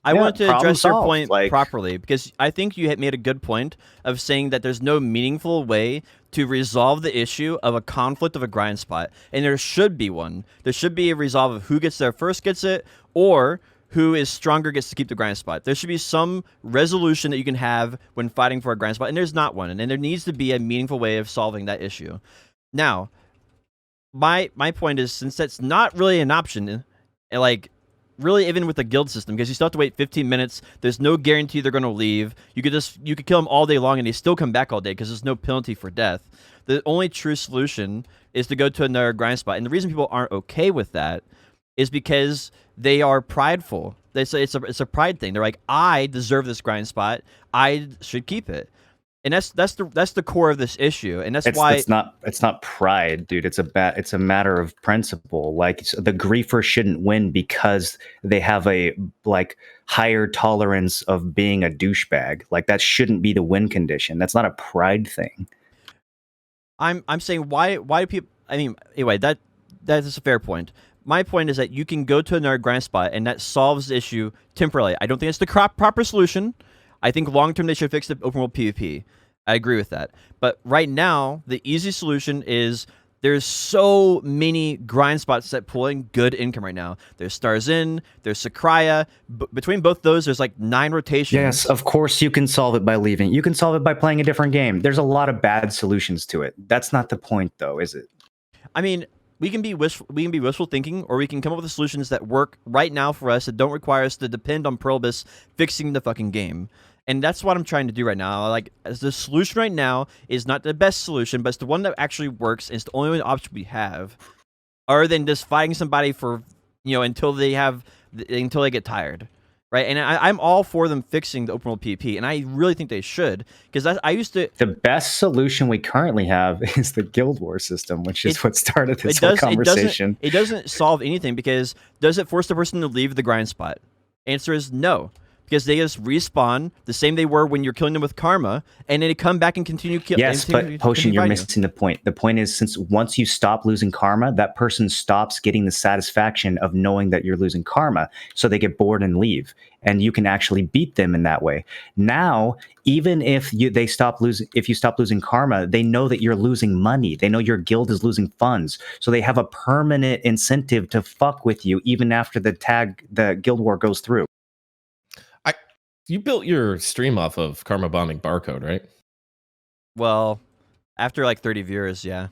I want to address your solved, point properly, because I think you had made a good point of saying that there's no meaningful way to resolve the issue of a conflict of a grind spot. And there should be one. There should be a resolve of who gets there first gets it, or who is stronger gets to keep the grind spot. There should be some resolution that you can have when fighting for a grind spot, and there's not one. And there needs to be a meaningful way of solving that issue. Now, my point is, since that's not really an option, really even with the guild system, because you still have to wait 15 minutes, there's no guarantee they're going to leave. You could kill them all day long and they still come back all day because there's no penalty for death. The only true solution is to go to another grind spot. And the reason people aren't okay with that is because they are prideful. They say it's a pride thing. They're like, I deserve this grind spot, I should keep it. And that's the core of this issue, and that's why it's not pride, dude. It's a matter of principle. Like, the griefer shouldn't win because they have a higher tolerance of being a douchebag. Like, that shouldn't be the win condition. That's not a pride thing. I'm saying why do people? I mean, anyway, that is a fair point. My point is that you can go to another grind spot, and that solves the issue temporarily. I don't think it's the proper solution. I think long-term they should fix the open world PvP. I agree with that. But right now, the easy solution is there's so many grind spots that pull in good income right now. There's Stars Inn, there's Sakraya. Between both those, there's 9 rotations. Yes, of course you can solve it by leaving. You can solve it by playing a different game. There's a lot of bad solutions to it. That's not the point, though, is it? I mean, we can be wishful thinking, or we can come up with solutions that work right now for us that don't require us to depend on Pearlbus fixing the fucking game. And that's what I'm trying to do right now. The solution right now is not the best solution, but it's the one that actually works, and it's the only option we have, other than just fighting somebody for, until they get tired, right? And I'm all for them fixing the open world PvP, and I really think they should, because I used to. The best solution we currently have is the Guild War system, which is what started this whole conversation. It doesn't solve anything, because does it force the person to leave the grind spot? Answer is no. because they just respawn the same they were when you're killing them with karma, and then they come back and continue killing. Yes, but Potion, you're missing the point. The point is, since once you stop losing karma, that person stops getting the satisfaction of knowing that you're losing karma, so they get bored and leave, and you can actually beat them in that way. Now, even if you stop losing karma, they know that you're losing money. They know your guild is losing funds, so they have a permanent incentive to fuck with you even after the guild war goes through. You built your stream off of karma bombing barcode, right? Well, after like 30 viewers, yeah,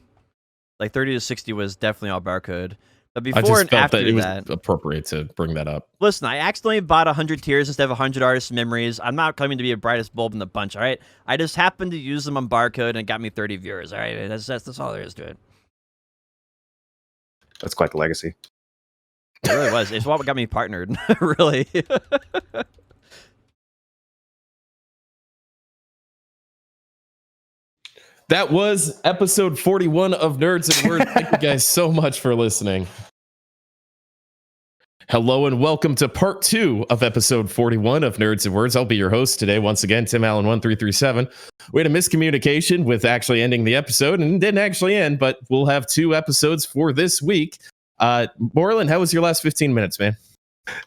like 30 to 60 was definitely all barcode. But before I just and felt after that it was that, appropriate to bring that up. listen, I accidentally bought 100 tiers instead of 100 artist memories. I'm not claiming to be the brightest bulb in the bunch, all right? I just happened to use them on barcode and it got me 30 viewers, all right? That's all there is to it. That's quite the legacy. It really was. It's what got me partnered, really. That was episode 41 of Nerds and Words. Thank you guys so much for listening. Hello and welcome to part 2 of episode 41 of Nerds and Words. I'll be your host today. Once again, Tim Allen 1337. We had a miscommunication with actually ending the episode, and it didn't actually end, but we'll have 2 episodes for this week. Moreland, how was your last 15 minutes, man?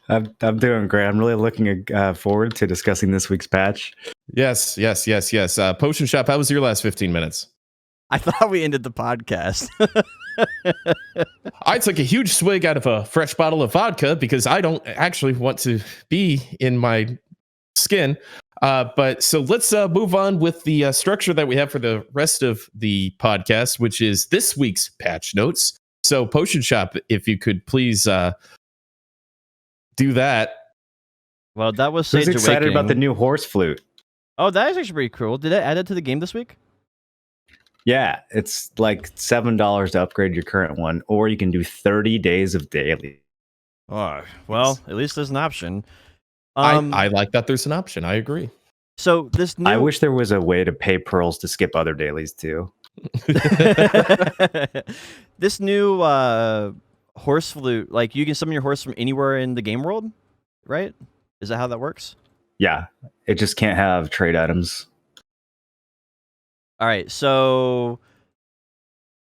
I'm doing great. I'm really looking forward to discussing this week's patch. Yes. Potion Shop, how was your last 15 minutes? I thought we ended the podcast. I took a huge swig out of a fresh bottle of vodka because I don't actually want to be in my skin. But so let's move on with the structure that we have for the rest of the podcast, which is this week's patch notes. So Potion Shop, if you could please do that. Well, that was Who's Sage excited Awakening. about the new horse flute? Oh, that is actually pretty cool. Did it add it to the game this week? Yeah, it's like $7 to upgrade your current one, or you can do 30 days of daily. Oh, well, at least there's an option. I like that there's an option. I agree. So this new... I wish there was a way to pay pearls to skip other dailies too. This new horse flute, like you can summon your horse from anywhere in the game world, right? Is that how that works? Yeah, it just can't have trade items. All right, so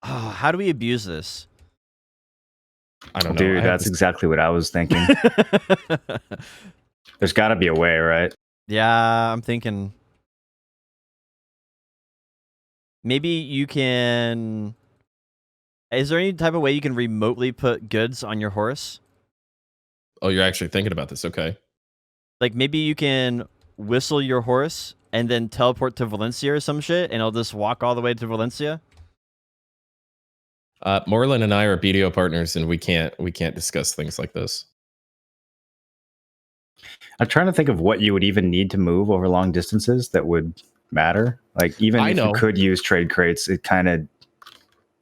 how do we abuse this? I don't know. Dude, that's exactly what I was thinking. There's got to be a way, right? Yeah, I'm thinking maybe you can... Is there any type of way you can remotely put goods on your horse? Oh, you're actually thinking about this. Okay. Like maybe you can whistle your horse and then teleport to Valencia or some shit, and it'll just walk all the way to Valencia. Moreland and I are BDO partners, and we can't discuss things like this. I'm trying to think of what you would even need to move over long distances that would matter. Like even if you could use trade crates, it kind of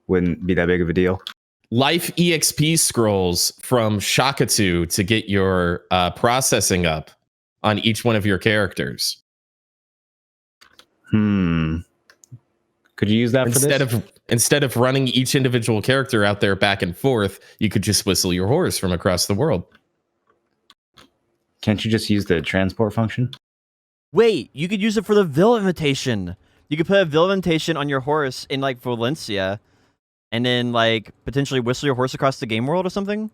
wouldn't be that big of a deal. Life EXP scrolls from Shakatu to get your processing up on each one of your characters. Could you use that instead of running each individual character out there back and forth, you could just whistle your horse from across the world. Can't you just use the transport function? Wait, you could use it for the Vil invitation. You could put a Vil invitation on your horse in like Valencia, and then like potentially whistle your horse across the game world or something.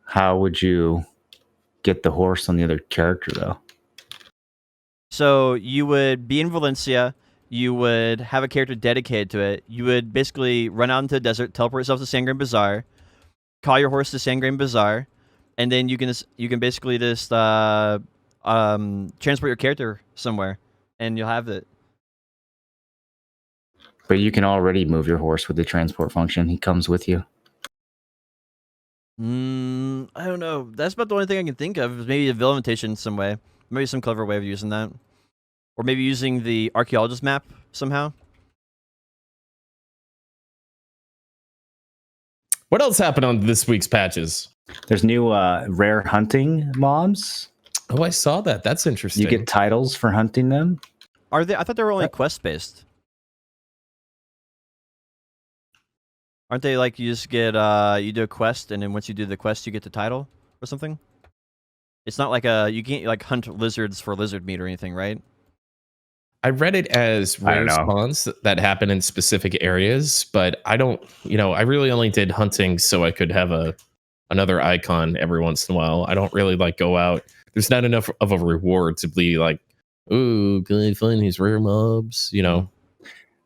How would you get the horse on the other character though? So you would be in Valencia, you would have a character dedicated to it, you would basically run out into the desert, teleport yourself to Sangrain Bazaar, call your horse to Sangrain Bazaar, and then you can basically just transport your character somewhere, and you'll have it. But you can already move your horse with the transport function. He comes with you. I don't know. That's about the only thing I can think of. Is maybe a Vil invitation in some way. Maybe some clever way of using that. Or maybe using the archaeologist map somehow. What else happened on this week's patches? There's new rare hunting mobs. Oh, I saw that. That's interesting. You get titles for hunting them. Are they? I thought they were only quest based. Aren't they like you just get you do a quest and then once you do the quest you get the title or something? It's not like you can't like hunt lizards for lizard meat or anything, right? I read it as I don't rare know. spawns that happen in specific areas, but I don't, I really only did hunting so I could have another icon every once in a while. I don't really like go out. There's not enough of a reward to be like, ooh, can I find these rare mobs?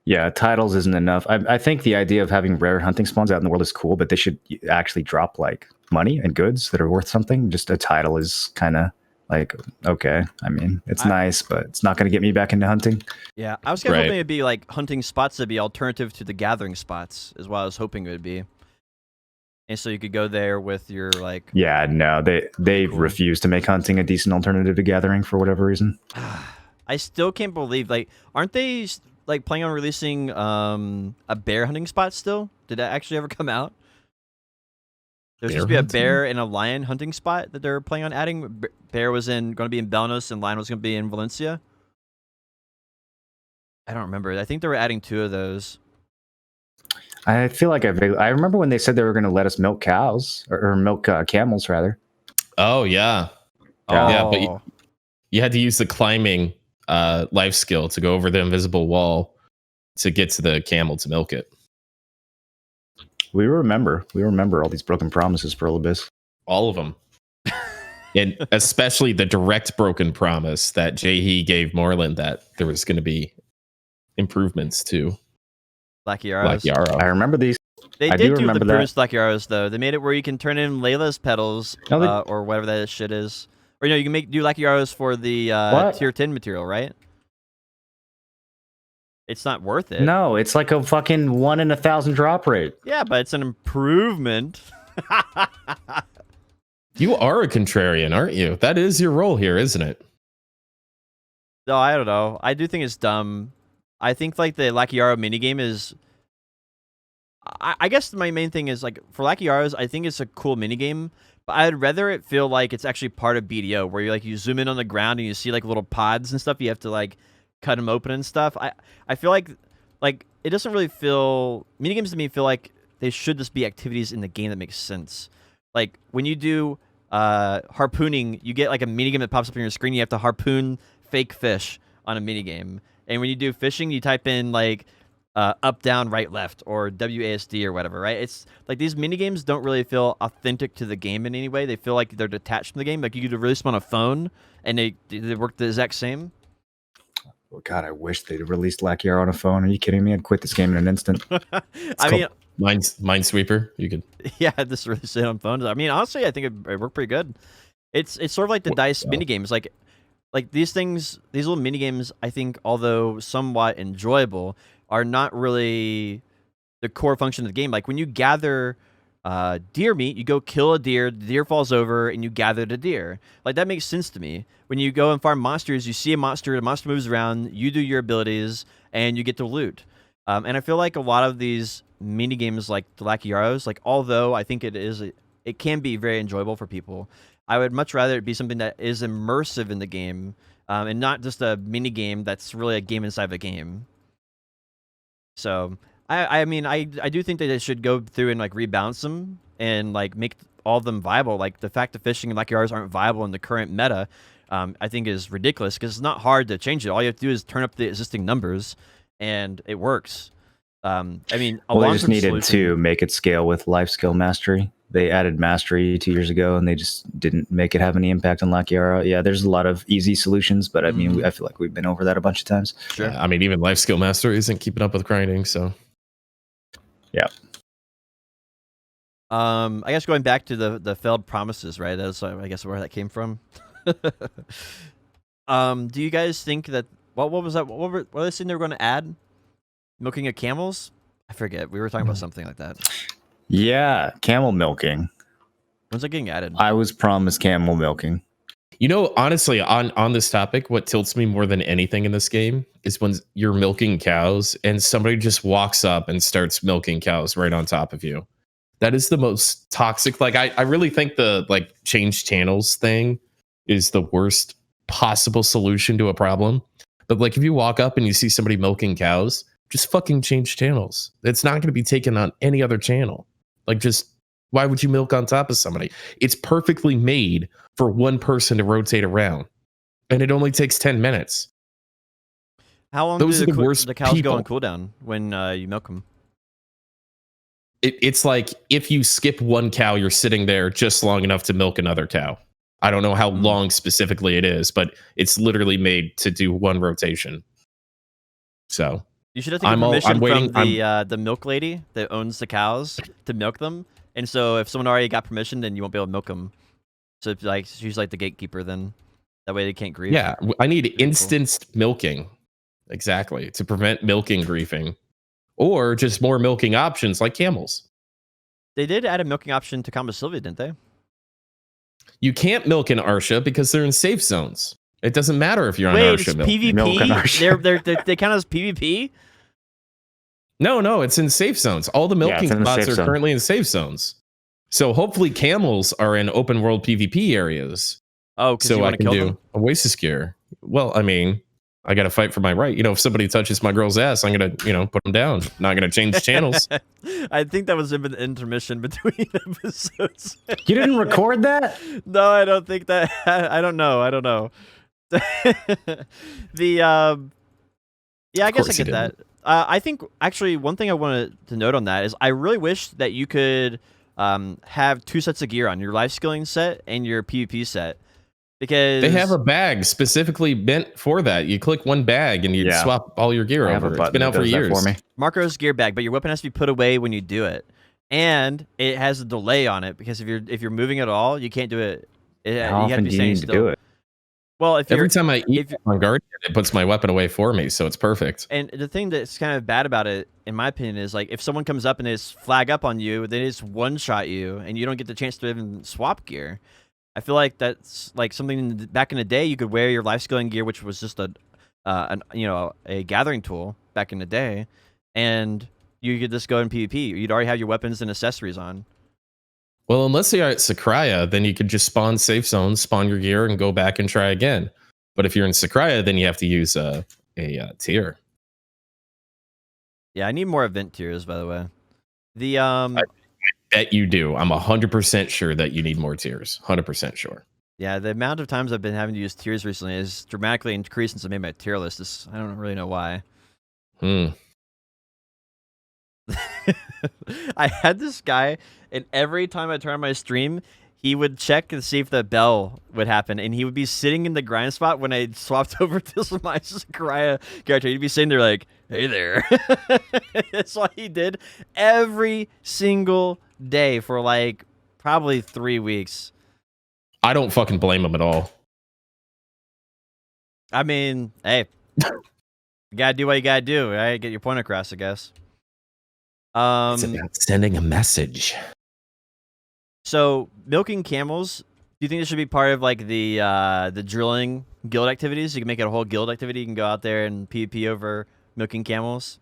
Yeah, titles isn't enough. I think the idea of having rare hunting spawns out in the world is cool, but they should actually drop like money and goods that are worth something. Just a title is kind of like, okay. I mean, it's nice, but it's not going to get me back into hunting. Yeah, I was kind of hoping it'd be like hunting spots that'd be alternative to the gathering spots, is what I was hoping it would be. And so you could go there with your like. Yeah, no, they refuse to make hunting a decent alternative to gathering for whatever reason. I still can't believe, like, aren't they like planning on releasing a bear hunting spot still? Did that actually ever come out? There's supposed to be a bear and a lion hunting spot that they're planning on adding. Bear was going to be in Belnos and lion was going to be in Valencia. I don't remember. I think they were adding 2 of those. I feel like I remember when they said they were going to let us milk cows or milk camels rather. Oh yeah. Yeah, but you had to use the climbing life skill to go over the invisible wall to get to the camel to milk it. We remember all these broken promises for Olibis. All of them. And especially the direct broken promise that Jaehee gave Moreland that there was going to be improvements to Black Yarrow. I remember these. They did do the improvements to Black Yarrows, though. They made it where you can turn in Layla's petals or whatever that shit is. Or, you can do Black Yarrows for the tier 10 material, right? It's not worth it. No, it's like a fucking 1 in 1,000 drop rate. Yeah, but it's an improvement. You are a contrarian, aren't you? That is your role here, isn't it? No, I don't know. I do think it's dumb. I think like the Lucky Yarrow minigame is... I guess my main thing is like for Lucky Yarrows, I think it's a cool minigame, but I'd rather it feel like it's actually part of BDO, where you zoom in on the ground and you see like little pods and stuff. You have to like cut them open and stuff. I feel like it doesn't really feel... Minigames to me feel like they should just be activities in the game that makes sense. Like when you do harpooning, you get like a minigame that pops up on your screen. You have to harpoon fake fish on a minigame. And when you do fishing, you type in like up, down, right, left, or WASD or whatever, right? It's like these minigames don't really feel authentic to the game in any way. They feel like they're detached from the game. Like you could release them on a phone and they work the exact same. Oh God, I wish they'd released Lucky Yarrow on a phone. Are you kidding me? I'd quit this game in an instant. I mean, Minesweeper. You could. Yeah, just release it on phones. I mean, honestly, I think it worked pretty good. It's sort of like the DICE minigames. Like these things, these little minigames, I think, although somewhat enjoyable, are not really the core function of the game. Like when you gather deer meat, you go kill a deer, the deer falls over, and you gather the deer. Like that makes sense to me. When you go and farm monsters, you see a monster, the monster moves around, you do your abilities, and you get to loot. And I feel like a lot of these mini games, like the Lucky Yarrows, like although I think it can be very enjoyable for people, I would much rather it be something that is immersive in the game, and not just a mini game that's really a game inside of a game. So I mean I do think that they should go through and like rebalance them and like make all of them viable. Like the fact that fishing and Lucky Yarrows aren't viable in the current meta, I think is ridiculous because it's not hard to change it. All you have to do is turn up the existing numbers, and it works. I mean, they just needed to make it scale with life skill mastery. They added mastery 2 years ago, and they just didn't make it have any impact on Lucky Yarrow. Yeah, there's a lot of easy solutions, but I mean, I feel like we've been over that a bunch of times. Sure. I mean, even life skill mastery isn't keeping up with grinding, so yeah. I guess going back to the failed promises, right? That's I guess where that came from. Do you guys think that what was that? What were they saying they were going to add? Milking of camels? I forget. We were talking about something like that. Yeah, camel milking. When's that getting added? I was promised camel milking. Honestly, on this topic, what tilts me more than anything in this game is when you're milking cows and somebody just walks up and starts milking cows right on top of you. That is the most toxic. Like, I really think the like change channels thing is the worst possible solution to a problem. But like, if you walk up and you see somebody milking cows, just fucking change channels. It's not going to be taken on any other channel. Like, just Why would you milk on top of somebody? It's perfectly made for one person to rotate around, and it only takes 10 minutes. How long Those do are the worst the cows go on people. cooldown when you milk them? It's like if you skip one cow, you're sitting there just long enough to milk another cow. I don't know how long specifically it is, but it's literally made to do one rotation. So You should have to get permission I'm waiting. from the milk lady that owns the cows to milk them. And so if someone already got permission, then you won't be able to milk them. So it's like she's like the gatekeeper then. That way they can't grieve. Yeah, I need Cool. instanced milking. Exactly. To prevent milking griefing. Or just more milking options like camels. They did add a milking option to Combo Sylvia, didn't they? You can't milk in Arsha because they're in safe zones. It doesn't matter if you're on Wait, Arsha it's milking. Milk on PvP? Arsha. They count as PvP? No, it's in safe zones. All the milking it's in the spots safe are zone. currently in safe zones. So hopefully camels are in open world PvP areas. Oh, because you So I want to can kill do them? Oasis gear. Well, I mean, I got to fight for my right. If somebody touches my girl's ass, I'm going to, put them down. Not going to change channels. I think that was in the intermission between episodes. You didn't record that? No, I don't think that. I don't know. Yeah, I guess I course you get that. I think actually one thing I wanted to note on that is I really wish that you could have two sets of gear on your life skilling set and your PvP set, because They have a bag specifically meant for that. You click one bag and you Yeah. swap all your gear I have a over. It's button been that out for does that years. for me. Marco's gear bag, but your weapon has to be put away when you do it, and it has a delay on it because if you're moving at all, you can't do it. How you have often to do be you standing need to still. do it? Well, if Every you're time I eat if- on Guardian, it puts my weapon away for me, so it's perfect. and the thing that's kind of bad about it, in my opinion, is like if someone comes up and is flag up on you, they just one shot you, and you don't get the chance to even swap gear. I feel like that's like something back in the day you could wear your life skilling gear, which was just a gathering tool back in the day, and you could just go in PvP. You'd already have your weapons and accessories on. Well, unless you're at Sakraya, then you could just spawn safe zones, spawn your gear, and go back and try again. But if you're in Sakraya, then you have to use a tier. Yeah, I need more event tiers, by the way. The Bet you do. I'm 100% sure that you need more tiers. 100% sure. yeah, the amount of times I've been having to use tiers recently is dramatically increased since I made my tier list. I don't really know why. I had this guy, and every time I turned on my stream, he would check and see if the bell would happen, and he would be sitting in the grind spot when I swapped over to my Sakurai character. He'd be sitting there like, "Hey there." That's what he did every single day for like probably 3 weeks. I don't fucking blame him at all. I mean, hey, you gotta do what you gotta do, right? Get your point across, I guess. It's about sending a message. So milking camels, do you think this should be part of like the drilling guild activities? You can make it a whole guild activity. You can go out there and PvP over milking camels.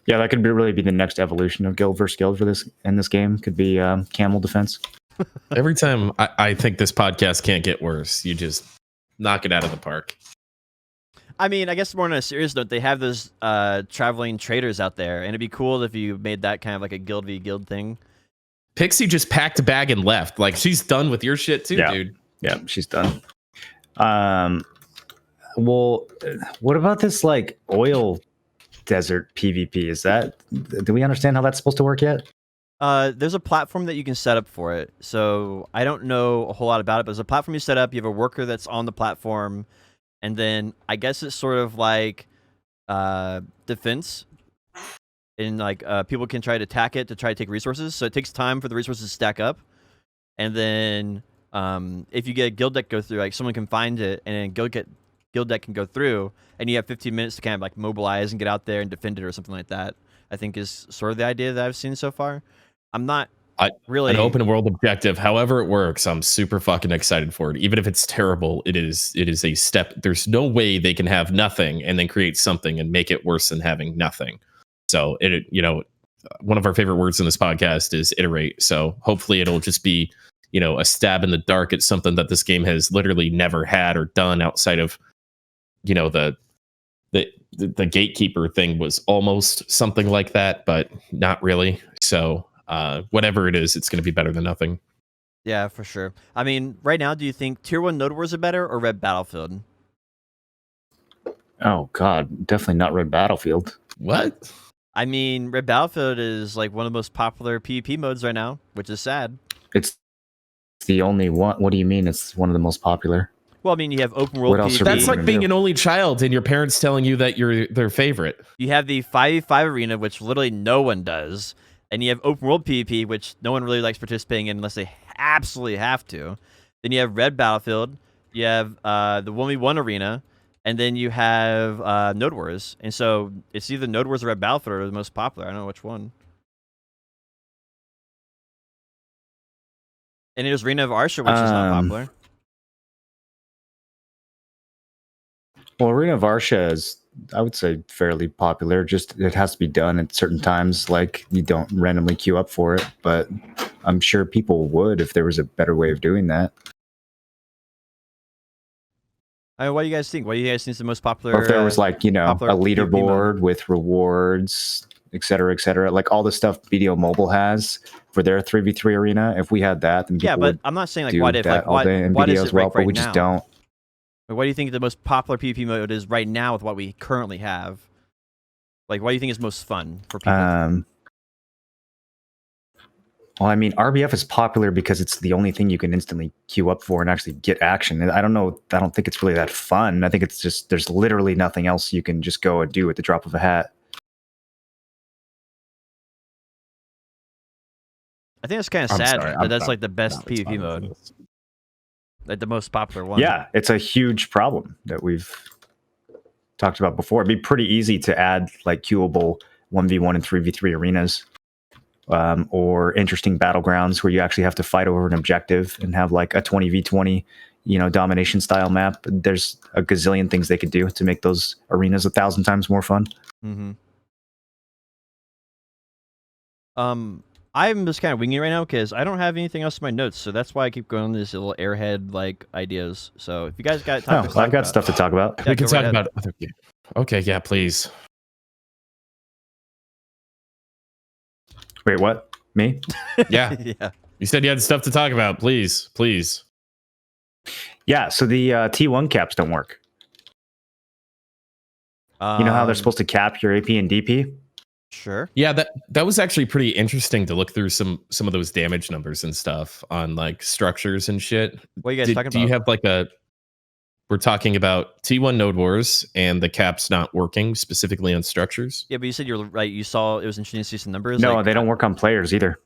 Yeah, that could really be the next evolution of guild versus guild for this in this game. Could be camel defense. Every time I think this podcast can't get worse, you just knock it out of the park. I mean, I guess more on a serious note, they have those traveling traders out there, and it'd be cool if you made that kind of like a guild v guild thing. Pixie just packed a bag and left. Like, she's done with your shit too, Yeah. dude. Yeah, she's done. Well, what about this like oil desert PvP? Do we understand how that's supposed to work yet? There's a platform that you can set up for it. So I don't know a whole lot about it, but there's a platform you set up. You have a worker that's on the platform. And then I guess it's sort of like defense, and like people can try to attack it to try to take resources. So it takes time for the resources to stack up, and then if you get a guild deck go through, like someone can find it, and then guild deck can go through, and you have 15 minutes to kind of like mobilize and get out there and defend it or something like that. I think is sort of the idea that I've seen so far. I'm not really an open world objective. However it works, I'm super fucking excited for it. Even if it's terrible, it is a step. There's no way they can have nothing and then create something and make it worse than having nothing. So one of our favorite words in this podcast is iterate. So hopefully it'll just be, a stab in the dark at something that this game has literally never had or done outside of, the gatekeeper thing was almost something like that, but not really. So whatever it is, it's going to be better than nothing. Yeah, for sure. I mean, right now, do you think Tier 1 Node Wars are better or Red Battlefield? Oh God, definitely not Red Battlefield. What? I mean, Red Battlefield is like one of the most popular PvP modes right now, which is sad. It's the only one. What do you mean? It's one of the most popular. Well, I mean, you have open world What else PvP. are we That's like gonna being do? an only child and your parents telling you that you're their favorite. You have the 5v5 arena, which literally no one does. And you have open world PvP, which no one really likes participating in unless they absolutely have to. Then you have Red Battlefield. You have the 1v1 arena. And then you have Node Wars. And so it's either Node Wars or Red Battlefield are the most popular. I don't know which one. And there's Arena of Arsha, which is not popular. Well, Arena of Arsha is, I would say, fairly popular. Just it has to be done at certain times. Like you don't randomly queue up for it, but I'm sure people would if there was a better way of doing that. What do you guys think? What do you guys think is the most popular? Or if there was like, a popular PvP mode. leaderboard with rewards, et cetera, like all the stuff BDO Mobile has for their 3v3 arena. If we had that, then people Yeah, but would I'm not saying like do what if, that like all day in what BDO is as it well, like but right we now? just don't. Like, what do you think the most popular PvP mode is right now with what we currently have? Like, what do you think is most fun for people? Well, I mean, RBF is popular because it's the only thing you can instantly queue up for and actually get action. And I don't know. I don't think it's really that fun. I think it's just there's literally nothing else you can just go and do at the drop of a hat. I think it's kind of I'm sad sorry, that I'm that's not- like the best not PvP responding to mode, this. like the most popular one. Yeah, it's a huge problem that we've talked about before. It'd be pretty easy to add like queuable 1v1 and 3v3 arenas. Or interesting battlegrounds where you actually have to fight over an objective and have like a 20v20, domination style map. There's a gazillion things they could do to make those arenas 1,000 times more fun. Mm-hmm. I'm just kind of winging it right now because I don't have anything else in my notes, so that's why I keep going on these little airhead like ideas. So if you guys got time, I've got stuff to talk about. Yeah, We can go talk right about other games. Okay, yeah, please. Wait, what? Me? Yeah, yeah. you said you had stuff to talk about. Please. Yeah, so the T1 caps don't work. You know how they're supposed to cap your AP and DP? Sure. Yeah, that was actually pretty interesting to look through some of those damage numbers and stuff on like structures and shit. What are you guys talking Do you about? have we're talking about T1 Node Wars and the caps not working specifically on structures? Yeah, but you said you're right. You saw it was interesting to see some numbers. No, like, they don't work on players either.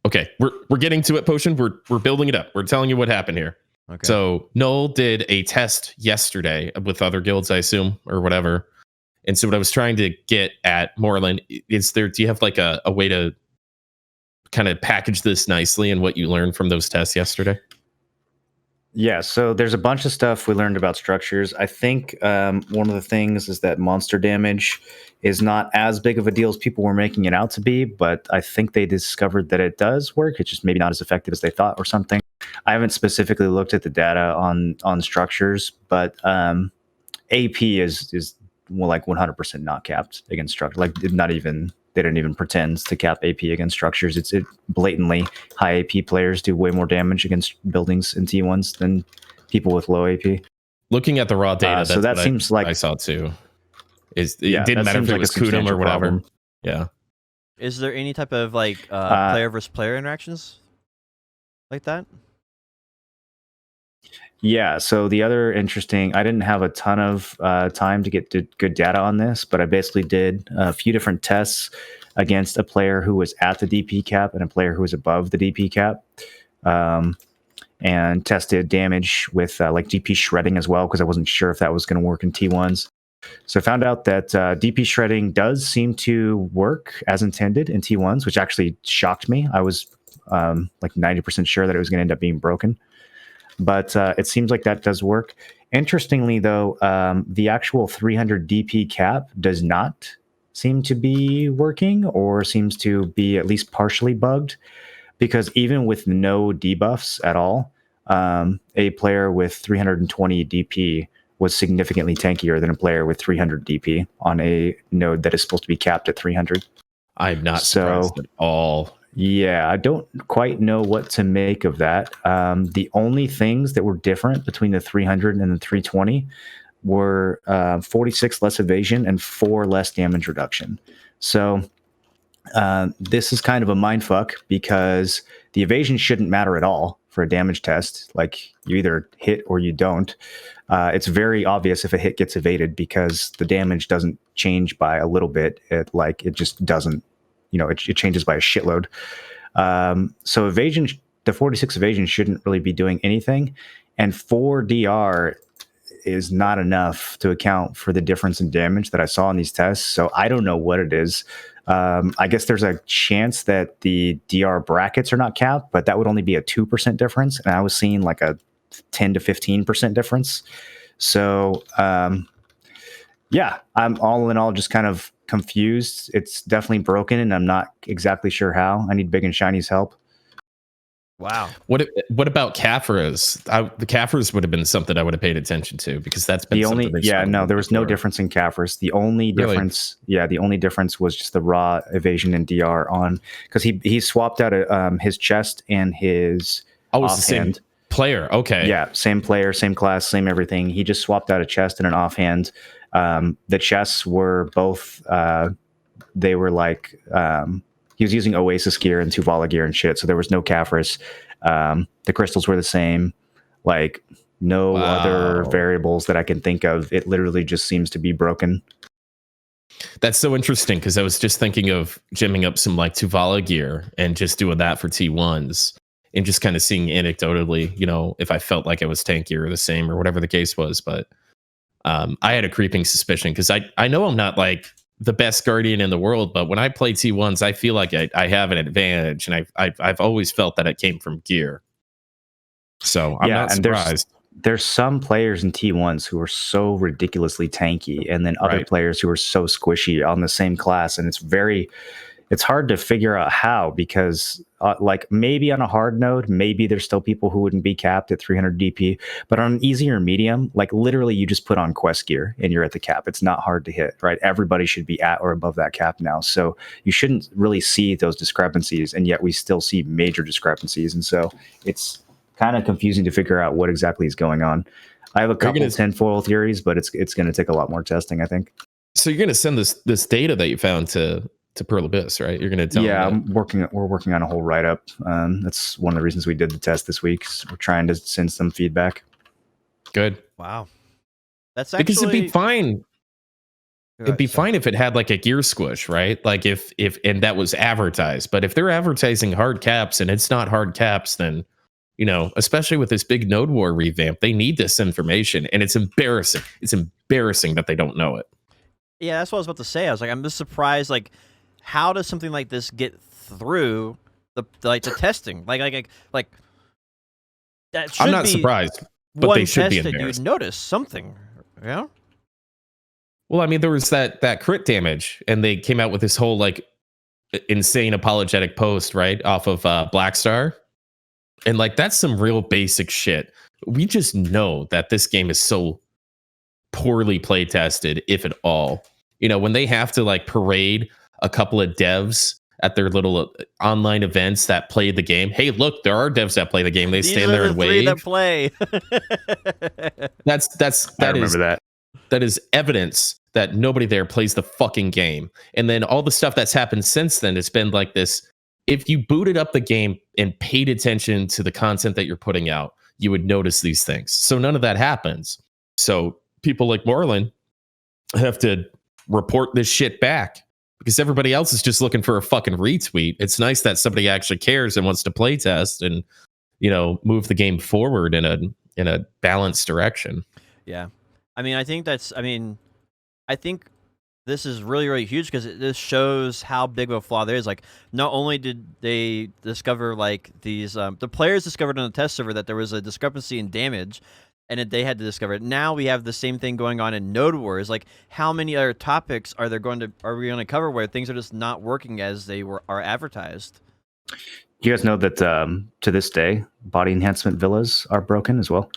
Okay, we're getting to it, Potion. We're building it up. We're telling you what happened here. Okay. So Noel did a test yesterday with other guilds, I assume, or whatever. And so what I was trying to get at, Moreland, do you have like a way to kind of package this nicely and what you learned from those tests yesterday? Yeah, so there's a bunch of stuff we learned about structures. I think one of the things is that monster damage is not as big of a deal as people were making it out to be, but I think they discovered that it does work. It's just maybe not as effective as they thought or something. I haven't specifically looked at the data on structures, but AP is well, like 100% not capped against structure. Like they didn't even pretend to cap AP against structures. It's blatantly high AP players do way more damage against buildings in T1s than people with low AP. Looking at the raw data, so that what seems like I saw too. It Yeah, didn't that matter if seems it like a was Kudum or substantial whatever. problem. Yeah. Is there any type of like player versus player interactions like that? Yeah, so the other interesting, I didn't have a ton of time to get good data on this, but I basically did a few different tests against a player who was at the DP cap and a player who was above the DP cap, and tested damage with like DP shredding as well, because I wasn't sure if that was going to work in T1s. So I found out that DP shredding does seem to work as intended in T1s, which actually shocked me. I was like 90% sure that it was going to end up being broken. But it seems like that does work. Interestingly, though, the actual 300 DP cap does not seem to be working, or seems to be at least partially bugged, because even with no debuffs at all, a player with 320 DP was significantly tankier than a player with 300 DP on a node that is supposed to be capped at 300. I'm not So- surprised at all. Yeah, I don't quite know what to make of that. The only things that were different between the 300 and the 320 were 46 less evasion and 4 less damage reduction. So this is kind of a mindfuck because the evasion shouldn't matter at all for a damage test. Like you either hit or you don't. It's very obvious if a hit gets evaded because the damage doesn't change by a little bit. It just doesn't. It changes by a shitload. So evasion, the 46 evasion shouldn't really be doing anything, and 4 DR is not enough to account for the difference in damage that I saw in these tests. So I don't know what it is. I guess there's a chance that the DR brackets are not capped, but that would only be a 2% difference, and I was seeing like a 10 to 15% difference. So yeah, I'm all in all just kind of confused. It's definitely broken, and I'm not exactly sure how. I need Big and Shiny's help. Wow. What about Caphras? The Caphras would have been something I would have paid attention to because that's been there was no difference in Caphras. The only difference, the only difference was just the raw evasion and DR on, because he swapped out his chest and his it's the same player. Okay, yeah, same player, same class, same everything. He just swapped out a chest and an offhand. The chests were both they were like he was using Oasis gear and Tuvala gear and shit, so there was no Caphras. The crystals were the same. Like no other variables that I can think of. It literally just seems to be broken. That's so interesting because I was just thinking of gymming up some like Tuvala gear and just doing that for T1s and just kind of seeing anecdotally, if I felt like I was tankier or the same or whatever the case was. But I had a creeping suspicion because I know I'm not like the best guardian in the world, but when I play T1s, I feel like I have an advantage, and I've always felt that it came from gear. So I'm not surprised. There's some players in T1s who are so ridiculously tanky, and then other players who are so squishy on the same class, and it's hard to figure out how, because like maybe on a hard node, maybe there's still people who wouldn't be capped at 300 DP, but on an easier medium, like literally you just put on quest gear and you're at the cap. It's not hard to hit, right? Everybody should be at or above that cap now. So you shouldn't really see those discrepancies, and yet we still see major discrepancies. And so it's kind of confusing to figure out what exactly is going on. I have a couple of tinfoil theories, but it's going to take a lot more testing, I think. So you're going to send this data that you found to Pearl Abyss, right? You're going to tell them we're working on a whole write-up. That's one of the reasons we did the test this week. We're trying to send some feedback. Good. Wow. That's actually... Because it'd be fine. It'd be fine if it had like a gear squish, right? Like if and that was advertised. But if they're advertising hard caps and it's not hard caps, then, especially with this big Node War revamp, they need this information, and it's embarrassing. It's embarrassing that they don't know it. Yeah, that's what I was about to say. I was like, I'm just surprised, like, how does something like this get through the testing? Like that should I'm not be surprised, but they should be embarrassed. You'd notice something, yeah. Well, I mean, there was that crit damage, and they came out with this whole like insane apologetic post, right, off of Blackstar, and like that's some real basic shit. We just know that this game is so poorly play tested, if at all. When they have to like parade a couple of devs at their little online events that play the game. Hey, look, there are devs that play the game. They stand there and wave. That play. That is evidence that nobody there plays the fucking game. And then all the stuff that's happened since then, it's been like this. If you booted up the game and paid attention to the content that you're putting out, you would notice these things. So none of that happens. So people like Marlon have to report this shit back because everybody else is just looking for a fucking retweet. It's nice that somebody actually cares and wants to play test and, move the game forward in a balanced direction. Yeah. I think this is really, really huge because this shows how big of a flaw there is. Like, not only did they discover like these, the players discovered on the test server that there was a discrepancy in damage, and they had to discover it. Now we have the same thing going on in Node Wars. Like, how many other topics are we going to cover where things are just not working as they are advertised? You guys know that to this day, body enhancement villas are broken as well.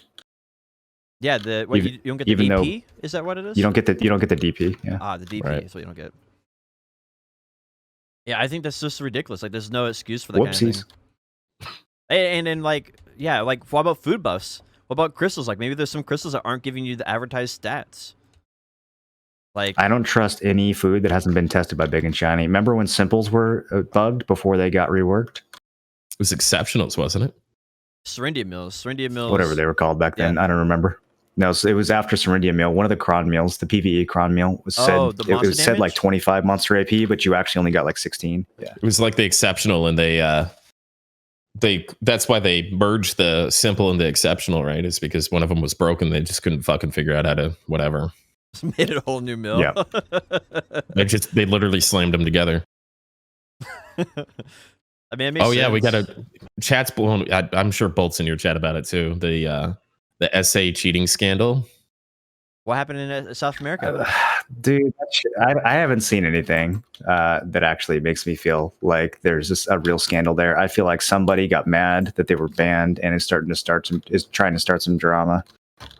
Yeah, you don't get the DP? Is that what it is? You don't get the DP. Yeah. The DP right. is what you don't get. Yeah, I think that's just ridiculous. Like, there's no excuse for that kind of thing. Whoopsies. And then like, yeah, like what about food buffs? What about crystals? Like maybe there's some crystals that aren't giving you the advertised stats. Like I don't trust any food that hasn't been tested by Big and Shiny. Remember when Simples were bugged before they got reworked? It was Exceptionals, wasn't it? Syrindia Mills. Whatever they were called back then. I don't remember. No, so it was after Syrindia Meal. One of the cron meals, the PvE cron meal, was said it was said like 25 monster AP, but you actually only got like 16. Yeah, it was like the Exceptional, and they that's why they merged the simple and the exceptional, right? Is because one of them was broken. They just couldn't fucking figure out how to whatever. Just made it a whole new mill. Yeah, they literally slammed them together. I mean, it makes sense. Yeah, we got a chat's blown. I'm sure Bolt's in your chat about it too. The SA cheating scandal. What happened in South America? Dude, I haven't seen anything that actually makes me feel like there's just a real scandal there. I feel like somebody got mad that they were banned and is trying to start some drama.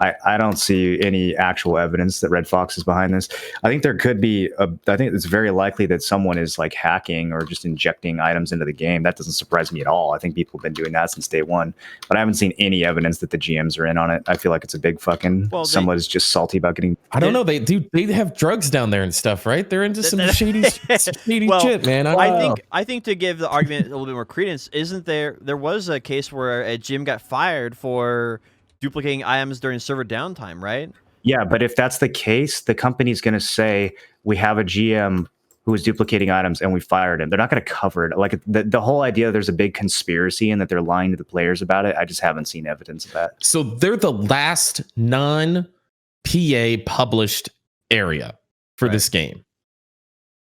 I don't see any actual evidence that Red Fox is behind this. I think there could be I think it's very likely that someone is like hacking or just injecting items into the game. That doesn't surprise me at all. I think people have been doing that since day one, but I haven't seen any evidence that the GMs are in on it. I feel like it's a big fucking someone is just salty about getting. I don't know. They have drugs down there and stuff, right? They're into some shady shit, man. I think to give the argument a little bit more credence, isn't there was a case where a GM got fired for duplicating items during server downtime, right? Yeah, but if that's the case, the company's going to say we have a GM who is duplicating items and we fired him. They're not going to cover it. Like the whole idea there's a big conspiracy and that they're lying to the players about it. I just haven't seen evidence of that. So they're the last non-PA published area for this game.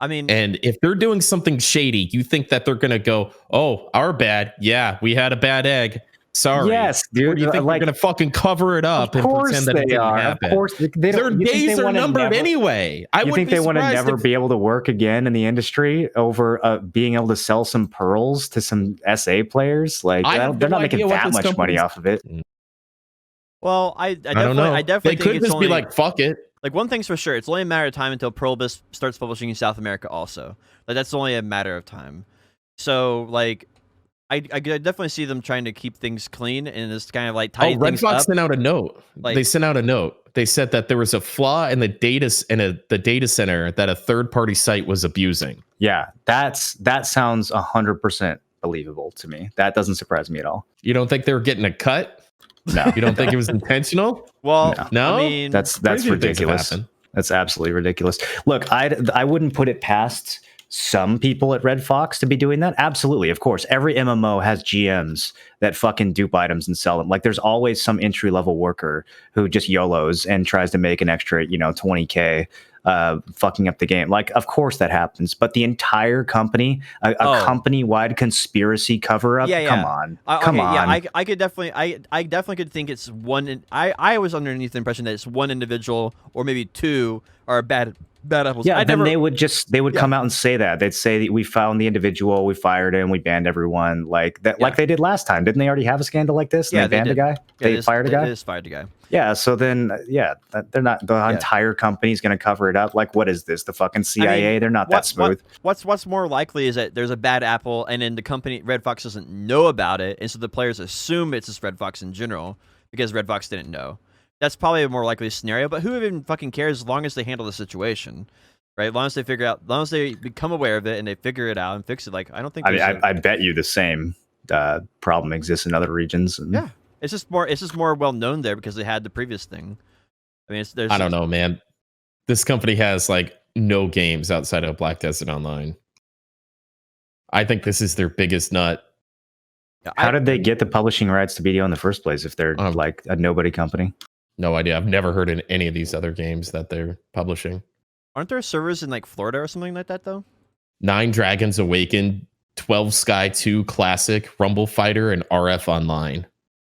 I mean, and if they're doing something shady, you think that they're going to go, "Oh, our bad. Yeah, we had a bad egg. Sorry." Yes, dude. Or do you think they're going to fucking cover it up and pretend that it didn't happen? Of course, their days are numbered anyway. You think they want to never be able to work again in the industry over being able to sell some pearls to some SA players? Like they're not making that much money off of it. Well, I don't know. I definitely they think could just be like, "Fuck it." Like one thing's for sure, it's only a matter of time until Pearlbis starts publishing in South America. Also, like that's only a matter of time. So like. I definitely see them trying to keep things clean and just kind of like tighten things up. Red Fox sent out a note. They sent out a note. They said that there was a flaw in the data center that a third-party site was abusing. Yeah, that sounds 100% believable to me. That doesn't surprise me at all. You don't think they were getting a cut? No. You don't think it was intentional? Well, no. I mean, that's ridiculous. That's absolutely ridiculous. Look, I wouldn't put it past some people at Red Fox to be doing that. Absolutely. Of course, every MMO has GMs that fucking dupe items and sell them. Like there's always some entry level worker who just YOLOs and tries to make an extra, 20K fucking up the game. Like, of course that happens, but the entire company, a company-wide conspiracy cover-up. Yeah. Come on. Yeah, I could definitely, I definitely could think it's one. I was underneath the impression that it's one individual or maybe two are bad apples. Yeah, they would come out and say that. They'd say that we found the individual, we fired him, we banned everyone, like that, like they did last time. Didn't they already have a scandal like this? Yeah, they banned a guy. They fired a guy. They just fired a guy. Yeah, so then, they're not. The entire company's going to cover it up. Like, what is this? The fucking CIA? I mean, they're not that smooth. What's more likely is that there's a bad apple, and then the company Red Fox doesn't know about it, and so the players assume it's just Red Fox in general because Red Fox didn't know. That's probably a more likely scenario. But who even fucking cares as long as they handle the situation, right? As long as they figure out, as long as they become aware of it and they figure it out and fix it. Like, I don't think. I bet you the same problem exists in other regions. Yeah. It's just more well known there because they had the previous thing. I mean, I don't know, man. This company has like no games outside of Black Desert Online. I think this is their biggest nut. How did they get the publishing rights to BDO in the first place if they're like a nobody company? No idea. I've never heard in any of these other games that they're publishing. Aren't there servers in like Florida or something like that though? 9 Dragons Awakened, 12 Sky 2 Classic, Rumble Fighter, and RF Online.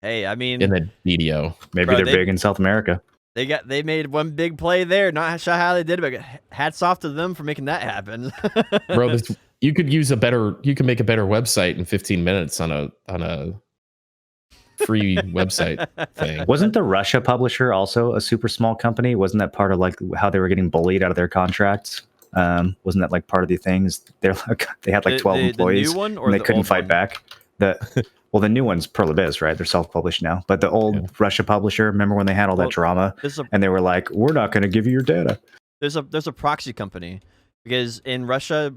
Hey, I mean, in the video, maybe they're big in South America. They made one big play there. Not sure how they did it, but hats off to them for making that happen. Bro, you could make a better website in 15 minutes on a free website thing. Wasn't the Russia publisher also a super small company? Wasn't that part of like how they were getting bullied out of their contracts? Wasn't that like part of the things? They had like 12 employees, the new one or and they the couldn't old fight one? back. Well, the new one's Pearl Abyss, right? They're self-published now. But the old Russia publisher, remember when they had all that drama, and they were like, "We're not going to give you your data." There's a proxy company, because in Russia,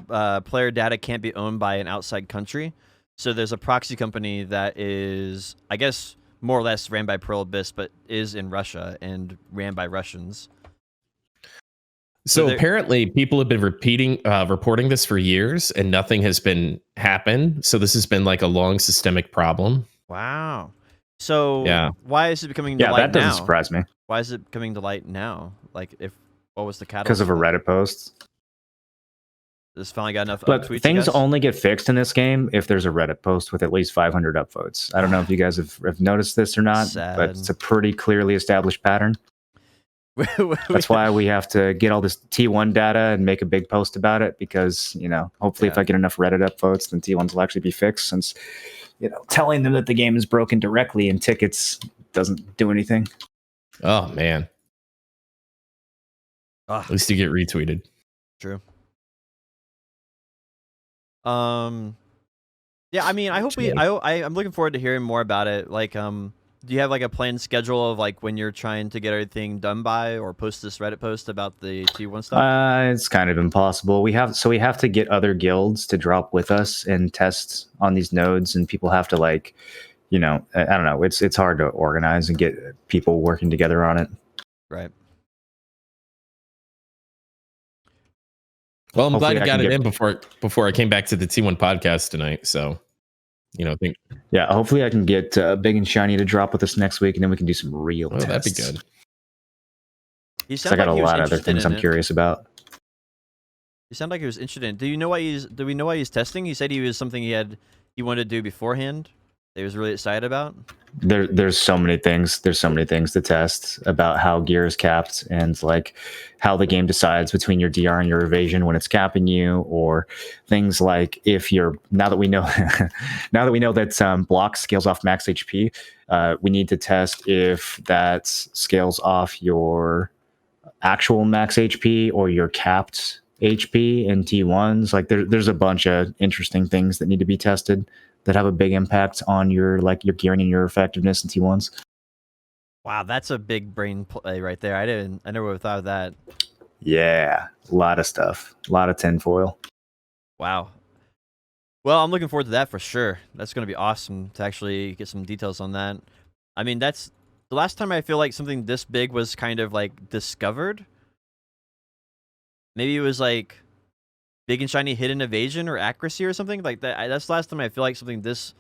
player data can't be owned by an outside country. So there's a proxy company that is, I guess, more or less ran by Pearl Abyss, but is in Russia and ran by Russians. So apparently people have been reporting this for years and nothing has been happened. So this has been like a long systemic problem. Wow. So Yeah. why is it becoming to light now? Yeah, that doesn't surprise me. Why is it coming to light now? Like, what was the catalyst? Because of a Reddit post. This finally got enough But tweets, things only get fixed in this game if there's a Reddit post with at least 500 upvotes. I don't know if you guys have noticed this or not, but it's a pretty clearly established pattern. That's why we have to get all this T1 data and make a big post about it, because, hopefully if I get enough Reddit upvotes, then T1s will actually be fixed, since, telling them that the game is broken directly in tickets doesn't do anything. Oh, man. At least you get retweeted. True. Yeah, I mean, I'm looking forward to hearing more about it. Like, do you have like a planned schedule of like when you're trying to get everything done by, or post this Reddit post about the T1 stuff? It's kind of impossible. We have to get other guilds to drop with us and test on these nodes, and people have to I don't know. It's hard to organize and get people working together on it. Right. Well, I'm glad I got it in before I came back to the T1 podcast tonight. So, hopefully I can get Big and Shiny to drop with us next week, and then we can do some real tests. That'd be good. I got a lot of other things I'm curious about. You sound like he was interested. Do we know why he's testing? He said he was something he wanted to do beforehand that he was really excited about. There's so many things. There's so many things to test about how gear is capped, and like how the game decides between your DR and your evasion when it's capping you, or things like now that we know that block scales off max HP, we need to test if that scales off your actual max HP or your capped HP in T1s. Like there's a bunch of interesting things that need to be tested that have a big impact on your gearing and your effectiveness in T1s. Wow, that's a big brain play right there. I never would have thought of that. Yeah, a lot of stuff. A lot of tinfoil. Wow. Well, I'm looking forward to that for sure. That's going to be awesome to actually get some details on that. I mean, that's the last time I feel like something this big was kind of like discovered. Maybe it was like Big and Shiny hidden evasion or accuracy or something like that. That's the last time I feel like something this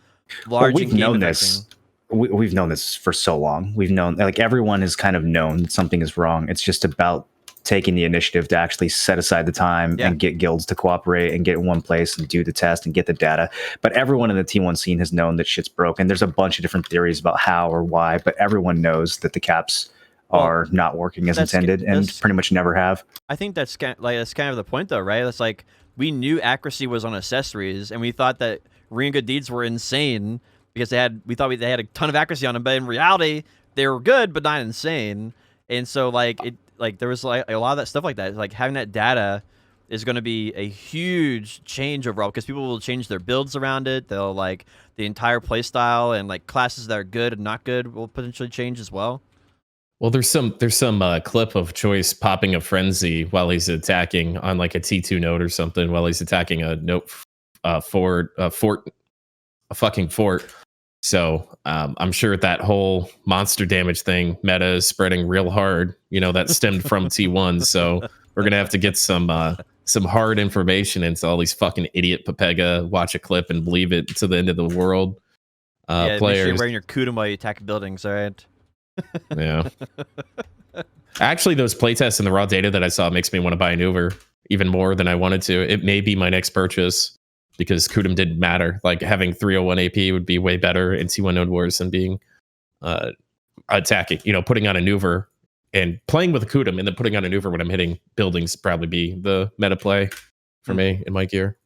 large. We've known this. We've known this for so long. We've known, like, everyone has kind of known that something is wrong. It's just about taking the initiative to actually set aside the time and get guilds to cooperate and get in one place and do the test and get the data. But everyone in the T1 scene has known that shit's broken. There's a bunch of different theories about how or why, but everyone knows that the caps are not working as intended and pretty much never have. I think that's kind of the point, though, right? It's like we knew accuracy was on accessories, and we thought that Ring Good Deeds were insane because they had a ton of accuracy on them, but in reality they were good but not insane. And so there was like a lot of that stuff like that. Like having that data is going to be a huge change overall, because people will change their builds around it. They'll like the entire play style, and like classes that are good and not good will potentially change as well. Well, there's some clip of Choice popping a frenzy while he's attacking on like a T2 node or something, while he's attacking a fucking fort. So I'm sure that whole monster damage thing meta is spreading real hard. That stemmed from T1. So we're gonna have to get some hard information into all these fucking idiot Pepega watch a clip and believe it to the end of the world. Players, make sure you're wearing your Kudum while you attack buildings. All right. Yeah. Actually, those playtests and the raw data that I saw makes me want to buy an Uber even more than I wanted to. It may be my next purchase, because Kudum didn't matter. Like having 301 AP would be way better in T1 Node Wars than being attacking, putting on an Uber and playing with a Kudum and then putting on an Uber when I'm hitting buildings would probably be the meta play for me in my gear.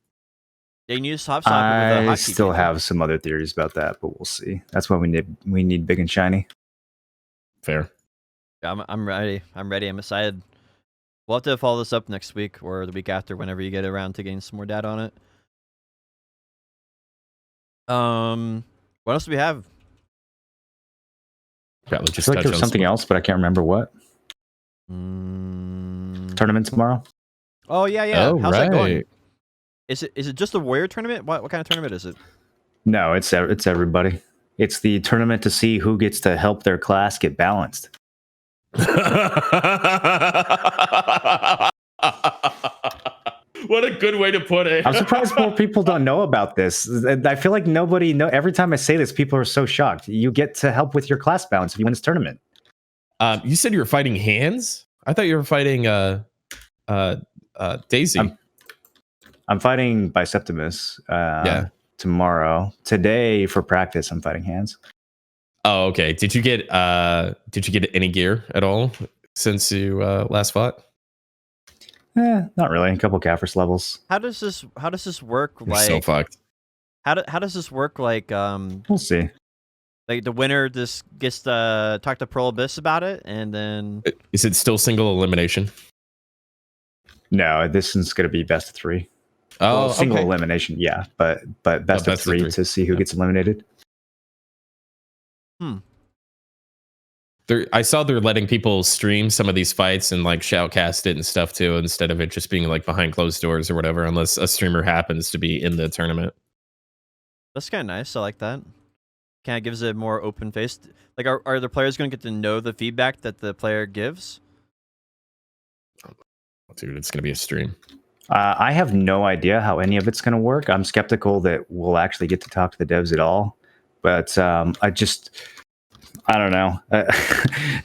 They need to swap with a hotkey. I still have some other theories about that, but we'll see. That's why we need Big and Shiny. Fair. I'm ready. I'm excited. We'll have to follow this up next week or the week after, whenever you get around to getting some more data on it. What else do we have? Probably I just feel like touch there was on something some- else, but I can't remember what. Tournament tomorrow. Oh yeah. Oh, How's that going? right. Is it just a warrior tournament? What kind of tournament is it? No, it's everybody. It's the tournament to see who gets to help their class get balanced. What a good way to put it. I'm surprised more people don't know about this. I feel like nobody know. Every time I say this, people are so shocked. You get to help with your class balance if you win this tournament. You said you were fighting hands? I thought you were fighting Daisy. I'm fighting Biceptimus Yeah. tomorrow. Today for practice, I'm fighting hands. Oh, okay. Did you get any gear at all since you last fought? Not really. A couple Caffers levels. How does this work? You're Like, so fucked. how does this work? Like, We'll see. like the winner just gets to talk to Pearl Abyss about it, and then Is it still single elimination? No, this is going to be best of 3. Oh, Well, single okay. elimination, yeah, but best of 3 to see who Yeah. gets eliminated. I saw they're letting people stream some of these fights and like shoutcast it and stuff too, instead of it just being like behind closed doors or whatever, unless a streamer happens to be in the tournament. that's kind of nice. I like that. Kind of gives it more open face. Like, are the players going to get to know the feedback that the player gives? Dude, it's gonna be a stream. I have no idea how any of it's going to work. I'm skeptical that we'll actually get to talk to the devs at all. But I don't know.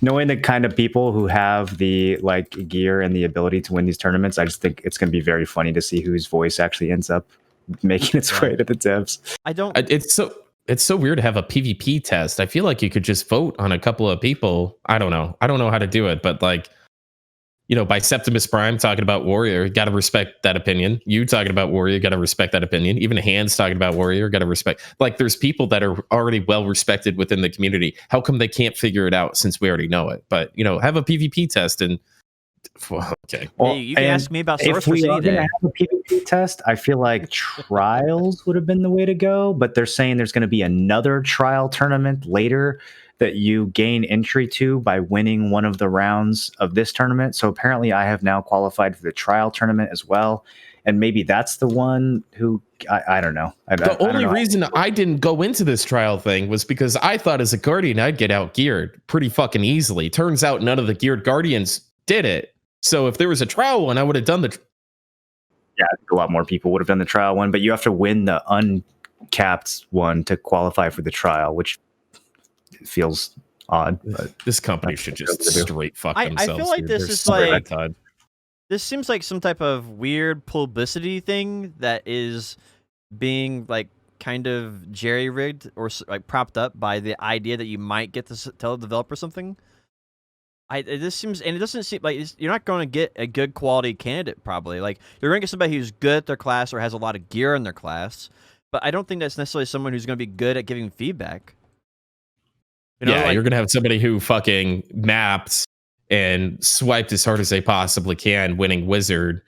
Knowing the kind of people who have the like gear and the ability to win these tournaments, I just think it's going to be very funny to see whose voice actually ends up making its way to the devs. It's so weird to have a PvP test. I feel like you could just vote on a couple of people. I don't know how to do it, but like, you know, by Septimus Prime talking about Warrior, got to respect that opinion. You talking about Warrior, got to respect that opinion. Even Hands talking about Warrior, got to respect. Like, there's people that are already well respected within the community. How come they can't figure it out since we already know it? But, you know, have a PvP test and okay. Well, Hey, you can ask me about if Sorceress we any are going to day. have a PvP test, I feel like trials would have been the way to go. But they're saying there's going to be another trial tournament later that you gain entry to by winning one of the rounds of this tournament. So apparently I have now qualified for the trial tournament as well. And maybe that's the one who, I don't know. The only reason I didn't go into this trial thing was because I thought as a Guardian I'd get out geared pretty fucking easily. Turns out none of the geared Guardians did it. So if there was a trial one, I would have done the... Yeah, I think a lot more people would have done the trial one, but you have to win the uncapped one to qualify for the trial, which feels odd. But this company should just straight fuck themselves. I feel like dude. this They're is so like bad. this seems like some type of weird publicity thing that is being like kind of jerry rigged or like propped up by the idea that you might get to tell the developer something. This seems, and it doesn't seem like you're not going to get a good quality candidate. Probably, like you're going to get somebody who's good at their class or has a lot of gear in their class. But I don't think that's necessarily someone who's going to be good at giving feedback. You know, you're going to have somebody who fucking mapped and swiped as hard as they possibly can, winning Wizard,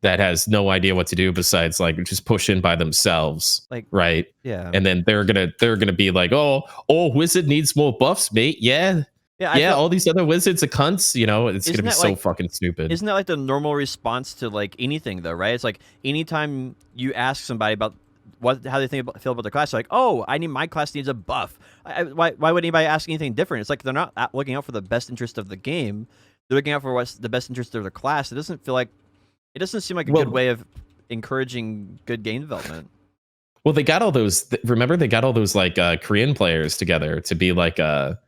that has no idea what to do besides like just push in by themselves, like, right? Yeah. And then they're gonna be like, oh, Wizard needs more buffs, mate. Yeah. Yeah, all these other wizards are cunts, you know, it's going to be so fucking stupid. Isn't that like the normal response to like anything though, right? It's like anytime you ask somebody about how they feel about their class, like, oh, my class needs a buff. Why would anybody ask anything different? It's like they're not looking out for the best interest of the game. They're looking out for what's the best interest of their class. It doesn't seem like a good way of encouraging good game development. Well, they got all those, remember they got all those like Korean players together to be like a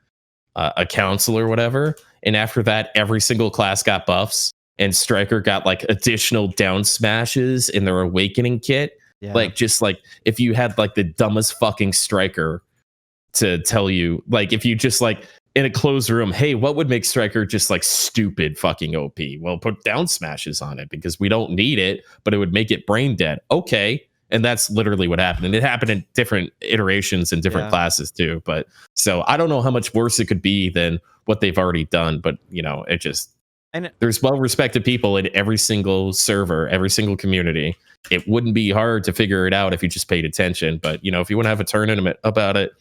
council or whatever, and after that every single class got buffs, and Striker got like additional down smashes in their awakening kit. Like, just like if you had like the dumbest fucking Striker to tell you, like if you just like in a closed room, hey, what would make Striker just like stupid fucking OP? Well, put down smashes on it because we don't need it, but it would make it brain dead. Okay. And that's literally what happened. And it happened in different iterations in different classes too. But so I don't know how much worse it could be than what they've already done. But, you know, it just, And There's well-respected people in every single server, every single community. It wouldn't be hard to figure it out if you just paid attention. But, you know, if you want to have a tournament about it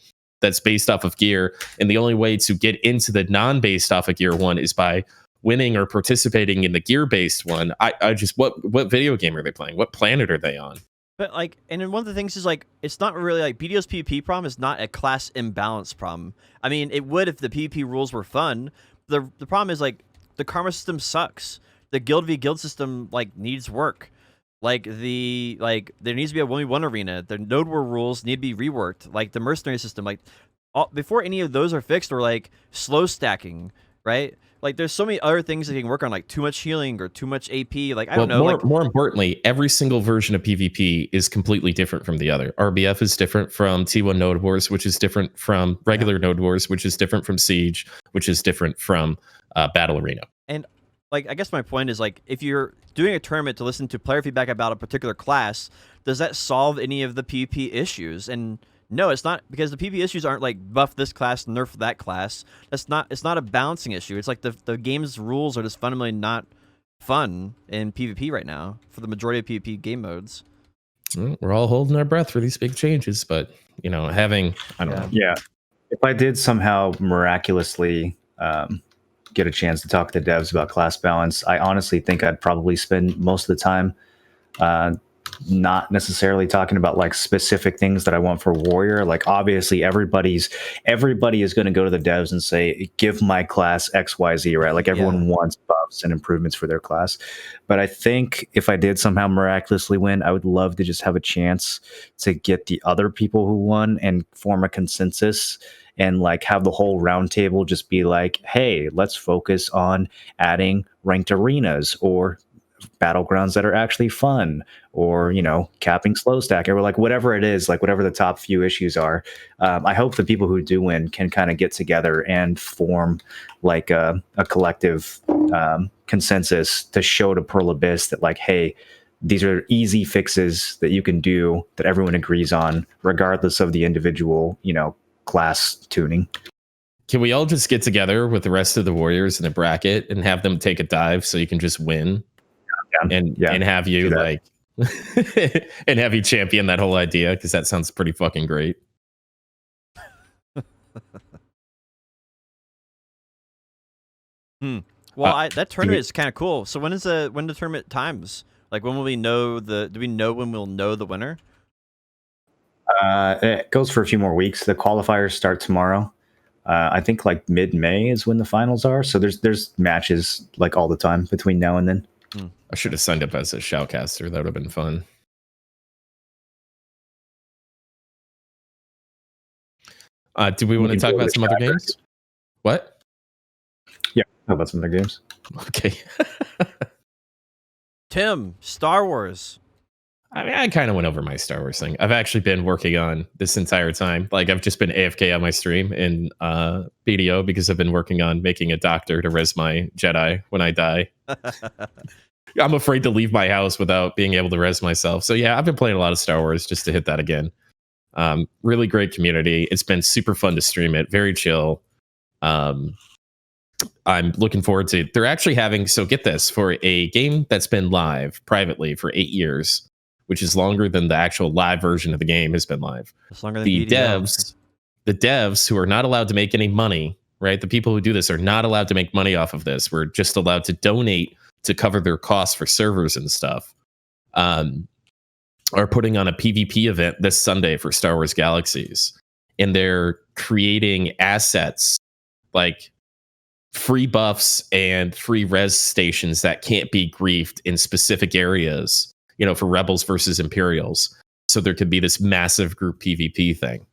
that's based off of gear, and the only way to get into the non-based off of gear one is by winning or participating in the gear-based one, I just, what video game are they playing? What planet are they on? But like, and then one of the things is like, it's not really like BDO's PvP problem is not a class imbalance problem. I mean, it would if the PvP rules were fun. The problem is like the karma system sucks. The guild v guild system like needs work. Like there needs to be a 1v1 arena. The node war rules need to be reworked. Like the mercenary system, like before any of those are fixed, or like slow stacking, right? Like there's so many other things that you can work on, like too much healing or too much AP. Like I don't know. More importantly, every single version of PvP is completely different from the other. RBF is different from T1 Node Wars, which is different from regular Node Wars, which is different from Siege, which is different from Battle Arena. And like, I guess my point is like, if you're doing a tournament to listen to player feedback about a particular class, does that solve any of the PvP issues? And no, it's not, because the PvP issues aren't like buff this class, nerf that class. It's not a balancing issue. It's like the game's rules are just fundamentally not fun in PvP right now for the majority of PvP game modes. We're all holding our breath for these big changes, but you know, I don't know. Yeah. If I did somehow miraculously get a chance to talk to devs about class balance, I honestly think I'd probably spend most of the time not necessarily talking about like specific things that I want for warrior. Like obviously everybody is going to go to the devs and say, give my class XYZ, right? Like everyone wants buffs and improvements for their class. But I think if I did somehow miraculously win, I would love to just have a chance to get the other people who won and form a consensus and like have the whole round table just be like, hey, let's focus on adding ranked arenas or battlegrounds that are actually fun, or, you know, capping slow stack, or like whatever it is, like whatever the top few issues are. I hope the people who do win can kind of get together and form like a collective consensus to show to Pearl Abyss that like, hey, these are easy fixes that you can do that everyone agrees on, regardless of the individual, you know, class tuning. Can we all just get together with the rest of the warriors in a bracket and have them take a dive so you can just win? And have you like and have you champion that whole idea, because that sounds pretty fucking great. Well, that tournament is kind of cool. So when the tournament times? Like when will we know do we know when we'll know the winner? It goes for a few more weeks. The qualifiers start tomorrow. I think like mid-May is when the finals are. So there's matches like all the time between now and then. I should have signed up as a shoutcaster. That would have been fun. Do we want to talk about some other games? What? Yeah, how about some other games? Okay. Tim, Star Wars. I mean, I kind of went over my Star Wars thing. I've actually been working on this entire time. Like, I've just been AFK on my stream in BDO because I've been working on making a doctor to res my Jedi when I die. I'm afraid to leave my house without being able to res myself. So yeah, I've been playing a lot of Star Wars just to hit that again. Really great community. It's been super fun to stream it. Very chill. I'm looking forward to. They're actually having. So get this, for a game that's been live privately for 8 years, which is longer than the actual live version of the game has been live. It's longer than the BDO. The devs who are not allowed to make any money, right? The people who do this are not allowed to make money off of this. We're just allowed to donate to cover their costs for servers and stuff. Are putting on a PvP event this Sunday for Star Wars Galaxies, and they're creating assets like free buffs and free res stations that can't be griefed in specific areas, you know, for Rebels versus Imperials. So there could be this massive group PvP thing.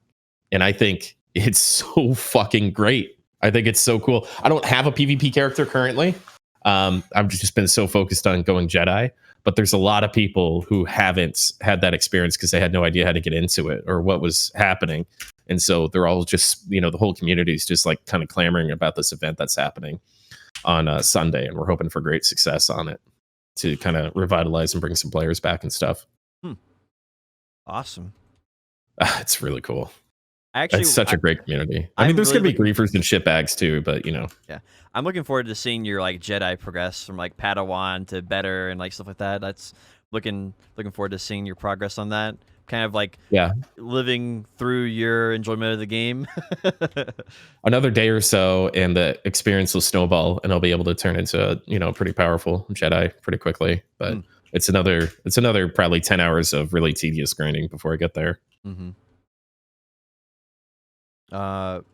And I think it's so fucking great. I think it's so cool. I don't have a PvP character currently. I've just been so focused on going Jedi, but there's a lot of people who haven't had that experience because they had no idea how to get into it or what was happening. And so they're all just, you know, the whole community is just like kind of clamoring about this event that's happening on Sunday. And we're hoping for great success on it to kind of revitalize and bring some players back and stuff. Awesome. It's really cool. Actually, It's such a great community. I I'm mean, there's really gonna be griefers and shitbags too, but you know. Yeah, I'm looking forward to seeing your like Jedi progress from like Padawan to better and like stuff like that. That's looking forward to seeing your progress on that. Kind of like Yeah, living through your enjoyment of the game. another day or so, and the experience will snowball, and I'll be able to turn into pretty powerful Jedi pretty quickly. But Mm. it's another probably 10 hours of really tedious grinding before I get there. Mm-hmm.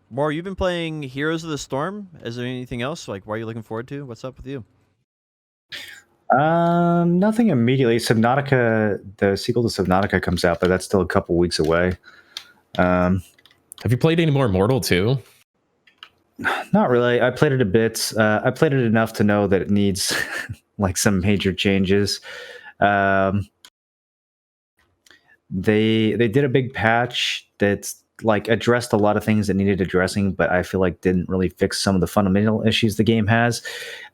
More, you've been playing Heroes of the Storm. Is there anything else? Like, what are you looking forward to? What's up with you? Nothing immediately. Subnautica, the sequel to Subnautica comes out, but that's still a couple weeks away. Have you played any more Mortal 2? Not really. I played it a bit. I played it enough to know that it needs like some major changes. They did a big patch that's like addressed a lot of things that needed addressing, but I feel like didn't really fix some of the fundamental issues the game has.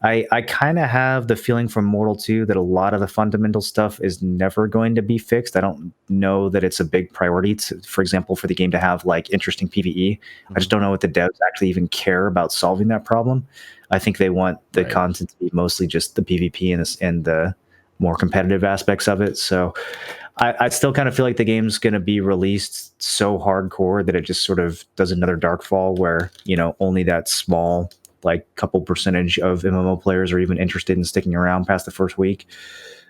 I kind of have the feeling from Mortal 2 that a lot of the fundamental stuff is never going to be fixed. I don't know that it's a big priority, for example, for the game to have like interesting PvE. I just don't know what the devs actually even care about solving that problem. I think they want the content to be mostly just the PvP and the more competitive aspects of it. So I still kind of feel like the game's going to be released so hardcore that it just sort of does another Darkfall where, only that small, like couple percentage of MMO players are even interested in sticking around past the first week,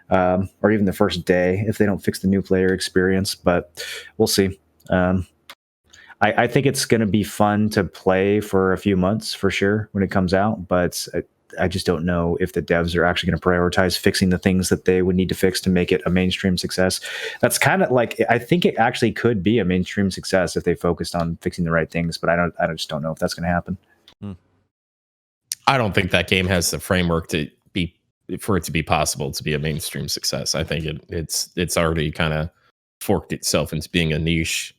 or even the first day if they don't fix the new player experience. But we'll see. I think it's going to be fun to play for a few months for sure when it comes out, but I just don't know if the devs are actually going to prioritize fixing the things that they would need to fix to make it a mainstream success. That's kind of like, I think it actually could be a mainstream success if they focused on fixing the right things, but I just don't know if that's going to happen. I don't think that game has the framework for it to be possible to be a mainstream success. I think it's already kind of forked itself into being a niche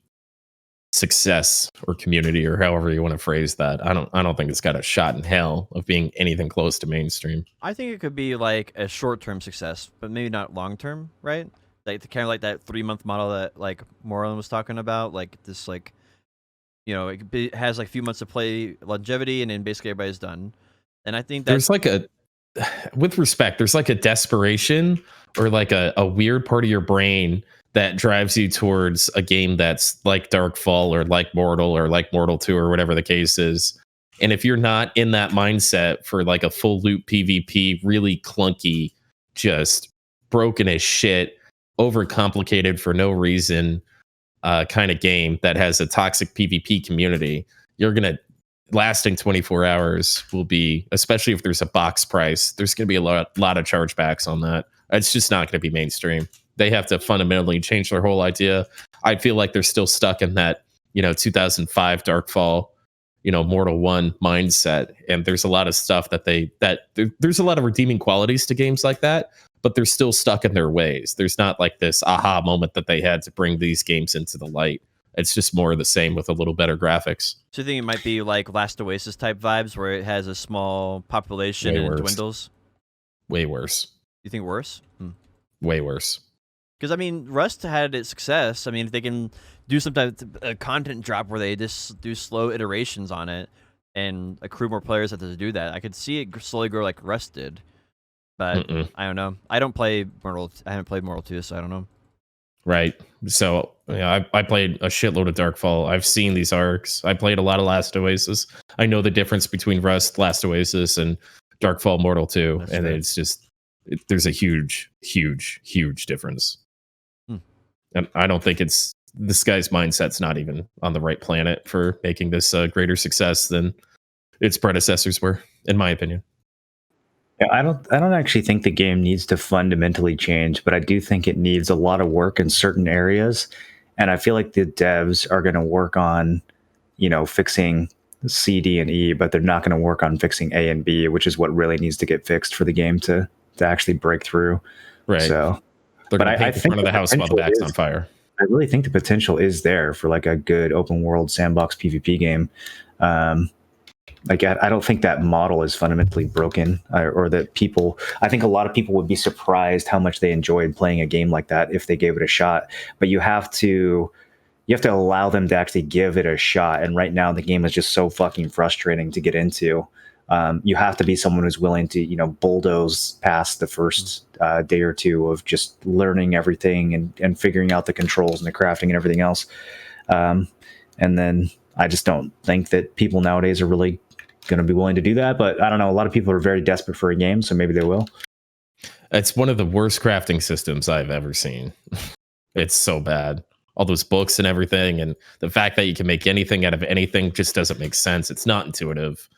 success or community, or however you want to phrase that. I don't think it's got a shot in hell of being anything close to mainstream. I think it could be like a short-term success, but maybe not long-term, right? Like kind of like that 3-month model that like Moreland was talking about, like this, like it has like a few months of play longevity, and then basically everybody's done. And I think there's like with respect, there's like a desperation or like a weird part of your brain that drives you towards a game that's like Darkfall or like Mortal or like Mortal 2 or whatever the case is. And if you're not in that mindset for like a full loop PvP, really clunky, just broken as shit, overcomplicated for no reason kind of game that has a toxic PvP community, you're going to lasting 24 hours will be, especially if there's a box price, there's going to be a lot of chargebacks on that. It's just not going to be mainstream. They have to fundamentally change their whole idea. I feel like they're still stuck in that, 2005 Darkfall, Mortal 1 mindset. And there's a lot of stuff there's a lot of redeeming qualities to games like that, but they're still stuck in their ways. There's not like this aha moment that they had to bring these games into the light. It's just more of the same with a little better graphics. So you think it might be like Last Oasis type vibes where it has a small population and it dwindles? Way worse. You think worse? Way worse. Because, I mean, Rust had its success. I mean, if they can do some type of content drop where they just do slow iterations on it and accrue more players that to do that, I could see it slowly grow like Rust did. But I don't know. I haven't played Mortal 2, so I don't know. Right. So I played a shitload of Darkfall. I've seen these arcs. I played a lot of Last Oasis. I know the difference between Rust, Last Oasis, and Darkfall Mortal 2. That's and fair. It's just, there's a huge, huge, huge difference. And I don't think this guy's mindset's not even on the right planet for making this a greater success than its predecessors were, in my opinion. Yeah, I don't actually think the game needs to fundamentally change, but I do think it needs a lot of work in certain areas. And I feel like the devs are going to work on, fixing C, D, and E, but they're not going to work on fixing A and B, which is what really needs to get fixed for the game to actually break through. Right. So, but I think front of the house while the back's on fire. I really think the potential is there for like a good open world sandbox PvP game. Like I don't think that model is fundamentally broken, or that people. I think a lot of people would be surprised how much they enjoyed playing a game like that if they gave it a shot. But you have to you have to allow them to actually give it a shot. And right now, the game is just so fucking frustrating to get into. You have to be someone who's willing to, bulldoze past the first day or two of just learning everything and figuring out the controls and the crafting and everything else. And then I just don't think that people nowadays are really going to be willing to do that. But I don't know. A lot of people are very desperate for a game, so maybe they will. It's one of the worst crafting systems I've ever seen. It's so bad. All those books and everything, and the fact that you can make anything out of anything just doesn't make sense. It's not intuitive.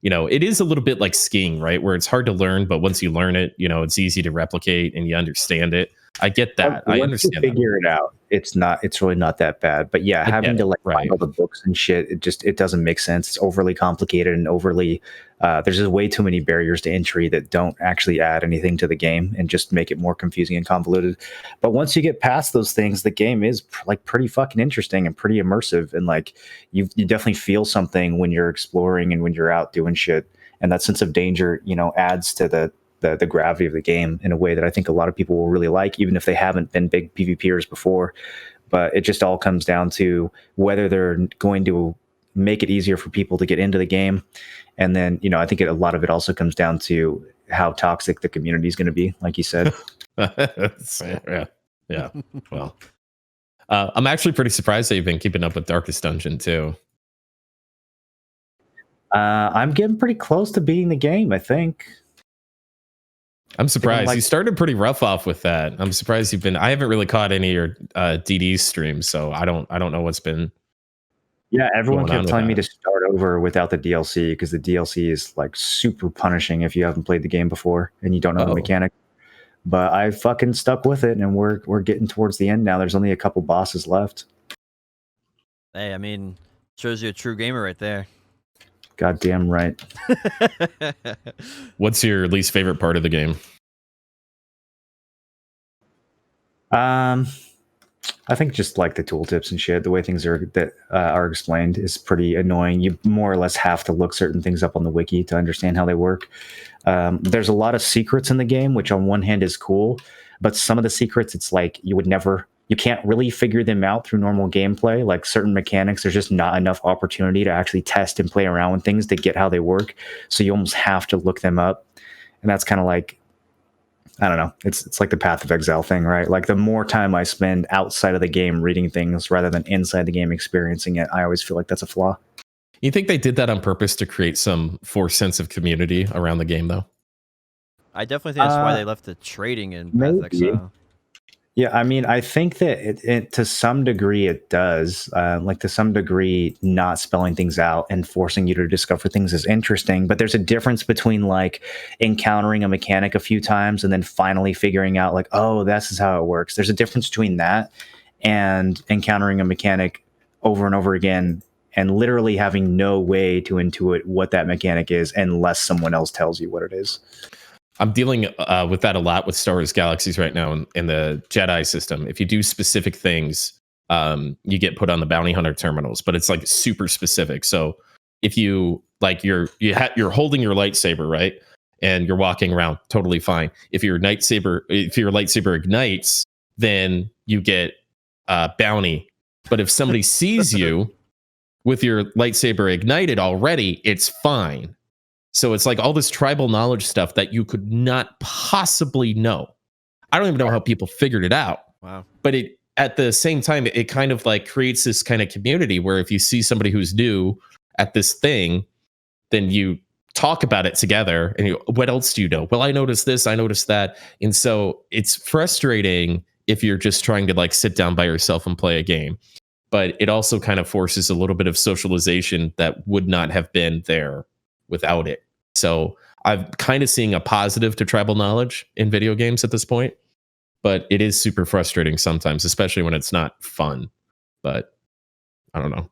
It is a little bit like skiing, right? Where it's hard to learn, but once you learn it, it's easy to replicate and you understand it. I get that. I understand. Once you figure it out, it's really not that bad. But yeah, having to find all the books and shit, it doesn't make sense. It's overly complicated and overly there's just way too many barriers to entry that don't actually add anything to the game and just make it more confusing and convoluted. But once you get past those things, the game is pretty fucking interesting and pretty immersive, and you definitely feel something when you're exploring and when you're out doing shit. And that sense of danger, adds to the gravity of the game in a way that I think a lot of people will really like, even if they haven't been big PvPers before. But it just all comes down to whether they're going to make it easier for people to get into the game. And then, I think a lot of it also comes down to how toxic the community is going to be, like you said. Yeah. Well, I'm actually pretty surprised that you've been keeping up with Darkest Dungeon too. I'm getting pretty close to beating the game, I think. I'm surprised. You started pretty rough off with that. I'm surprised I haven't really caught any of your DD streams, so I don't know what's been. Yeah, everyone kept telling me to start over without the DLC because the DLC is super punishing if you haven't played the game before and you don't know the mechanic. But I fucking stuck with it, and we're getting towards the end now. There's only a couple bosses left. Hey, I mean, shows you a true gamer right there. Goddamn right. What's your least favorite part of the game? I think just the tooltips and shit, the way things are explained is pretty annoying. You more or less have to look certain things up on the wiki to understand how they work. There's a lot of secrets in the game, which on one hand is cool, but some of the secrets, it's you can't really figure them out through normal gameplay. Like certain mechanics, there's just not enough opportunity to actually test and play around with things to get how they work. So you almost have to look them up. And that's kind of I don't know. It's like the Path of Exile thing, right? The more time I spend outside of the game reading things rather than inside the game experiencing it, I always feel like that's a flaw. You think they did that on purpose to create some forced sense of community around the game, though? I definitely think that's why they left the trading in Path of Exile. Yeah, I mean, I think that it to some degree it does. To some degree, not spelling things out and forcing you to discover things is interesting. But there's a difference between encountering a mechanic a few times and then finally figuring out oh, this is how it works. There's a difference between that and encountering a mechanic over and over again and literally having no way to intuit what that mechanic is unless someone else tells you what it is. I'm dealing with that a lot with Star Wars Galaxies right now in the Jedi system. If you do specific things, you get put on the bounty hunter terminals, but it's super specific. So if you you're holding your lightsaber, right, and you're walking around, totally fine. If your lightsaber ignites, then you get bounty. But if somebody sees you with your lightsaber ignited already, it's fine. So it's all this tribal knowledge stuff that you could not possibly know. I don't even know how people figured it out. Wow. But at the same time, it kind of creates this kind of community where if you see somebody who's new at this thing, then you talk about it together and what else do you know? Well, I noticed this, I noticed that. And so it's frustrating if you're just trying to sit down by yourself and play a game. But it also kind of forces a little bit of socialization that would not have been there without it. So I'm kind of seeing a positive to tribal knowledge in video games at this point, but it is super frustrating sometimes, especially when it's not fun. But I don't know.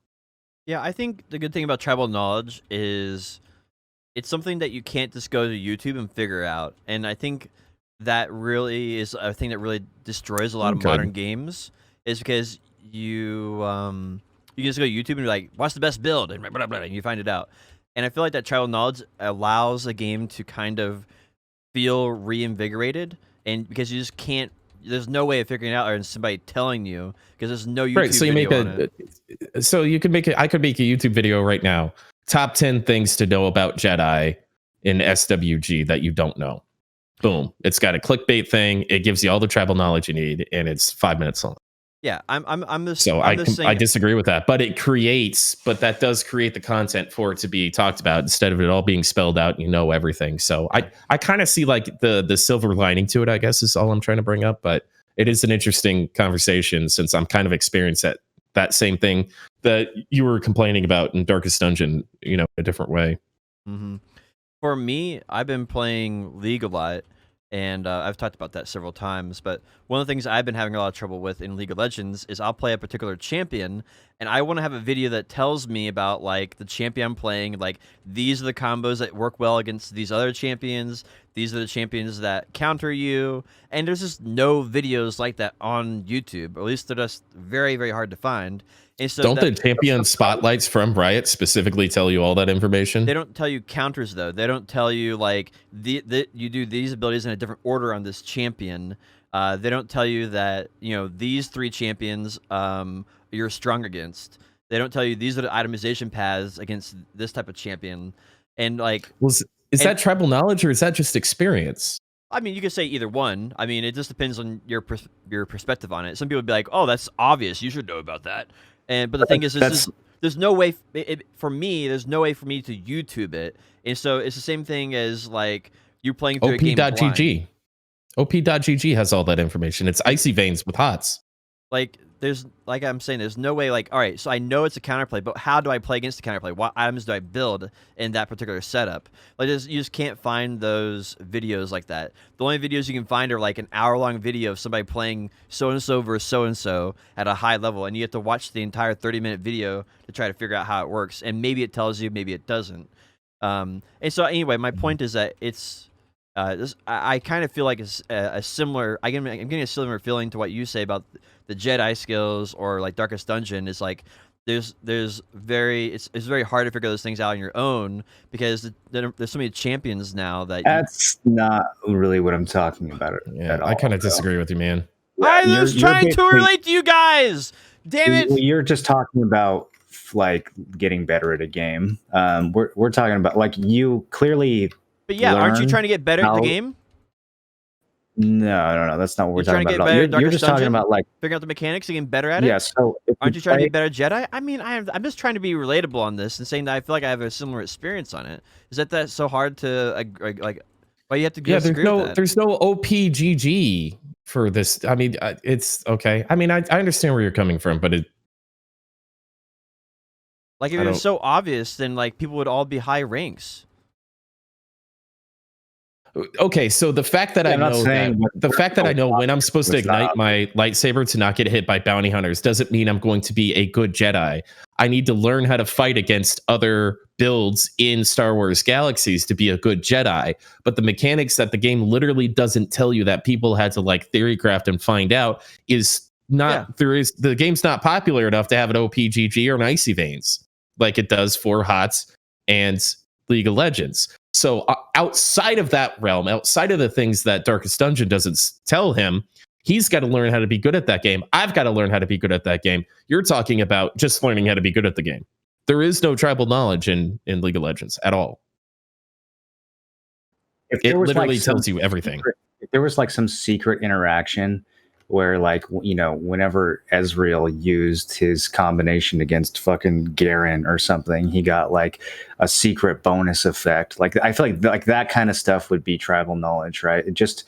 Yeah, I think the good thing about tribal knowledge is it's something that you can't just go to YouTube and figure out. And I think that really is a thing that really destroys a lot of modern games, is because you just go to YouTube and be like, what's the best build? And blah, blah, blah, and you find it out. And I feel like that tribal knowledge allows a game to kind of feel reinvigorated, and because you just can't there's no way of figuring it out, or somebody telling you, because there's no YouTube Right. So you make video on it. so you could make it. I could make a YouTube video right now. Top 10 things to know about Jedi in SWG that you don't know. Boom. It's got a clickbait thing. It gives you all the tribal knowledge you need, and it's 5 minutes long. Yeah, I'm just So I'm just saying, I disagree with that, but that does create the content for it to be talked about instead of it all being spelled out and you know everything. So I kind of see like the silver lining to it, I guess, is all I'm trying to bring up. But it is an interesting conversation since I'm kind of experienced at that same thing that you were complaining about in Darkest Dungeon, a different way. Mm-hmm. For me, I've been playing League a lot, and I've talked about that several times. But one of the things I've been having a lot of trouble with in League of Legends is I'll play a particular champion, and I want to have a video that tells me about like the champion I'm playing. Like, these are the combos that work well against these other champions. These are the champions that counter you. And there's just no videos like that on YouTube. Or at least they're just very, very hard to find. And so don't the champion spotlights from Riot specifically tell you all that information? They don't tell you counters, though. They don't tell you like you do these abilities in a different order on this champion. They don't tell you that these 3 champions you're strong against. They don't tell you these are the itemization paths against this type of champion. And like, is that tribal knowledge or is that just experience? I mean, you could say either one. I mean, it just depends on your perspective on it. Some people would be like, "Oh, that's obvious. You should know about that." But the thing is, there's no way for me. There's no way for me to YouTube it, and so it's the same thing as like you playing through a game blind. OP.GG. OP.GG has all that information. It's icy veins with HOTS. Like I'm saying, there's no way. Like, all right, so I know it's a counterplay, but how do I play against the counterplay? What items do I build in that particular setup? Like, you just can't find those videos like that. The only videos you can find are like an hour-long video of somebody playing so-and-so versus so-and-so at a high level, and you have to watch the entire 30-minute video to try to figure out how it works. And maybe it tells you, maybe it doesn't. And so anyway, my point is that it's I kind of feel like it's a similar. I'm getting a similar feeling to what you say about the Jedi skills or like Darkest Dungeon. Is like it's very hard to figure those things out on your own because there's so many champions now that that's not really what I'm talking about. Yeah, I kind of disagree with you, man. I was trying to relate to you guys. Damn it! You're just talking about like getting better at a game. We're talking about like you clearly. But yeah, aren't you trying to get better at the game? No, that's not what we're talking about. You're just talking about like figuring out the mechanics and getting better at it. Yeah. So aren't you trying to be better at Jedi? I mean, I'm just trying to be relatable on this and saying that I feel like I have a similar experience on it. Is that so hard to like? Why you have to? There's no OPGG for this. I mean, it's okay. I mean, I understand where you're coming from, but like if it was so obvious, then like people would all be high ranks. Okay, so the fact that I know when I'm supposed to ignite my lightsaber to not get hit by bounty hunters doesn't mean I'm going to be a good Jedi. I need to learn how to fight against other builds in Star Wars Galaxies to be a good Jedi. But the mechanics that the game literally doesn't tell you that people had to like theorycraft and find out is not the game's not popular enough to have an OPGG or an Icy Veins like it does for HOTS and League of Legends. So outside of that realm, outside of the things that Darkest Dungeon doesn't tell him, he's got to learn how to be good at that game. I've got to learn how to be good at that game. You're talking about just learning how to be good at the game. There is no tribal knowledge in League of Legends at all. It literally tells you everything. If there was like some secret interaction where like, whenever Ezreal used his combination against fucking Garen or something, he got like a secret bonus effect. Like I feel like that kind of stuff would be tribal knowledge, right? Just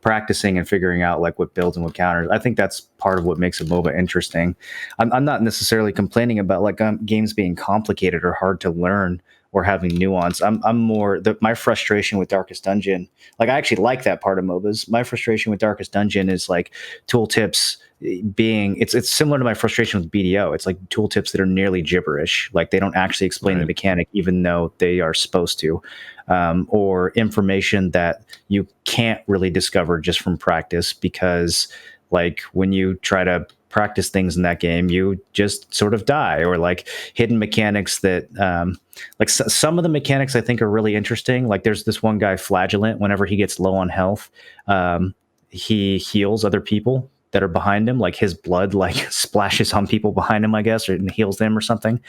practicing and figuring out like what builds and what counters. I think that's part of what makes a MOBA interesting. I'm not necessarily complaining about like games being complicated or hard to learn or having nuance. I'm more my frustration with Darkest Dungeon. Like I actually like that part of MOBAs. My frustration with Darkest Dungeon is like tooltips being it's similar to my frustration with BDO. It's like tooltips that are nearly gibberish. Like they don't actually explain the mechanic, even though they are supposed to, or information that you can't really discover just from practice because like when you try to practice things in that game, you just sort of die, or like hidden mechanics that like some of the mechanics I think are really interesting. Like there's this one guy, Flagellant, whenever he gets low on health, he heals other people that are behind him, like his blood like splashes on people behind him, I guess, or heals them or something.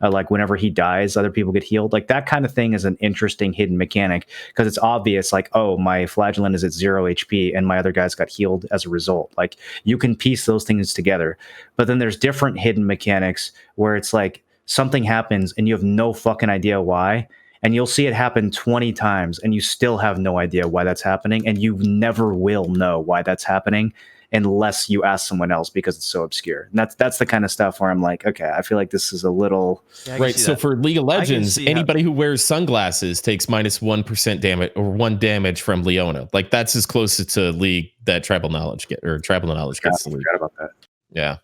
Like whenever he dies, other people get healed. Like that kind of thing is an interesting hidden mechanic because it's obvious, like, oh, my flagellant is at 0 HP and my other guys got healed as a result. Like you can piece those things together. But then there's different hidden mechanics where it's like something happens and you have no fucking idea why. And you'll see it happen 20 times and you still have no idea why that's happening. And you never will know why that's happening unless you ask someone else because it's so obscure. And that's the kind of stuff where I'm like, okay, I feel like this is a little... Yeah, right, so for League of Legends, anybody who wears sunglasses takes minus 1% damage or 1 damage from Leona. Like that's as close to League that Tribal Knowledge gets to League. Forgot about that. Yeah.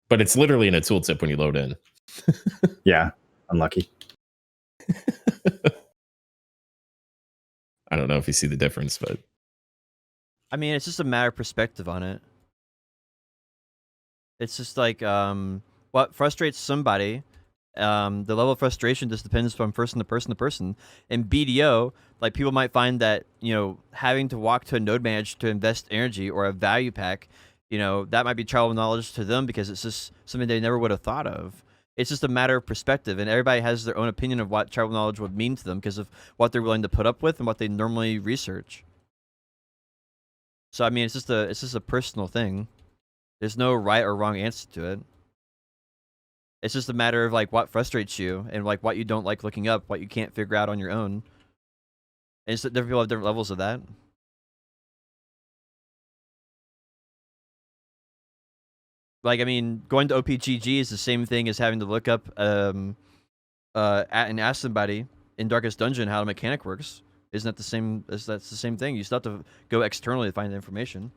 But it's literally in a tooltip when you load in. Yeah, unlucky. I don't know if you see the difference, but I mean, it's just a matter of perspective on it. It's just like what frustrates somebody. The level of frustration just depends from person to person to person. In BDO, like people might find that, you know, having to walk to a node manager to invest energy or a value pack, you know, that might be tribal knowledge to them because it's just something they never would have thought of. It's just a matter of perspective, and everybody has their own opinion of what tribal knowledge would mean to them because of what they're willing to put up with and what they normally research. So I mean, it's just a personal thing. There's no right or wrong answer to it. It's just a matter of like what frustrates you and like what you don't like looking up, what you can't figure out on your own. And it's different people have different levels of that. Like, I mean, going to OPGG is the same thing as having to look up and ask somebody in Darkest Dungeon how the mechanic works. Isn't that the same? That's the same thing. You still have to go externally to find the information.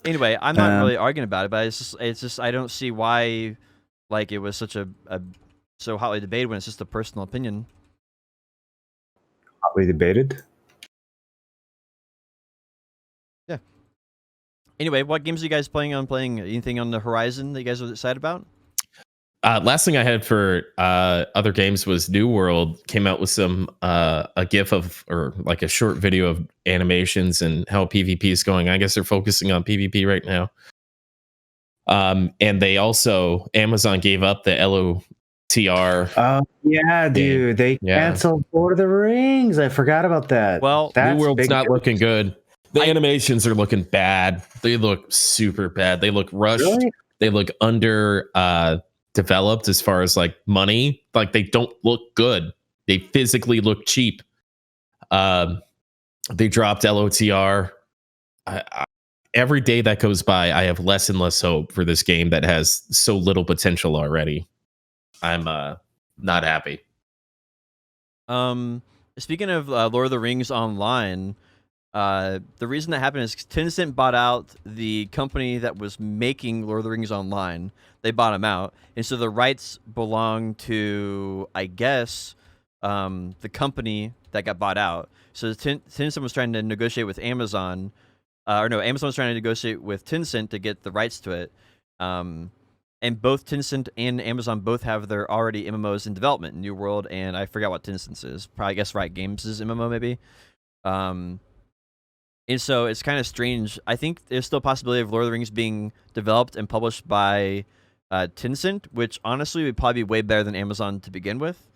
Anyway, I'm not really arguing about it, but it's just I don't see why, like, it was such a so hotly debated when it's just a personal opinion. Hotly debated. Yeah. Anyway, what games are you guys playing on? Playing anything on the horizon that you guys are excited about? Last thing I had for other games was New World came out with some a GIF of or like a short video of animations and how PvP is going. I guess they're focusing on PvP right now. And they also Amazon gave up the LOTR. Oh yeah, dude, they canceled Lord of the Rings. I forgot about that. Well, New World's not looking good. The animations are looking bad. They look super bad. They look rushed. Really? They look under developed as far as like money. Like they don't look good. They physically look cheap. They dropped LOTR. Every day that goes by, I have less and less hope for this game that has so little potential already. I'm not happy. Speaking of Lord of the Rings Online, the reason that happened is Tencent bought out the company that was making Lord of the Rings Online. They bought them out, and so the rights belong to, I guess, the company that got bought out. So Tencent was trying to negotiate with Amazon, Amazon was trying to negotiate with Tencent to get the rights to it. And both Tencent and Amazon both have their already MMOs in development, New World, and I forgot what Tencent's is. Probably, I guess, Riot Games' MMO maybe. And so it's kind of strange. I think there's still a possibility of Lord of the Rings being developed and published by Tencent, which honestly would probably be way better than Amazon to begin with.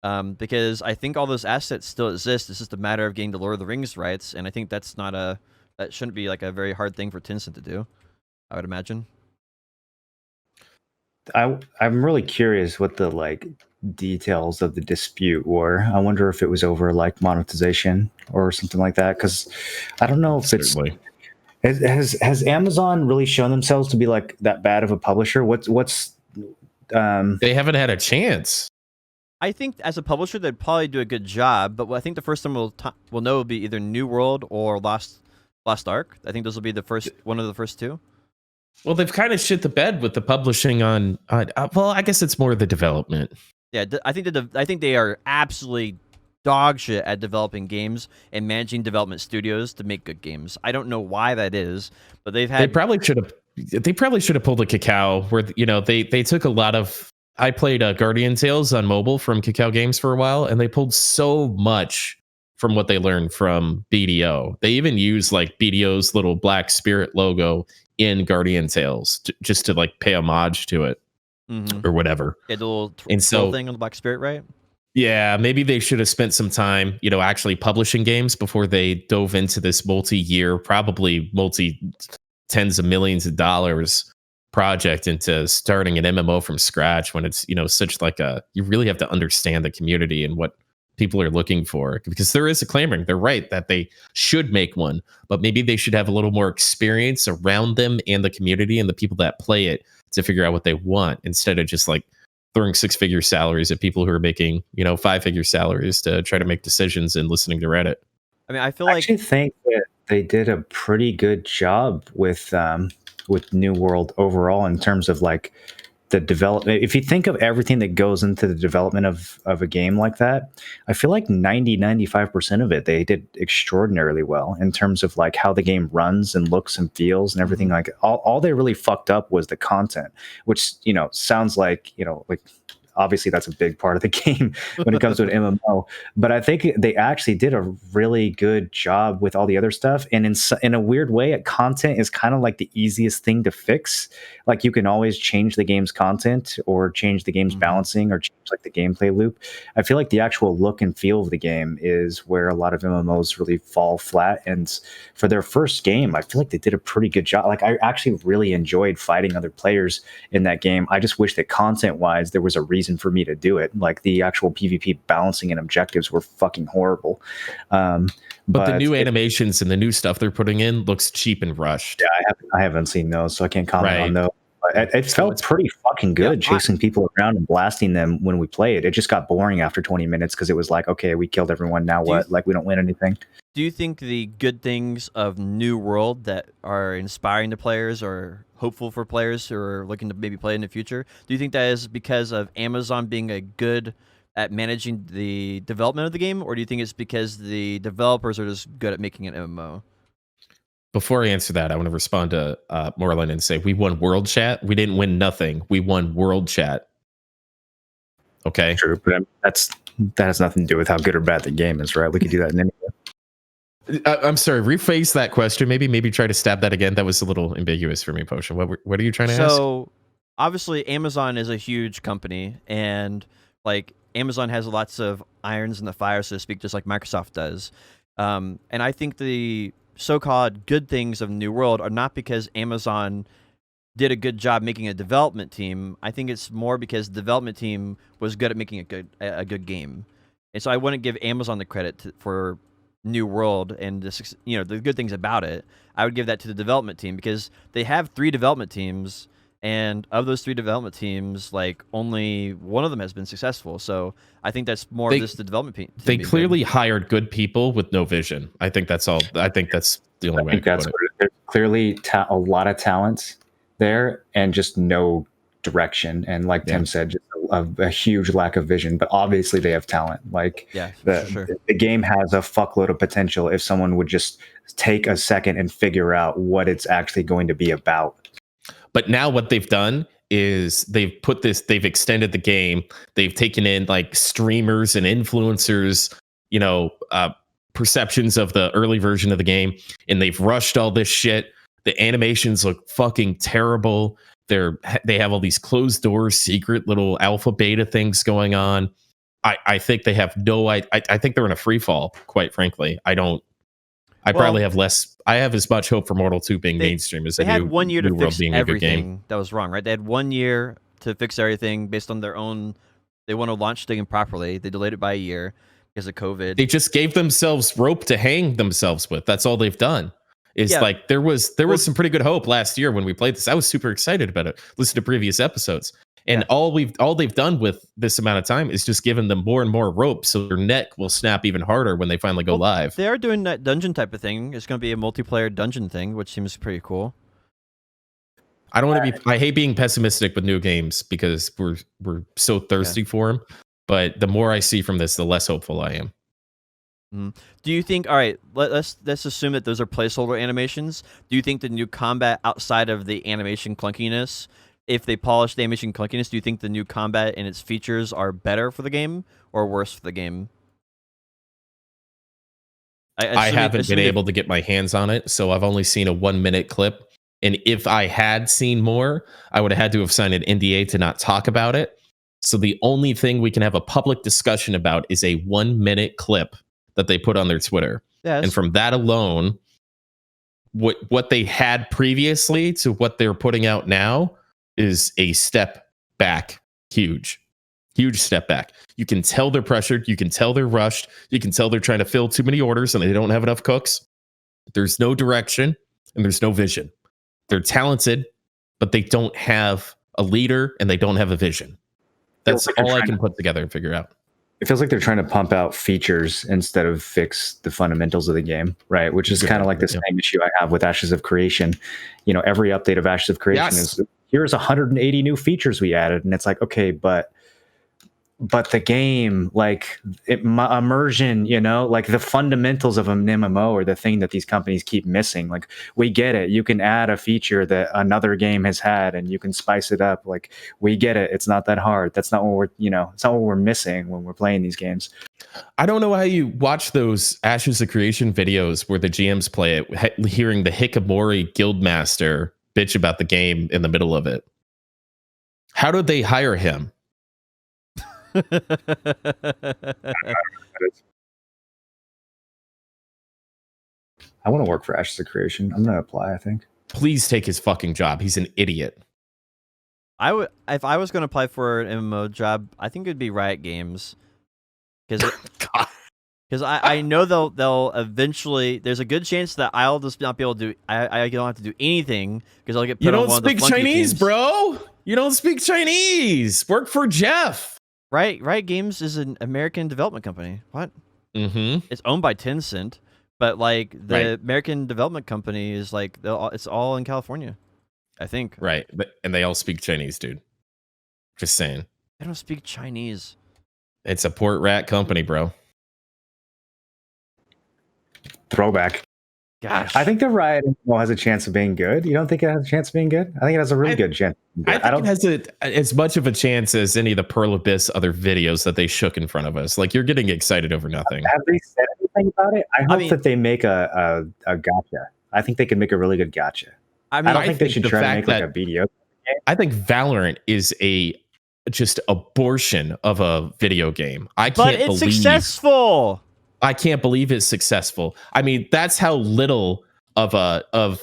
Because I think all those assets still exist. It's just a matter of getting the Lord of the Rings rights, and I think that shouldn't be like a very hard thing for Tencent to do, I would imagine. I'm really curious what the like details of the dispute were. I wonder if it was over like monetization or something like that. Because I don't know if Certainly. Has Amazon really shown themselves to be like that bad of a publisher? They haven't had a chance. I think as a publisher, they'd probably do a good job. But I think the first time we'll know will be either New World or Lost Ark. I think those will be one of the first two. Well, they've kind of shit the bed with the publishing on. Well, I guess it's more the development. Yeah, I think they are absolutely dog shit at developing games and managing development studios to make good games. I don't know why that is, but they probably should have pulled a Cacao where they took a lot of. I played Guardian Tales on mobile from Cacao Games for a while, and they pulled so much from what they learned from BDO. They even use like BDO's little Black Spirit logo in Guardian Tales just to like pay homage to it or whatever. Yeah, the little And twirl so, thing on the Black Spirit, right? yeah, maybe they should have spent some time, actually publishing games before they dove into this multi-year, probably multi tens of millions of dollars project into starting an MMO from scratch when it's, such like you really have to understand the community and what people are looking for, because there is a clamoring. They're right that they should make one, but maybe they should have a little more experience around them and the community and the people that play it to figure out what they want, instead of just like throwing 6-figure salaries at people who are making, 5-figure salaries to try to make decisions and listening to Reddit. I mean, I feel I like actually think that they did a pretty good job with New World overall in terms of like the development. If you think of everything that goes into the development of a game like that, I feel like 95% of it they did extraordinarily well in terms of like how the game runs and looks and feels and everything. Like all they really fucked up was the content, which sounds like like obviously that's a big part of the game when it comes to an MMO. But I think they actually did a really good job with all the other stuff. And in a weird way, content is kind of like the easiest thing to fix. Like you can always change the game's content or change the game's balancing or change like the gameplay loop. I feel like the actual look and feel of the game is where a lot of MMOs really fall flat. And for their first game, I feel like they did a pretty good job. Like I actually really enjoyed fighting other players in that game. I just wish that content wise, there was a reason for me to do it. Like the actual PvP balancing and objectives were fucking horrible. But the new animations and the new stuff they're putting in looks cheap and rushed. Yeah, I haven't seen those, so I can't comment on those. It felt pretty fucking good chasing people around and blasting them when we played. It just got boring after 20 minutes because it was like, okay, we killed everyone. Now what? Like we don't win anything. Do you think the good things of New World that are inspiring to players or hopeful for players who are looking to maybe play in the future, do you think that is because of Amazon being good at managing the development of the game, or do you think it's because the developers are just good at making an MMO? Before I answer that, I want to respond to Moreland and say we won World Chat. We didn't win nothing. We won World Chat. Okay? True, but that has nothing to do with how good or bad the game is, right? We could do that in any way. I'm sorry. Rephrase that question. Maybe try to stab that again. That was a little ambiguous for me, Potion. What are you trying to ask? So, obviously, Amazon is a huge company, and like Amazon has lots of irons in the fire, so to speak, just like Microsoft does. And I think the so-called good things of New World are not because Amazon did a good job making a development team. I think it's more because the development team was good at making a good game, and so I wouldn't give Amazon the credit for New World and the good things about it. I would give that to the development team because they have 3 development teams, and of those 3 development teams, like only one of them has been successful. So I think that's more of just the development team. They clearly hired good people with no vision. I think that's all. I think that's the only way. I think that's what there's clearly a lot of talent there and just no direction. And like Tim said, just a huge lack of vision, but obviously they have talent. Like the game has a fuckload of potential if someone would just take a second and figure out what it's actually going to be about. But now what they've done is they've extended the game. They've taken in like streamers and influencers, perceptions of the early version of the game, and they've rushed all this shit. The animations look fucking terrible. They have all these closed doors, secret little alpha beta things going on. I think they have I think they're in a free fall, quite frankly. I probably have less. I have as much hope for Mortal 2 being mainstream as they had 1 year to fix being everything that was wrong, right? They had 1 year to fix everything based on their own. They want to launch the game properly. They delayed it by a year because of COVID. They just gave themselves rope to hang themselves with. That's all they've done. Like there was some pretty good hope last year when we played this. I was super excited about it. Listen to previous episodes. And all they've done with this amount of time is just given them more and more rope so their neck will snap even harder when they finally go live. They are doing that dungeon type of thing. It's going to be a multiplayer dungeon thing, which seems pretty cool. I hate being pessimistic with new games because we're so thirsty for them. But the more I see from this, the less hopeful I am. Do you think? All right, let's assume that those are placeholder animations. Do you think the new combat outside of the animation clunkiness, if they polish the animation clunkiness, do you think the new combat and its features are better for the game or worse for the game? I haven't been able to get my hands on it, so I've only seen a 1 minute clip. And if I had seen more, I would have had to have signed an NDA to not talk about it. So the only thing we can have a public discussion about is a 1 minute clip that they put on their Twitter. Yeah, and from that alone, what they had previously to what they're putting out now is a step back. Huge step back. You can tell they're pressured. You can tell they're rushed. You can tell they're trying to fill too many orders and they don't have enough cooks. There's no direction and there's no vision. They're talented, but they don't have a leader and they don't have a vision. That's all I can put together and figure out. It feels like they're trying to pump out features instead of fix the fundamentals of the game, right? Which is kind of like the same issue I have with Ashes of Creation. Every update of Ashes of Creation is, here's 180 new features we added. And it's like, okay, but the game, like immersion, like the fundamentals of an MMO are the thing that these companies keep missing. Like, we get it. You can add a feature that another game has had and you can spice it up. Like, we get it. It's not that hard. That's not what it's not what we're missing when we're playing these games. I don't know how you watch those Ashes of Creation videos where the GMs play it, hearing the Hikikomori Guildmaster bitch about the game in the middle of it. How did they hire him? I want to work for Ashes of Creation. I'm going to apply, I think. Please take his fucking job. He's an idiot. If I was going to apply for an MMO job, I think it'd be Riot Games. Because I know they'll eventually. There's a good chance that I'll just not be able to do. I don't have to do anything because I'll get put on one of the flunky Chinese, teams. bro. You don't speak Chinese. Work for Jeff. Riot Games is an American development company. What? Mm-hmm. It's owned by Tencent, but like the American development company is like it's all in California, I think. Right, and they all speak Chinese, dude. Just saying. They don't speak Chinese. It's a port rat company, bro. Throwback. Gosh. I think the Riot has a chance of being good. You don't think it has a chance of being good? I think it has a really good chance. I think it has as much of a chance as any of the Pearl Abyss other videos that they shook in front of us. Like, you're getting excited over nothing. Have they said anything about it? I hope that they make a gacha. I think they can make a really good gacha. I don't think they should try to make like a BDO game. I think Valorant is just abortion of a video game. But it's successful. I can't believe it's successful. I mean, that's how little of a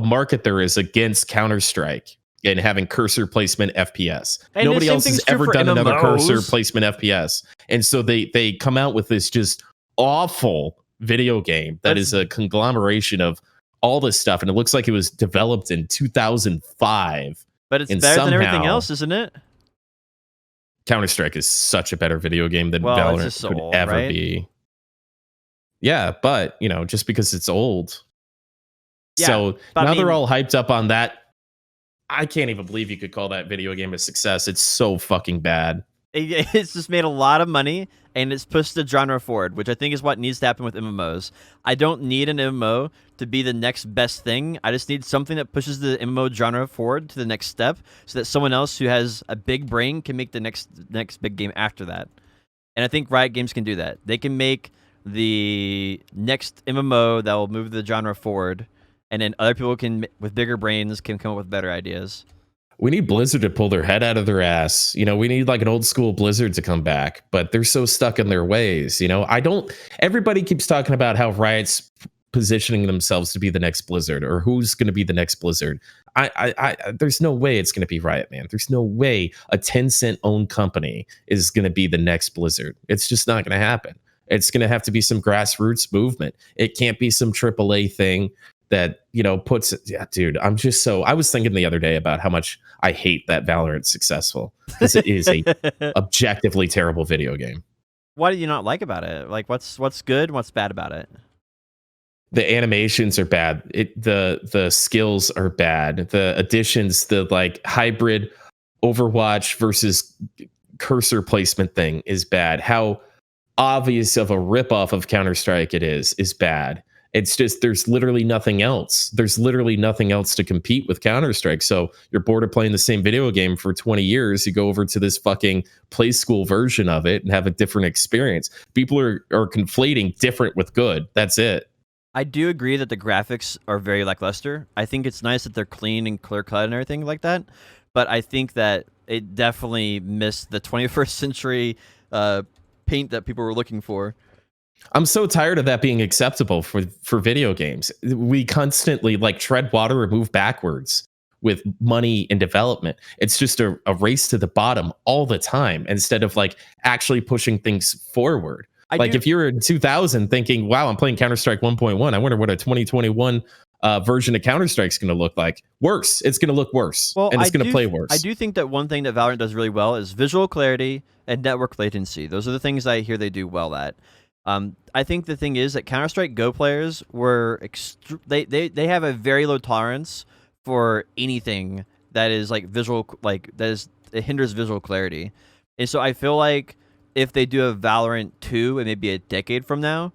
market there is against Counter-Strike and having cursor placement FPS. And nobody else has ever done another cursor placement FPS. And so they come out with this just awful video game that is a conglomeration of all this stuff. And it looks like it was developed in 2005. But it's better than everything else, isn't it? Counter-Strike is such a better video game than Valorant could ever be. Yeah, but, just because it's old. Yeah, so now they're all hyped up on that. I can't even believe you could call that video game a success. It's so fucking bad. It's just made a lot of money, and it's pushed the genre forward, which I think is what needs to happen with MMOs. I don't need an MMO to be the next best thing. I just need something that pushes the MMO genre forward to the next step so that someone else who has a big brain can make the next big game after that. And I think Riot Games can do that. They can make the next MMO that will move the genre forward, and then other people with bigger brains can come up with better ideas. We need Blizzard to pull their head out of their ass. We need like an old school Blizzard to come back, but they're so stuck in their ways. Everybody keeps talking about how Riot's positioning themselves to be the next Blizzard or who's going to be the next Blizzard. There's no way it's going to be Riot, man. There's no way a Tencent owned company is going to be the next Blizzard. It's just not going to happen. It's going to have to be some grassroots movement. It can't be some AAA thing that, puts it. Yeah, dude, I was thinking the other day about how much I hate that Valorant's successful because it is a objectively terrible video game. What do you not like about it? Like, what's good and what's bad about it? The animations are bad. The skills are bad. The additions, the like hybrid Overwatch versus cursor placement thing is bad. How obvious of a ripoff of Counter-Strike it is bad. It's just there's literally nothing else. There's literally nothing else to compete with Counter-Strike. So you're bored of playing the same video game for 20 years. You go over to this fucking play school version of it and have a different experience. People are conflating different with good. That's it. I do agree that the graphics are very lackluster. I think it's nice that they're clean and clear cut and everything like that. But I think that it definitely missed the 21st century paint that people were looking for. I'm so tired of that being acceptable for video games. We constantly like tread water or move backwards with money and development. It's just a race to the bottom all the time instead of like actually pushing things forward. If you're in 2000 thinking, wow, I'm playing Counter-Strike 1.1, I wonder what a 2021 version of Counter-Strike is going to look like. Worse. It's going to look worse. Well, and it's going to play worse. I do think that one thing that Valorant does really well is visual clarity and network latency. Those are the things I hear they do well at. I think the thing is that Counter-Strike Go players were they have a very low tolerance for anything that is like visual, it hinders visual clarity. And so I feel like if they do a Valorant 2 and maybe a decade from now,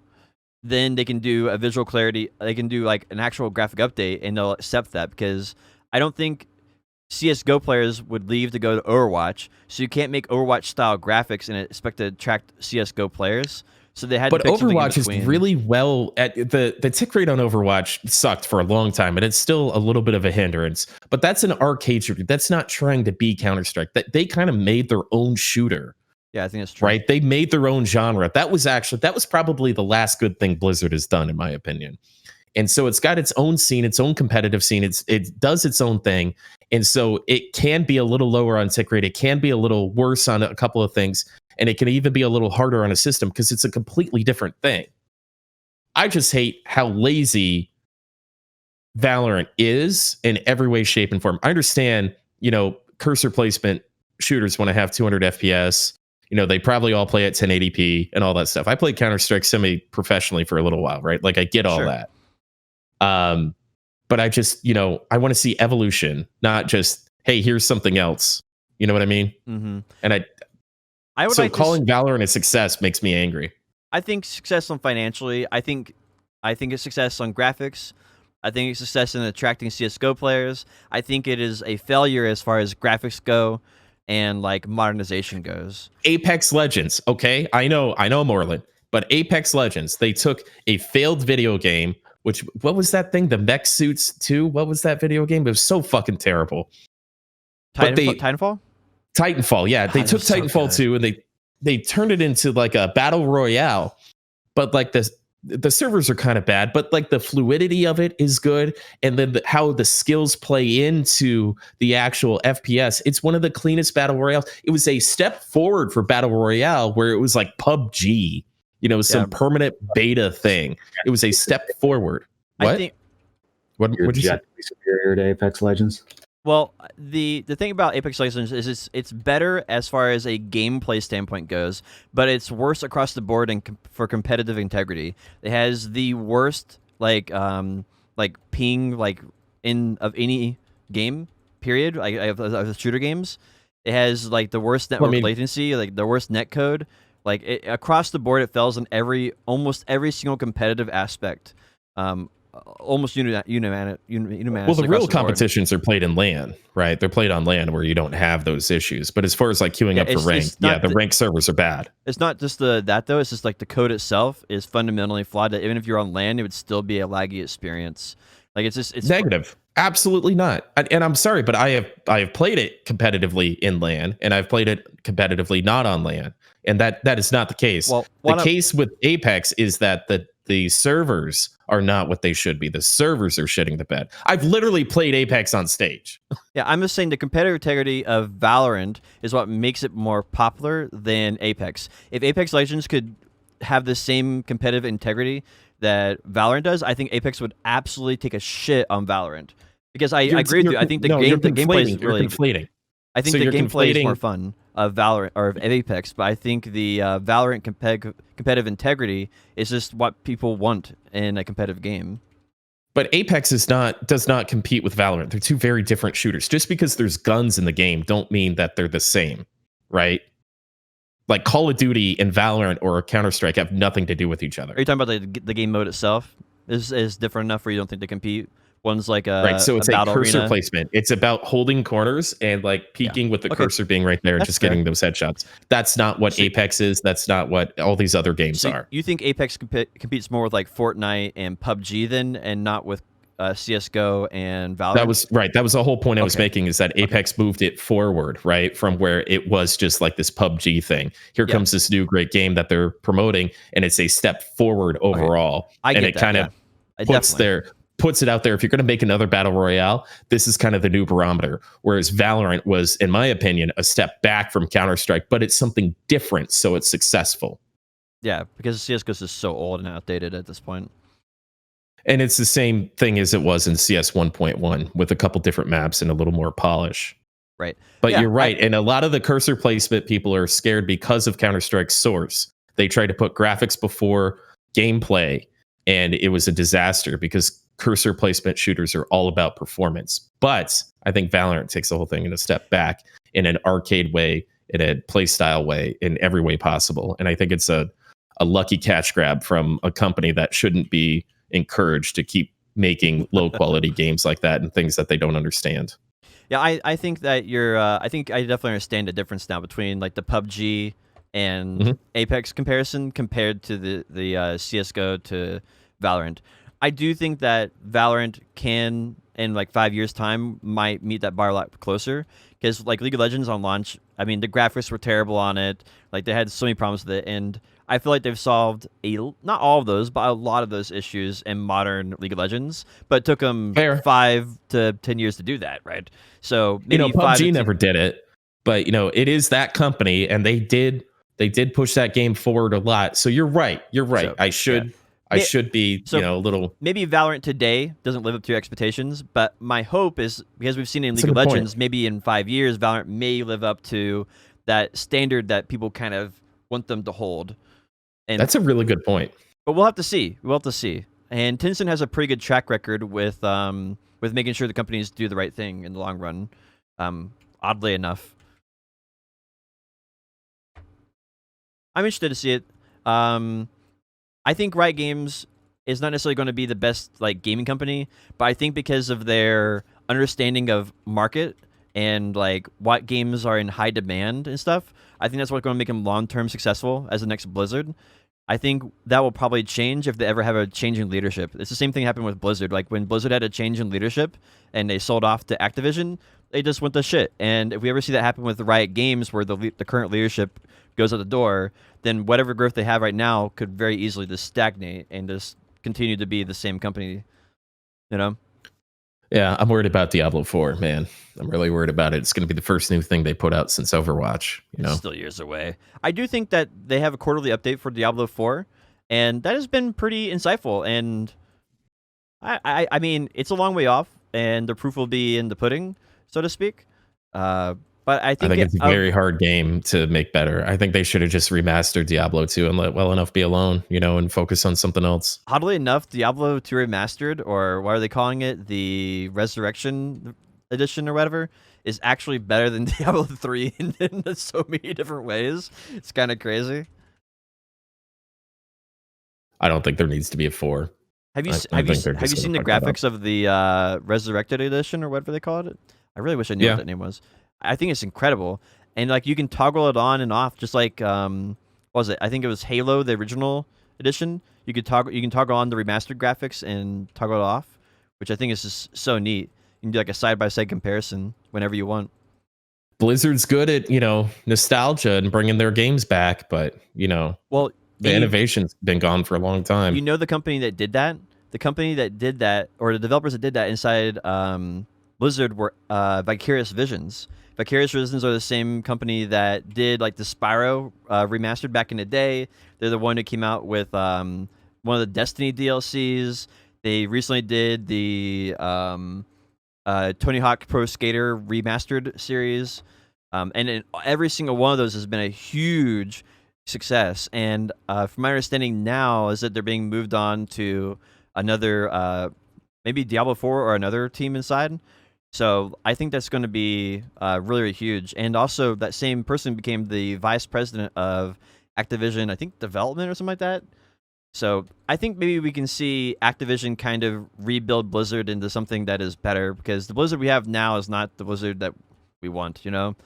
then they can do a visual clarity. They can do like an actual graphic update and they'll accept that, because I don't think CSGO players would leave to go to Overwatch. So you can't make Overwatch style graphics and expect to attract CSGO players. So they had to pick Overwatch is really well at the tick rate on Overwatch sucked for a long time, and it's still a little bit of a hindrance. But that's an arcade shooter. That's not trying to be Counter-Strike. That they kind of made their own shooter. Yeah, I think that's true. Right? They made their own genre. That was probably the last good thing Blizzard has done, in my opinion. And so it's got its own scene, its own competitive scene. It does its own thing. And so it can be a little lower on tick rate. It can be a little worse on a couple of things. And it can even be a little harder on a system because it's a completely different thing. I just hate how lazy Valorant is in every way, shape, and form. I understand, cursor placement shooters want to have 200 FPS. They probably all play at 1080p and all that stuff. I played Counter-Strike semi-professionally for a little while, right? Like I get all that. But I just, I want to see evolution, not just, hey, here's something else. You know what I mean? Mm-hmm. And I would so like calling Valorant a success makes me angry. I think success on financially. I think it's success on graphics. I think it's success in attracting CS:GO players. I think it is a failure as far as graphics go and like modernization goes. Apex Legends, okay? I know Moreland, but Apex Legends, they took a failed video game, what was that thing? The Mech Suits 2? What was that video game? It was so fucking terrible. Titanfall? Titanfall, yeah. They took Titanfall 2 and they turned it into like a battle royale. But like the servers are kind of bad, but like the fluidity of it is good. And then how the skills play into the actual FPS, it's one of the cleanest battle royales. It was a step forward for battle royale where it was like PUBG, some permanent beta thing. It was a step forward. What? I think would you say? Superior to Apex Legends? Well, the thing about Apex Legends is it's better as far as a gameplay standpoint goes, but it's worse across the board and for competitive integrity. It has the worst ping of any game period. Of the shooter games, it has like the worst network latency, like the worst net code. Across the board, it fails in almost every single competitive aspect. Almost unanimous. Well, the real competitions are played in LAN, right? They're played on LAN where you don't have those issues. But as far as like queuing up for ranked, the ranked servers are bad. It's not just that though. It's just like the code itself is fundamentally flawed. That even if you're on LAN, it would still be a laggy experience. Like it's negative. Absolutely not. And I'm sorry, but I have played it competitively in LAN, and I've played it competitively not on LAN, and that is not the case. Well, the case with Apex is that the servers are not what they should be. The servers are shitting the bed. I've literally played Apex on stage. Yeah, I'm just saying the competitive integrity of Valorant is what makes it more popular than Apex. If Apex Legends could have the same competitive integrity that Valorant does, I think Apex would absolutely take a shit on Valorant. Because I agree with you. I think the gameplay is really conflating. I think the gameplay is more fun of Valorant or of Apex, but I think the Valorant competitive integrity is just what people want in a competitive game. But Apex does not compete with Valorant. They're two very different shooters. Just because there's guns in the game don't mean that they're the same, right? Like Call of Duty and Valorant or Counter-Strike have nothing to do with each other. Are you talking about the game mode itself? is different enough where you don't think they compete. One's like a Right. So it's a battle cursor arena. placement. It's about holding corners and like peeking with the Okay. cursor being right there and That's just fair. getting those headshots. That's not what So- Apex is. That's not what all these other games So are. you think Apex competes more with like Fortnite and PUBG then, and not with CS:GO and Valorant? That was right. That was the whole point I was Okay. making, is that Apex moved it forward, right? From where it was just like this PUBG thing. Here comes this new great game that they're promoting, and it's a step forward overall. I and get it that, kind of puts it out there. If you're going to make another battle royale, this is kind of the new barometer. Whereas Valorant was, in my opinion, a step back from Counter-Strike, but it's something different, so it's successful. Yeah, because CS:GO is so old and outdated at this point. And it's the same thing as it was in CS 1.1 with a couple different maps and a little more polish. Right. But you're right. And a lot of the cursor placement people are scared because of Counter-Strike's source. They tried to put graphics before gameplay, and it was a disaster because cursor placement shooters are all about performance. But I think Valorant takes the whole thing in a step back in an arcade way, in a play style way, in every way possible. And I think it's a lucky catch grab from a company that shouldn't be encouraged to keep making low quality games like that and things that they don't understand. Yeah, I think that you're. I think I definitely understand the difference now between like the PUBG and Apex comparison compared to the CS:GO to Valorant. I do think that Valorant can, in like 5 years' time, might meet that bar a lot closer. Because like League of Legends on launch, I mean, the graphics were terrible on it. Like they had so many problems with it, and I feel like they've solved not all of those, but a lot of those issues in modern League of Legends. But it took them 5 to 10 years to do that, right? So maybe PUBG never did it, but it is that company, and they did push that game forward a lot. So you're right. So, I should be a little. Maybe Valorant today doesn't live up to your expectations, but my hope is, because we've seen it in League of Legends, maybe in 5 years Valorant may live up to that standard that people kind of want them to hold. And that's a really good point. But we'll have to see. And Tencent has a pretty good track record with making sure the companies do the right thing in the long run. Oddly enough, I'm interested to see it. I think Riot Games is not necessarily going to be the best like gaming company, but I think because of their understanding of market and like what games are in high demand and stuff, I think that's what's going to make them long-term successful as the next Blizzard. I think that will probably change if they ever have a change in leadership. It's the same thing happened with Blizzard. Like when Blizzard had a change in leadership and they sold off to Activision, they just went to shit. And if we ever see that happen with the Riot Games, where the current leadership goes out the door, then whatever growth they have right now could very easily just stagnate and just continue to be the same company. Yeah, I'm worried about Diablo 4, man. I'm really worried about it. It's going to be the first new thing they put out since Overwatch. It's still years away. I do think that they have a quarterly update for Diablo 4, and that has been pretty insightful. And I mean, it's a long way off, and the proof will be in the pudding, so to speak. But I think it's a very hard game to make better. I think they should have just remastered Diablo 2 and let Well Enough be alone, and focus on something else. Oddly enough, Diablo 2 Remastered, or what are they calling it? The Resurrection Edition or whatever, is actually better than Diablo 3 in so many different ways. It's kind of crazy. I don't think there needs to be a 4. Have you seen the graphics of the Resurrected Edition or whatever they call it? I really wish I knew what that name was. I think it's incredible, and like you can toggle it on and off, just like what was it? I think it was Halo, the original edition. You can toggle on the remastered graphics and toggle it off, which I think is just so neat. You can do like a side-by-side comparison whenever you want. Blizzard's good at nostalgia and bringing their games back, but the innovation's been gone for a long time. The company that did that, or the developers that did that inside Blizzard were Vicarious Visions. Vicarious Visions are the same company that did like the Spyro remastered back in the day. They're the one who came out with one of the Destiny DLCs. They recently did the Tony Hawk Pro Skater remastered series, and every single one of those has been a huge success. And from my understanding now is that they're being moved on to another, maybe Diablo 4 or another team inside. So I think that's going to be really, really huge. And also that same person became the vice president of Activision, I think development or something like that. So I think maybe we can see Activision kind of rebuild Blizzard into something that is better, because the Blizzard we have now is not the Blizzard that we want, you know?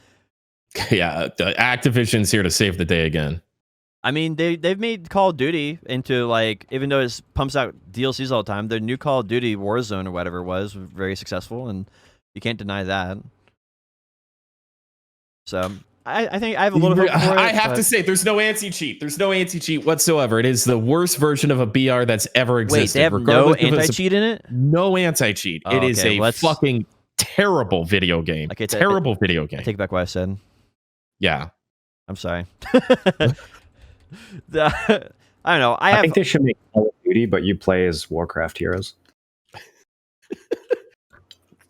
Yeah, Activision's here to save the day again. I mean, they've made Call of Duty into, like, even though it pumps out DLCs all the time, their new Call of Duty Warzone or whatever it was very successful, and you can't deny that. So I think I have a little hope for it. I have to say, there's no anti-cheat. There's no anti-cheat whatsoever. It is the worst version of a BR that's ever existed. Wait, they have no anti-cheat in it? No anti-cheat. Oh, it is a fucking terrible video game. Okay, terrible video game. I take back what I said. Yeah. I'm sorry. I don't know. I think they should make Call of Duty, but you play as Warcraft heroes.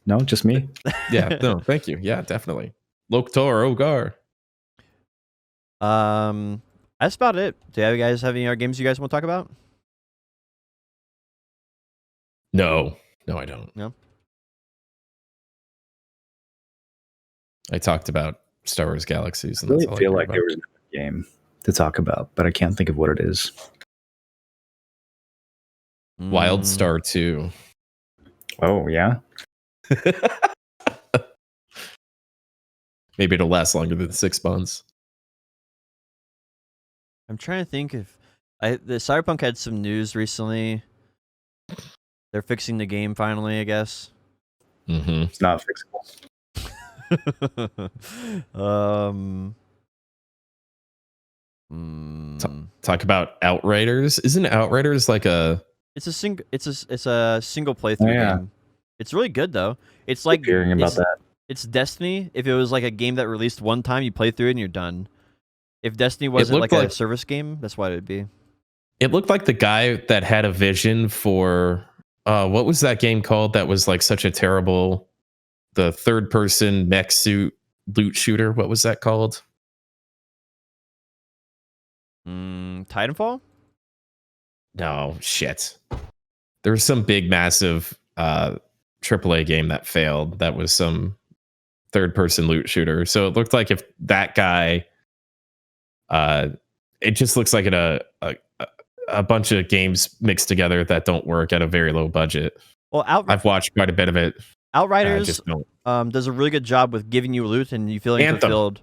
No, just me? Yeah, no, thank you. Yeah, definitely. Loktor, Ogar. That's about it. Do you guys have any other games you guys want to talk about? No, I don't. No. I talked about Star Wars Galaxies. And I really feel like there was a game to talk about, but I can't think of what it is. WildStar 2. Oh, yeah? Maybe it'll last longer than 6 months. I'm trying to think if the Cyberpunk had some news recently. They're fixing the game finally, I guess. Mm-hmm. It's not fixable. Talk about Outriders. Isn't Outriders like a? It's a single playthrough game. It's really good though. It's like hearing about that. It's Destiny. If it was like a game that released one time, you play through it and you're done. If Destiny wasn't like a service game, that's what it would be. It looked like the guy that had a vision for what was that game called that was like such a terrible, the third person mech suit loot shooter. What was that called? Titanfall? No, shit. There was some big, massive AAA game that failed. That was some third person loot shooter. So it looked like if that guy, it just looks like a bunch of games mixed together that don't work at a very low budget. Well, I've watched quite a bit of it. Outriders does a really good job with giving you loot and you feeling fulfilled.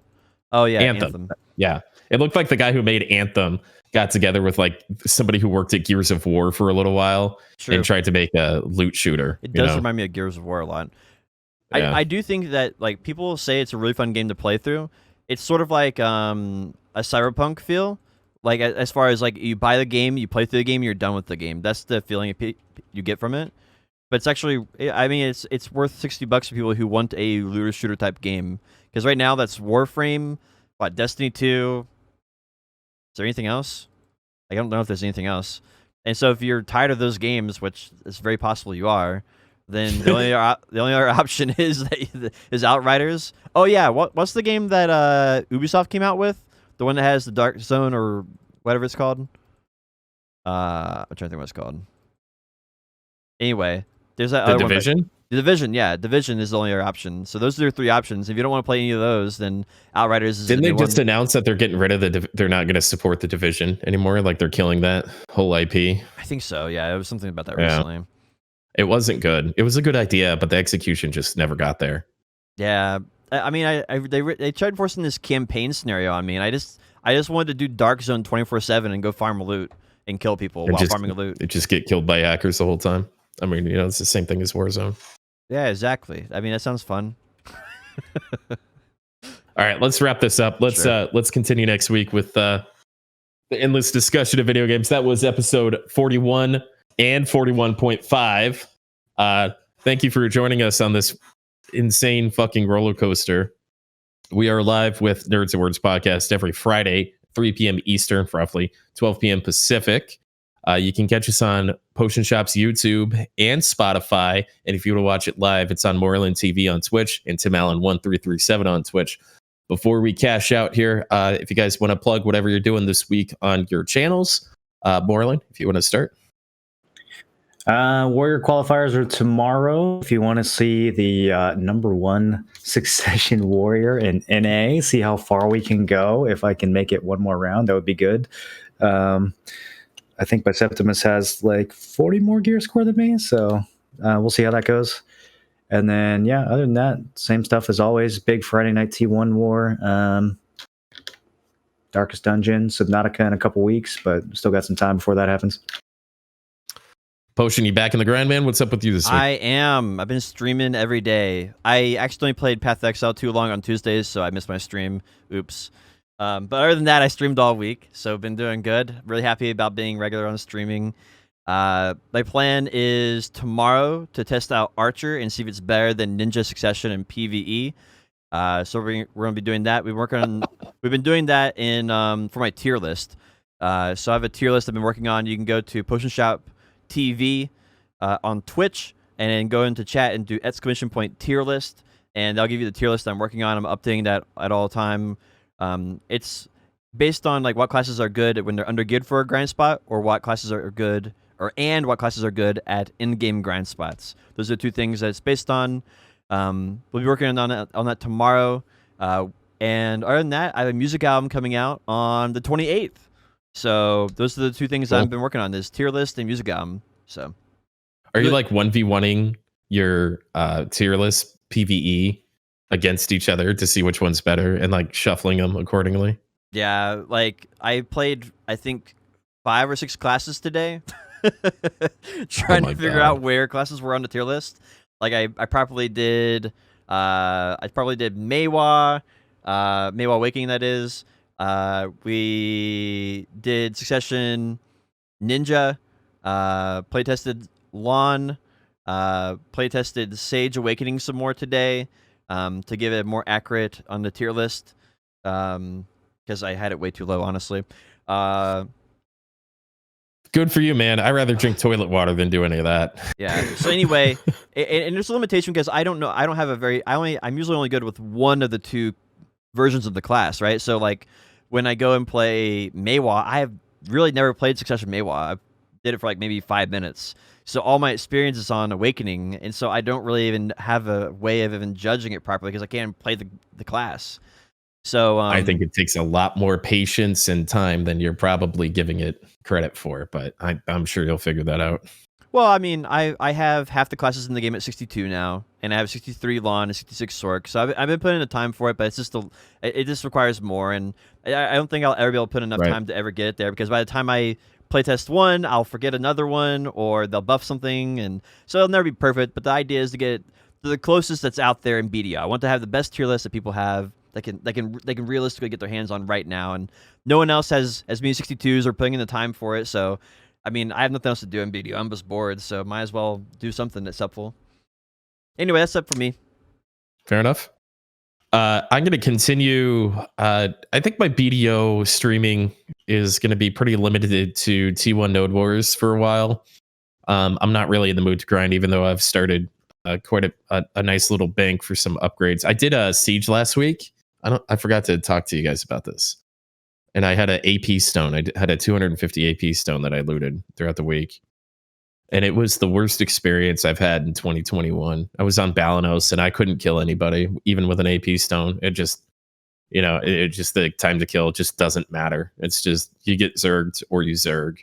Oh yeah, Anthem. Yeah, it looked like the guy who made Anthem got together with like somebody who worked at Gears of War for a little while and tried to make a loot shooter. It does remind me of Gears of War a lot. Yeah. I do think that like people say it's a really fun game to play through. It's sort of like a Cyberpunk feel. Like as far as like you buy the game, you play through the game, you're done with the game. That's the feeling you get from it. But it's actually, I mean, it's worth $60 for people who want a looter shooter type game. Because right now that's Warframe, Destiny 2. Is there anything else? I don't know if there's anything else. And so if you're tired of those games, which is very possible you are, then the only other option is Outriders. Oh yeah, what's the game that Ubisoft came out with? The one that has the Dark Zone or whatever it's called. I'm trying to think what it's called. Anyway, there's that other Division? One. The Division, yeah. Division is the only other option. So those are your three options. If you don't want to play any of those, then Outriders is Didn't they just one. announce that they're getting rid of they're not going to support the Division anymore? Like they're killing that whole IP? I think so, yeah. It was something about that recently. It wasn't good. It was a good idea, but the execution just never got there. Yeah. I mean, they tried forcing this campaign scenario on me, and I just wanted to do Dark Zone 24/7 and go farm loot and kill people while farming loot. It just get killed by hackers the whole time. I mean, it's the same thing as Warzone. Yeah, exactly. I mean, that sounds fun. All right, let's wrap this up. Let's continue next week with the endless discussion of video games. That was episode 41 and 41.5. Thank you for joining us on this insane fucking roller coaster. We are live with Nerds and Words podcast every Friday, 3 p.m. Eastern, roughly 12 p.m. Pacific. You can catch us on Potion Shop's YouTube and Spotify. And if you want to watch it live, it's on Moreland TV on Twitch and Tim Allen 1337 on Twitch. Before we cash out here, if you guys want to plug whatever you're doing this week on your channels, Moreland, if you want to start. Warrior qualifiers are tomorrow. If you want to see the number one Succession Warrior in NA, see how far we can go. If I can make it one more round, that would be good. I think my Septimus has like 40 more gear score than me, so we'll see how that goes. And then, yeah, other than that, same stuff as always. Big Friday night T1 war. Darkest Dungeon, Subnautica in a couple weeks, but still got some time before that happens. Potion, you back in the grind, man? What's up with you this week? I am. I've been streaming every day. I accidentally played Path of Exile too long on Tuesdays, so I missed my stream. Oops. But other than that, I streamed all week, so been doing good. Really happy about being regular on streaming. My plan is tomorrow to test out Archer and see if it's better than Ninja Succession and PvE. So we're gonna be doing that. We've been doing that in for my tier list. So I have a tier list I've been working on. You can go to Potion Shop TV on Twitch and then go into chat and do ! Tier list, and I'll give you the tier list I'm working on. I'm updating that at all time. It's based on like what classes are good when they're under geared for a grind spot, or what classes are good, and what classes are good at in-game grind spots. Those are two things that it's based on. We'll be working on that tomorrow. And other than that, I have a music album coming out on the 28th. So those are the two things I've been working on: this tier list and music album. So, are you like 1v1ing your tier list PvE against each other to see which one's better and like shuffling them accordingly? Yeah, like I played, I think 5 or 6 classes today, trying to figure out where classes were on the tier list. Like I probably did Maywa Awakening, that is. We did Succession Ninja, playtested Lawn, playtested Sage Awakening some more today, to give it more accurate on the tier list, because I had it way too low, honestly. Good for you, man. I'd rather drink toilet water than do any of that. Yeah. So anyway, and there's a limitation because I don't know. I don't have I'm usually only good with one of the 2 versions of the class, right? So like when I go and play Maywa, I have really never played Succession Maywa. I did it for like maybe 5 minutes. So all my experience is on Awakening, and so I don't really even have a way of even judging it properly because I can't play the class. So I think it takes a lot more patience and time than you're probably giving it credit for, but I'm sure you'll figure that out. Well, I mean, I have half the classes in the game at 62 now, and I have 63 Lawn and 66 Sork. So I've been putting in the time for it, but it just requires more, and I don't think I'll ever be able to put enough time to ever get it there, because by the time I playtest one, I'll forget another one, or they'll buff something, and so it'll never be perfect. But the idea is to get to the closest that's out there in BDO. I want to have the best tier list that people have that can realistically get their hands on right now, and no one else has as many 62s or putting in the time for it. So I mean, I have nothing else to do in BDO. I'm just bored, so might as well do something that's helpful. Anyway, that's it for me. Fair enough. I'm going to continue. I think my BDO streaming is going to be pretty limited to T1 Node Wars for a while. I'm not really in the mood to grind, even though I've started quite a nice little bank for some upgrades. I did a Siege last week. I forgot to talk to you guys about this. And I had an AP stone. I had a 250 AP stone that I looted throughout the week. And it was the worst experience I've had in 2021. I was on Balanos and I couldn't kill anybody, even with an AP stone. It just, it just, the time to kill just doesn't matter. It's just, you get zerged or you zerg.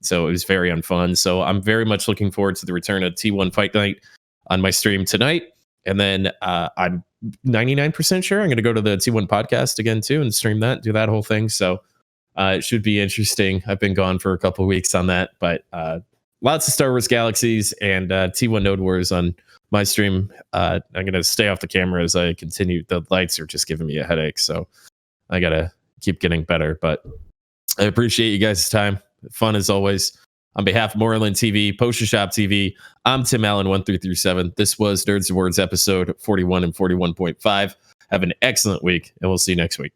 So it was very unfun. So I'm very much looking forward to the return of T1 Fight Night on my stream tonight. And then I'm 99% sure I'm going to go to the T1 podcast again too and stream that, do that whole thing. So it should be interesting. I've been gone for a couple of weeks on that, but lots of Star Wars Galaxies and T1 Node Wars on my stream. I'm going to stay off the camera as I continue. The lights are just giving me a headache, so I got to keep getting better. But I appreciate you guys' time. Fun as always. On behalf of Moreland TV, Potion Shop TV, I'm Tim Allen 1337. This was Nerds Awards episode 41 and 41.5. Have an excellent week, and we'll see you next week.